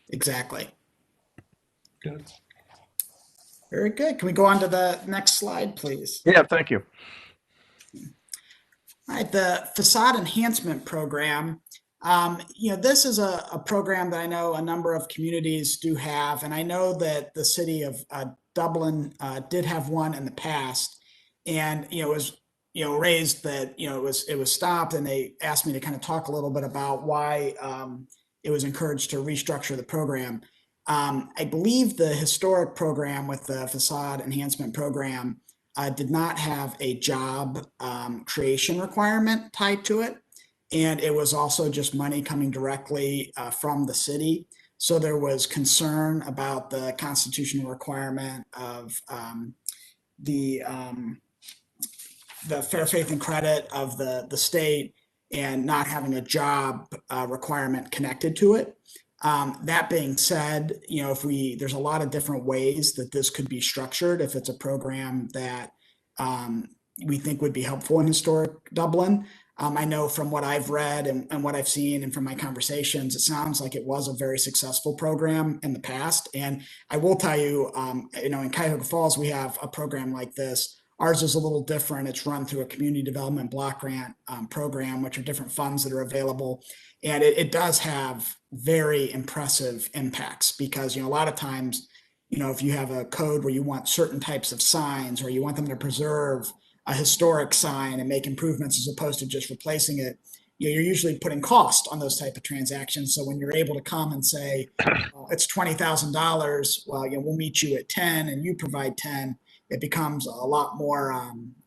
S3: Exactly.
S2: Good.
S3: Very good. Can we go on to the next slide, please?
S2: Yeah, thank you.
S3: All right, the facade enhancement program. This is a program that I know a number of communities do have, and I know that the city of Dublin did have one in the past, and it was raised that it was stopped, and they asked me to kind of talk a little bit about why it was encouraged to restructure the program. I believe the historic program with the facade enhancement program did not have a job creation requirement tied to it. And it was also just money coming directly from the city. So there was concern about the constitutional requirement of the fair faith and credit of the state and not having a job requirement connected to it. That being said, there's a lot of different ways that this could be structured if it's a program that we think would be helpful in historic Dublin. I know from what I've read and what I've seen and from my conversations, it sounds like it was a very successful program in the past. And I will tell you, in Cuyahoga Falls, we have a program like this. Ours is a little different. It's run through a community development block grant program, which are different funds that are available. And it does have very impressive impacts because, a lot of times, if you have a code where you want certain types of signs or you want them to preserve a historic sign and make improvements as opposed to just replacing it, you're usually putting cost on those type of transactions. So when you're able to come and say, it's $20,000, well, we'll meet you at 10 and you provide 10, it becomes a lot more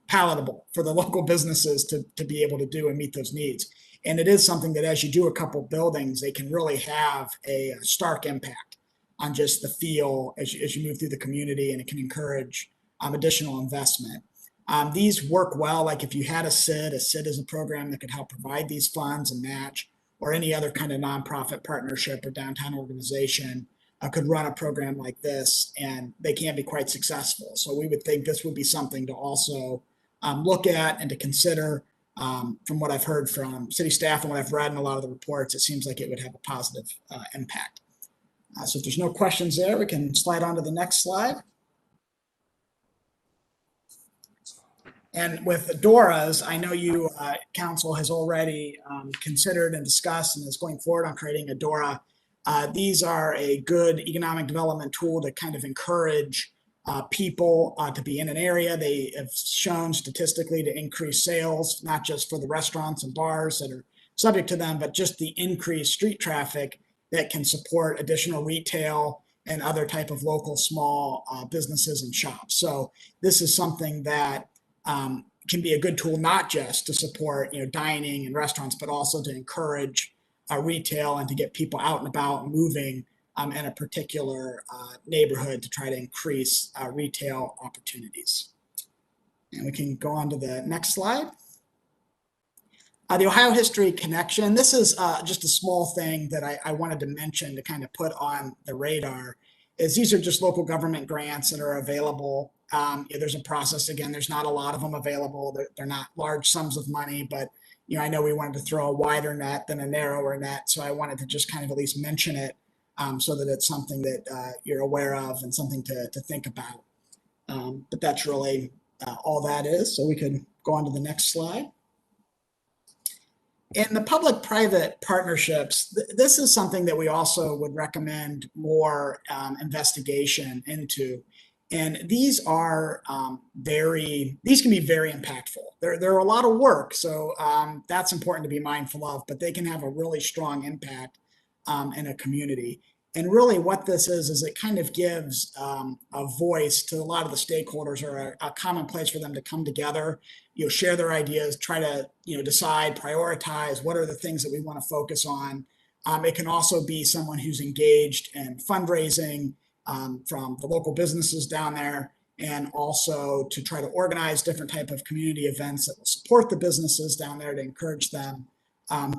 S3: palatable for the local businesses to be able to do and meet those needs. And it is something that as you do a couple buildings, they can really have a stark impact on just the feel as you move through the community, and it can encourage additional investment. These work well, like if you had a SID is a program that could help provide these funds and match, or any other kind of nonprofit partnership or downtown organization could run a program like this, and they can be quite successful. So we would think this would be something to also look at and to consider. From what I've heard from city staff and what I've read in a lot of the reports, it seems like it would have a positive impact. So if there's no questions there, we can slide on to the next slide. And with DORAs, I know you, council has already considered and discussed and is going forward on creating a DORA. These are a good economic development tool to kind of encourage people to be in an area. They have shown statistically to increase sales, not just for the restaurants and bars that are subject to them, but just the increased street traffic that can support additional retail and other type of local small businesses and shops. So this is something that can be a good tool, not just to support dining and restaurants, but also to encourage retail and to get people out and about moving in a particular neighborhood to try to increase retail opportunities. And we can go on to the next slide. The Ohio History Connection. This is just a small thing that I wanted to mention to kind of put on the radar. Is these are just local government grants that are available. There's a process. Again, there's not a lot of them available. They're not large sums of money, but I know we wanted to throw a wider net than a narrower net. So I wanted to just kind of at least mention it so that it's something that you're aware of and something to think about. But that's really all that is. So we can go on to the next slide. In the public-private partnerships, this is something that we also would recommend more investigation into. And these are these can be very impactful. They're a lot of work, so that's important to be mindful of, but they can have a really strong impact in a community. And really what this is it kind of gives a voice to a lot of the stakeholders, or a common place for them to come together, share their ideas, try to, decide, prioritize what are the things that we want to focus on. It can also be someone who's engaged in fundraising from the local businesses down there, and also to try to organize different type of community events that will support the businesses down there to encourage them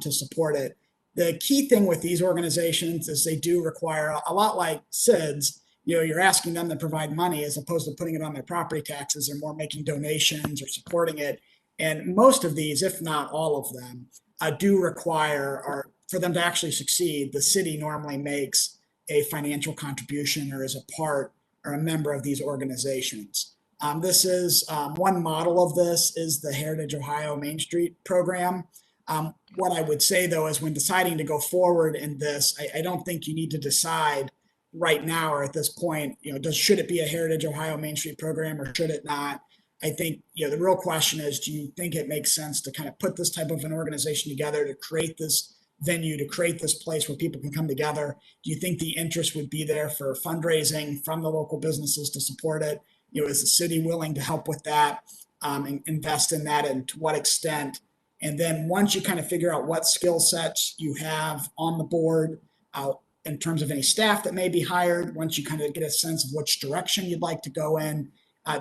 S3: to support it. The key thing with these organizations is they do require, a lot like SIDS, you're asking them to provide money as opposed to putting it on their property taxes. They're more making donations or supporting it. And most of these, if not all of them, do require, or for them to actually succeed, the city normally makes a financial contribution or is a part or a member of these organizations. This is one model of this is the Heritage Ohio Main Street program. What I would say, though, is when deciding to go forward in this, I don't think you need to decide right now or at this point, should it be a Heritage Ohio Main Street program or should it not? I think, the real question is, do you think it makes sense to kind of put this type of an organization together to create this venue, to create this place where people can come together? Do you think the interest would be there for fundraising from the local businesses to support it? Is the city willing to help with that and invest in that, and to what extent? And then once you kind of figure out what skill sets you have on the board in terms of any staff that may be hired, once you kind of get a sense of which direction you'd like to go in,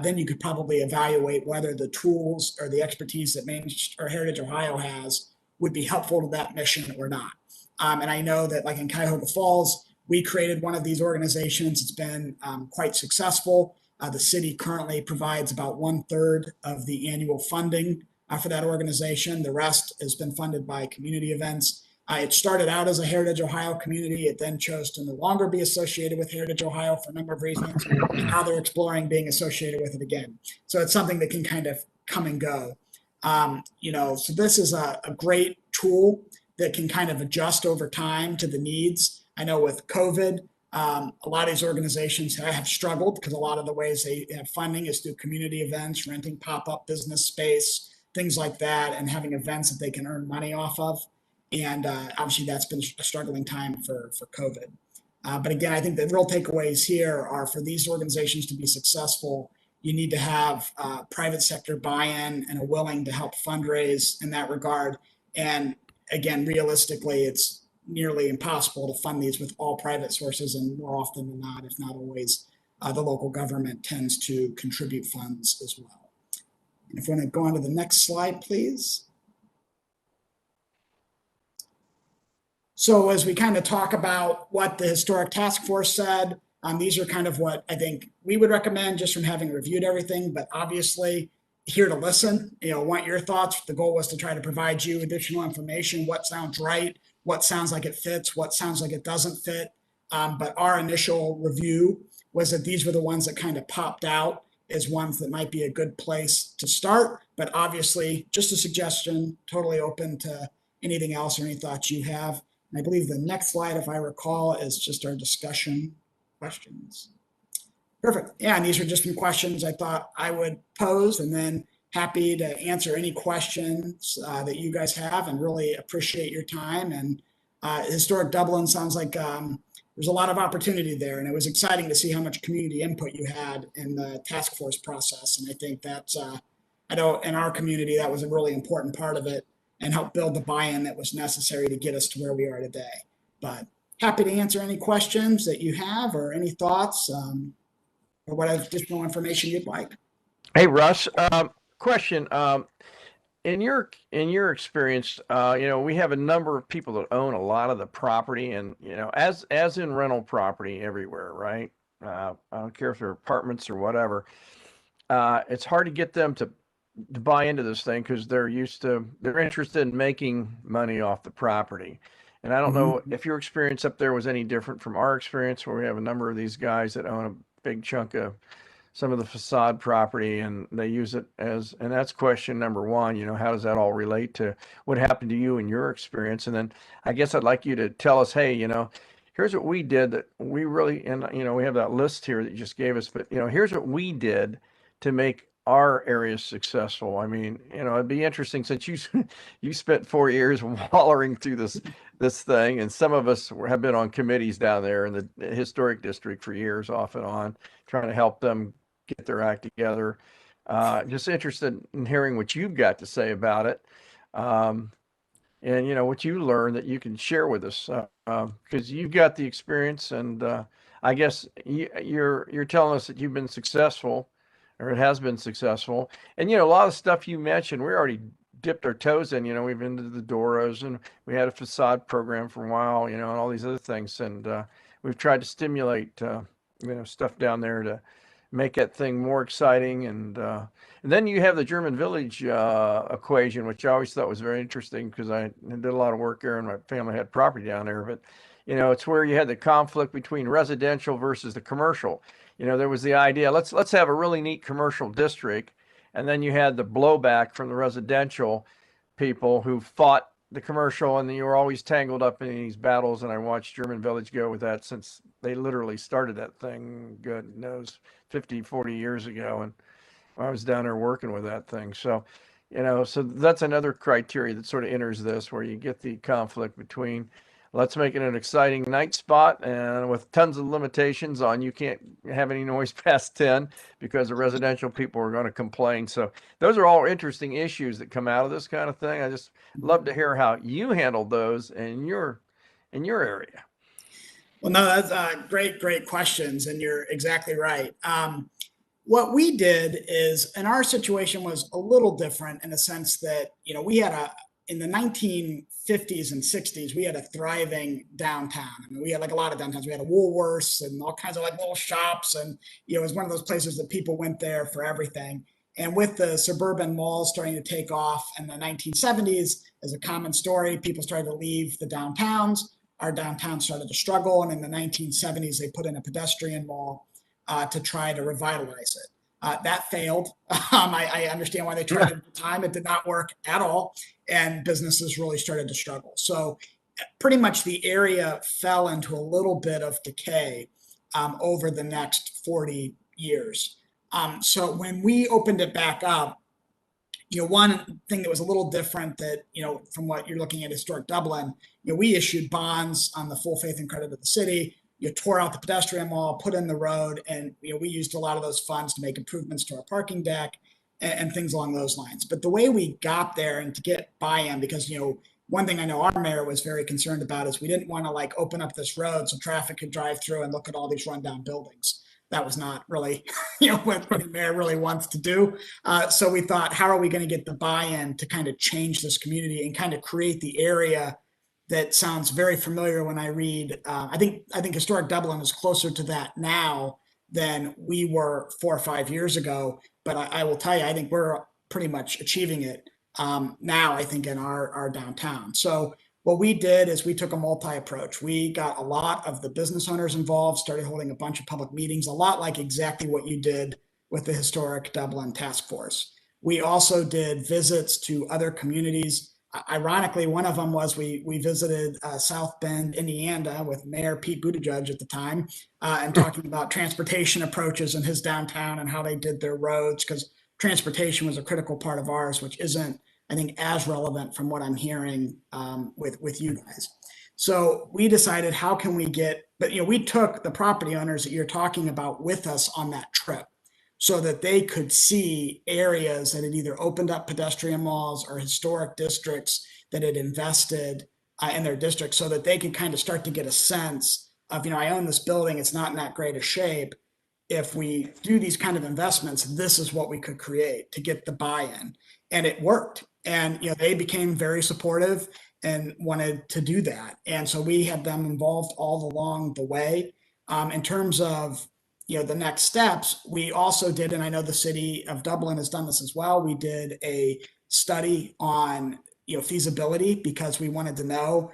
S3: then you could probably evaluate whether the tools or the expertise that Main or Heritage Ohio has would be helpful to that mission or not. And I know that like in Cuyahoga Falls, we created one of these organizations. It's been quite successful. The city currently provides about 1/3 of the annual funding for that organization. The rest has been funded by community events. It started out as a Heritage Ohio community. It then chose to no longer be associated with Heritage Ohio for a number of reasons. And now they're exploring being associated with it again. So it's something that can kind of come and go. So this is a great tool that can kind of adjust over time to the needs. I know with COVID, a lot of these organizations have struggled because a lot of the ways they have funding is through community events, renting pop-up business space, things like that, and having events that they can earn money off of. And obviously that's been a struggling time for COVID. But again, I think the real takeaways here are for these organizations to be successful, you need to have private sector buy-in and a willing to help fundraise in that regard. And again, realistically, it's nearly impossible to fund these with all private sources, and more often than not, if not always, the local government tends to contribute funds as well. And if we want to go on to the next slide, please. So as we kind of talk about what the Historic Task Force said, these are kind of what I think we would recommend just from having reviewed everything, but obviously here to listen, want your thoughts. The goal was to try to provide you additional information, what sounds right, what sounds like it fits, what sounds like it doesn't fit. But our initial review was that these were the ones that kind of popped out as ones that might be a good place to start. But obviously, just a suggestion, totally open to anything else or any thoughts you have. And I believe the next slide, if I recall, is just our discussion questions. Perfect. Yeah, and these are just some questions I thought I would pose, and then happy to answer any questions that you guys have, and really appreciate your time. And Historic Dublin sounds like there's a lot of opportunity there, and it was exciting to see how much community input you had in the task force process. And I think that's, I know in our community, that was a really important part of it and helped build the buy-in that was necessary to get us to where we are today. But happy to answer any questions that you have or any thoughts. Or what additional information you'd like.
S2: Hey, Russ, question. In your experience, we have a number of people that own a lot of the property, and as in rental property everywhere, right? I don't care if they're apartments or whatever. It's hard to get them to buy into this thing because they're interested in making money off the property. And I don't know if your experience up there was any different from our experience, where we have a number of these guys that own a big chunk of some of the facade property, and they use it as, and that's question number one, how does that all relate to what happened to you in your experience? And then I guess I'd like you to tell us, hey, here's what we did that we really, and we have that list here that you just gave us, but here's what we did to make our area successful. I mean, it'd be interesting, since you spent 4 years wallering through this thing, and some of us have been on committees down there in the historic district for years off and on, trying to help them get their act together. Just interested in hearing what you've got to say about it, and what you learned that you can share with us, because you've got the experience, and I guess you're telling us that you've been successful, or it has been successful. And a lot of stuff you mentioned, we already dipped our toes in. We've been to the Doros, and we had a facade program for a while, and all these other things, and we've tried to stimulate stuff down there to make that thing more exciting. And then you have the German Village equation, which I always thought was very interesting, because I did a lot of work there and my family had property down there. But it's where you had the conflict between residential versus the commercial. There was the idea, let's have a really neat commercial district, and then you had the blowback from the residential people who fought the commercial, and you were always tangled up in these battles. And I watched German Village go with that since they literally started that thing, good knows, 50, 40 years ago. And I was down there working with that thing. So, so that's another criteria that sort of enters this, where you get the conflict between, let's make it an exciting night spot, and with tons of limitations on, you can't have any noise past 10 because the residential people are going to complain. So those are all interesting issues that come out of this kind of thing. I just love to hear how you handled those in your area.
S3: Well, no, that's great questions, and you're exactly right. What we did is, and our situation was a little different in the sense that, we had in the 1950s and 60s, we had a thriving downtown. I mean, we had like a lot of downtowns. We had a Woolworths and all kinds of like little shops. And, it was one of those places that people went there for everything. And with the suburban malls starting to take off in the 1970s, as a common story, people started to leave the downtowns. Our downtown started to struggle. And in the 1970s, they put in a pedestrian mall to try to revitalize it. That failed. I understand why they tried it at the time. It did not work at all. And businesses really started to struggle. So pretty much the area fell into a little bit of decay over the next 40 years. So when we opened it back up, one thing that was a little different that, from what you're looking at historic Dublin, we issued bonds on the full faith and credit of the city. You tore out the pedestrian mall, put in the road, and we used a lot of those funds to make improvements to our parking deck and things along those lines. But the way we got there and to get buy-in, because one thing I know our mayor was very concerned about is we didn't want to like open up this road so traffic could drive through and look at all these rundown buildings. That was not really what the mayor really wants to do. So we thought, how are we going to get the buy-in to kind of change this community and kind of create the area that sounds very familiar when I read. I think historic Dublin is closer to that now than we were 4 or 5 years ago. But I will tell you, I think we're pretty much achieving it now, I think, in our downtown. So what we did is we took a multi-approach. We got a lot of the business owners involved, started holding a bunch of public meetings, a lot like exactly what you did with the Historic Dublin Task Force. We also did visits to other communities. Ironically, one of them was we visited South Bend, Indiana with Mayor Pete Buttigieg at the time and talking about transportation approaches in his downtown and how they did their roads, because transportation was a critical part of ours, which isn't, I think, as relevant from what I'm hearing with you guys. So we decided, how can we but we took the property owners that you're talking about with us on that trip, so that they could see areas that had either opened up pedestrian malls or historic districts that had invested in their district, so that they could kind of start to get a sense of, I own this building, it's not in that great a shape. If we do these kind of investments, this is what we could create to get the buy-in. And it worked. And, they became very supportive and wanted to do that. And so we had them involved all along the way. In terms of, the next steps, we also did, and I know the city of Dublin has done this as well, we did a study on, feasibility, because we wanted to know.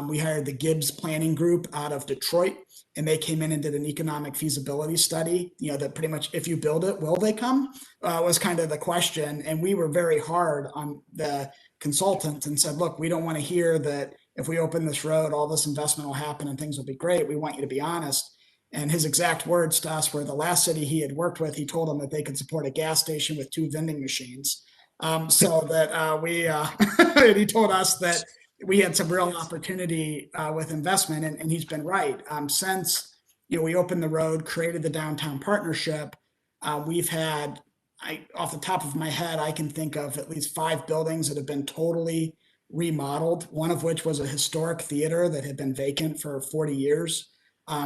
S3: We hired the Gibbs Planning Group out of Detroit, and they came in and did an economic feasibility study, that pretty much, if you build it, will they come? Was kind of the question. And we were very hard on the consultant and said, look, we don't want to hear that if we open this road, all this investment will happen and things will be great. We want you to be honest. And his exact words to us were, the last city he had worked with, he told them that they could support a gas station with 2 vending machines. So that and he told us that we had some real opportunity with investment, and he's been right. Since we opened the road, created the downtown partnership, we've had, off the top of my head, I can think of at least 5 buildings that have been totally remodeled. One of which was a historic theater that had been vacant for 40 years.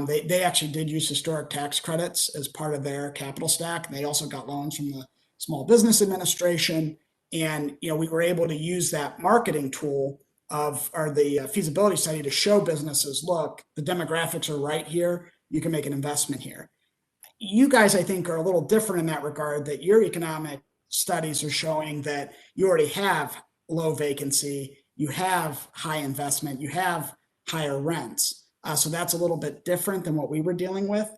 S3: They actually did use historic tax credits as part of their capital stack. And they also got loans from the Small Business Administration. And, we were able to use that marketing tool or the feasibility study to show businesses, look, the demographics are right here. You can make an investment here. You guys, I think, are a little different in that regard, that your economic studies are showing that you already have low vacancy, you have high investment, you have higher rents. So that's a little bit different than what we were dealing with.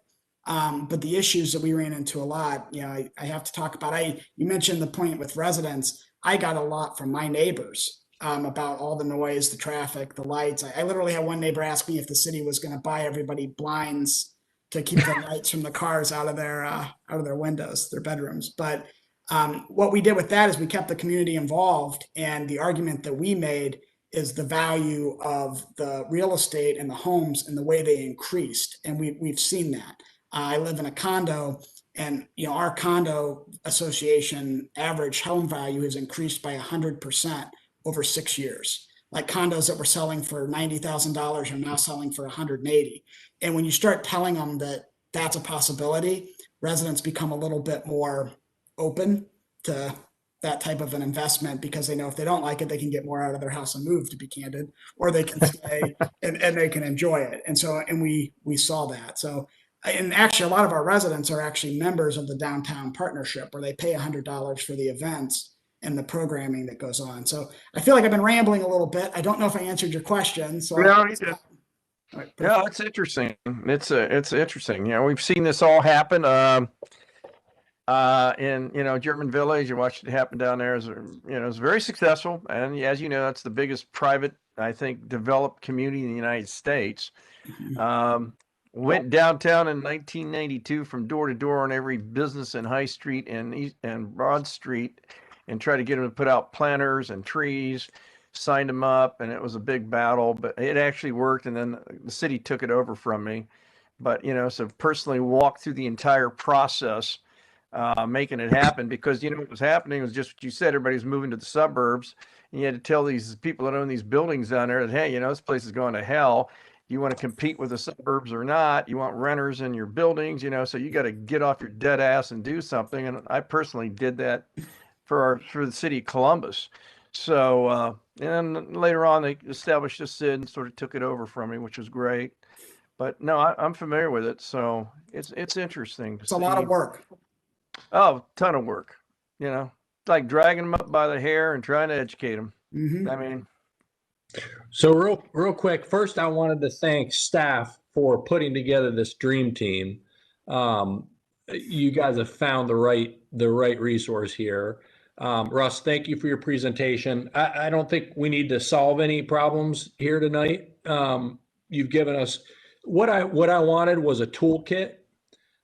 S3: But the issues that we ran into a lot, I have to talk about. You mentioned the point with residents. I got a lot from my neighbors about all the noise, the traffic, the lights. I literally had one neighbor ask me if the city was going to buy everybody blinds to keep the lights from the cars out of their windows, their bedrooms. But what we did with that is we kept the community involved, and the argument that we made is the value of the real estate and the homes and the way they increased. And we've seen that. I live in a condo, and our condo association average home value has increased by 100% over 6 years. Like condos that were selling for $90,000 are now selling for $180,000. And when you start telling them that that's a possibility, residents become a little bit more open to that type of an investment because they know if they don't like it, they can get more out of their house and move, to be candid, or they can stay and they can enjoy it. And so, and we saw that. So, and actually a lot of our residents are actually members of the downtown partnership where they pay $100 for the events and the programming that goes on. So I feel like I've been rambling a little bit. I don't know if I answered your question. So
S2: no, you did. Yeah, it's interesting. It's interesting. You know, we've seen this all happen. In German Village, you watched it happen down there. It's very successful, and as you know, that's the biggest private, I think, developed community in the United States. Went downtown in 1992 from door to door on every business in High Street and Broad Street, and tried to get them to put out planters and trees. Signed them up, and it was a big battle, but it actually worked. And then the city took it over from me. But so personally walked through the entire process. Making it happen because what was happening was just what you said. Everybody was moving to the suburbs, and you had to tell these people that own these buildings down there that, hey, this place is going to hell. You want to compete with the suburbs or not? You want renters in your buildings, so you got to get off your dead ass and do something. And I personally did that for the city of Columbus. So and later on they established a SID and sort of took it over from me, which was great. But no, I'm familiar with it, so it's interesting.
S3: It's a lot of work.
S2: Oh, ton of work. It's like dragging them up by the hair and trying to educate them. I mean,
S4: so real quick. First, I wanted to thank staff for putting together this dream team. You guys have found the right resource here. Russ, thank you for your presentation. I don't think we need to solve any problems here tonight. You've given us what I wanted was a toolkit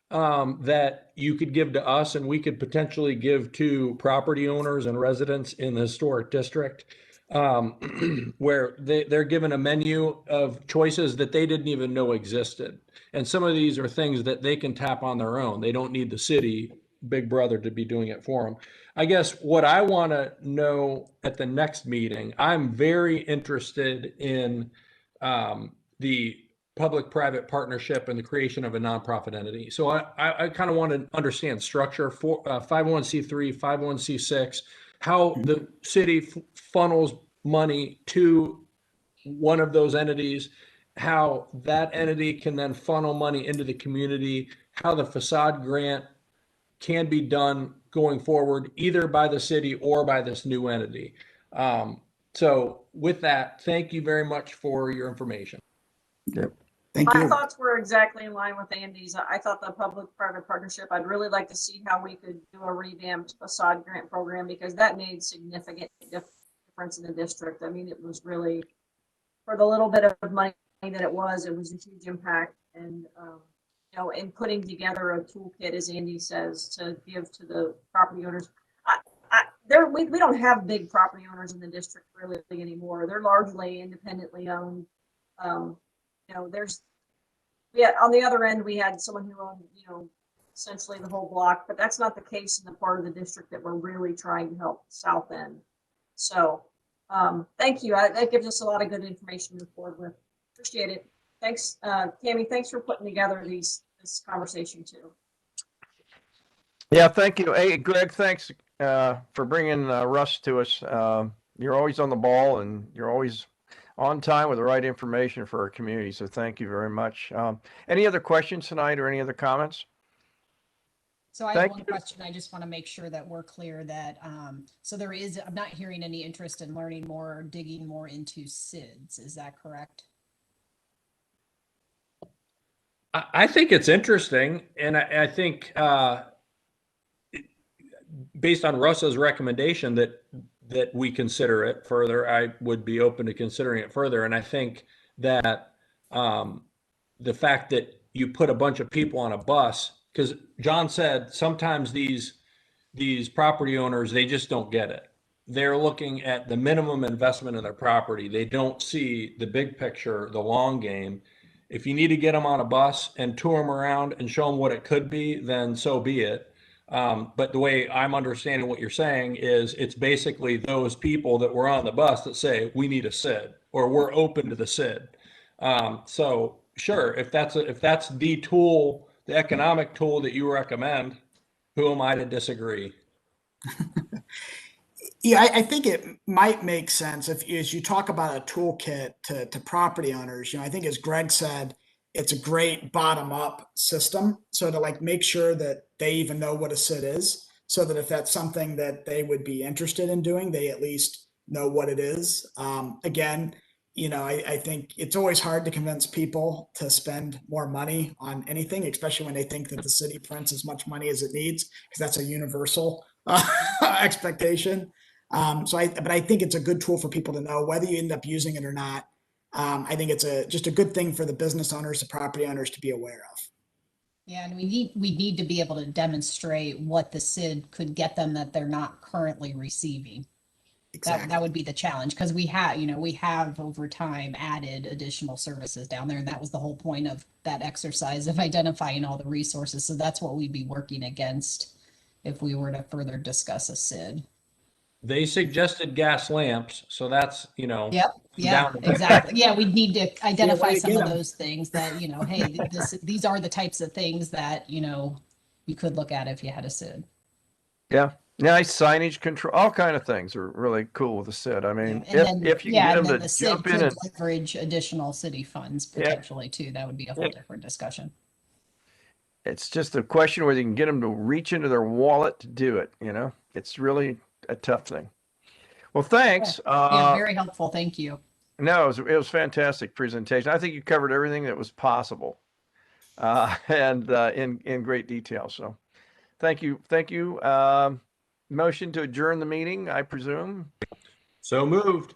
S4: that you could give to us and we could potentially give to property owners and residents in the historic district, where they're given a menu of choices that they didn't even know existed. And some of these are things that they can tap on their own. They don't need the city, Big Brother, to be doing it for them. I guess what I want to know at the next meeting, I'm very interested in the public-private partnership and the creation of a nonprofit entity. So I kind of want to understand structure for 501c3, 501c6, how the city funnels money to one of those entities, how that entity can then funnel money into the community, how the facade grant can be done going forward, either by the city or by this new entity. So with that, thank you very much for your information.
S2: Yep.
S5: My thoughts were exactly in line with Andy's. I thought the public-private partnership, I'd really like to see how we could do a revamped facade grant program because that made significant difference in the district. I mean, it was really, for the little bit of money that it was a huge impact. And, in putting together a toolkit, as Andy says, to give to the property owners. We don't have big property owners in the district really anymore. They're largely independently owned. On the other end, we had someone who owned, essentially the whole block, but that's not the case in the part of the district that we're really trying to help South End. So, thank you. That gives us a lot of good information to move forward with. Appreciate it. Thanks, Tammy. Thanks for putting together this conversation too.
S2: Yeah, thank you. Hey, Greg, thanks for bringing Russ to us. You're always on the ball and you're always on time with the right information for our community. So thank you very much. Any other questions tonight or any other comments?
S16: So I have one question. I just want to make sure that we're clear that, so I'm not hearing any interest in learning more or digging more into SIDS. Is that correct?
S4: I think it's interesting. And I think based on Russ's recommendation that we consider it further, I would be open to considering it further. And I think that the fact that you put a bunch of people on a bus, because John said sometimes these property owners, they just don't get it. They're looking at the minimum investment in their property. They don't see the big picture, the long game. If you need to get them on a bus and tour them around and show them what it could be, then so be it. But the way I'm understanding what you're saying is it's basically those people that were on the bus that say, we need a SID or we're open to the SID. So sure, if that's the tool the economic tool that you recommend, who am I to disagree?
S3: Yeah, I think it might make sense if, as you talk about a toolkit to property owners, I think as Greg said, it's a great bottom up system. So to like make sure that they even know what a SID is, so that if that's something that they would be interested in doing, they at least know what it is. Again, I think it's always hard to convince people to spend more money on anything, especially when they think that the city prints as much money as it needs, because that's a universal expectation. But I think it's a good tool for people to know whether you end up using it or not. I think it's just a good thing for the business owners, the property owners to be aware of.
S16: Yeah, and we need to be able to demonstrate what the SID could get them that they're not currently receiving.
S3: Exactly.
S16: That would be the challenge, because we have over time added additional services down there, and that was the whole point of that exercise of identifying all the resources. So that's what we'd be working against if we were to further discuss a SID.
S4: They suggested gas lamps, so that's,
S16: Yep. Yeah,
S4: down to
S16: exactly. Yeah, we'd need to identify
S3: to
S16: some
S3: get
S16: of
S3: 'em.
S16: those things that, hey, these are the types of things that, you could look at if you had a SID.
S2: Yeah. Nice signage control, all kind of things are really cool with the SID. I mean, if you can get them
S16: then
S2: to
S16: the SID
S2: jump in
S16: could
S2: and
S16: leverage additional city funds potentially too. That would be a whole
S2: Yep.
S16: different discussion.
S2: it's just a question whether you can get them to reach into their wallet to do it. It's really a tough thing. Well, thanks.
S16: Yeah, very helpful. Thank you.
S2: No, it was fantastic presentation. I think you covered everything that was possible, and in great detail. So, thank you. Motion to adjourn the meeting, I presume.
S4: So moved.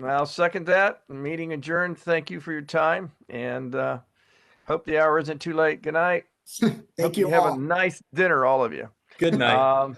S2: I'll second that. Meeting adjourned. Thank you for your time, and hope the hour isn't too late. Good night.
S3: Thank
S2: Hope
S3: you
S2: have
S3: all.
S2: a nice dinner, all of you.
S4: Good night.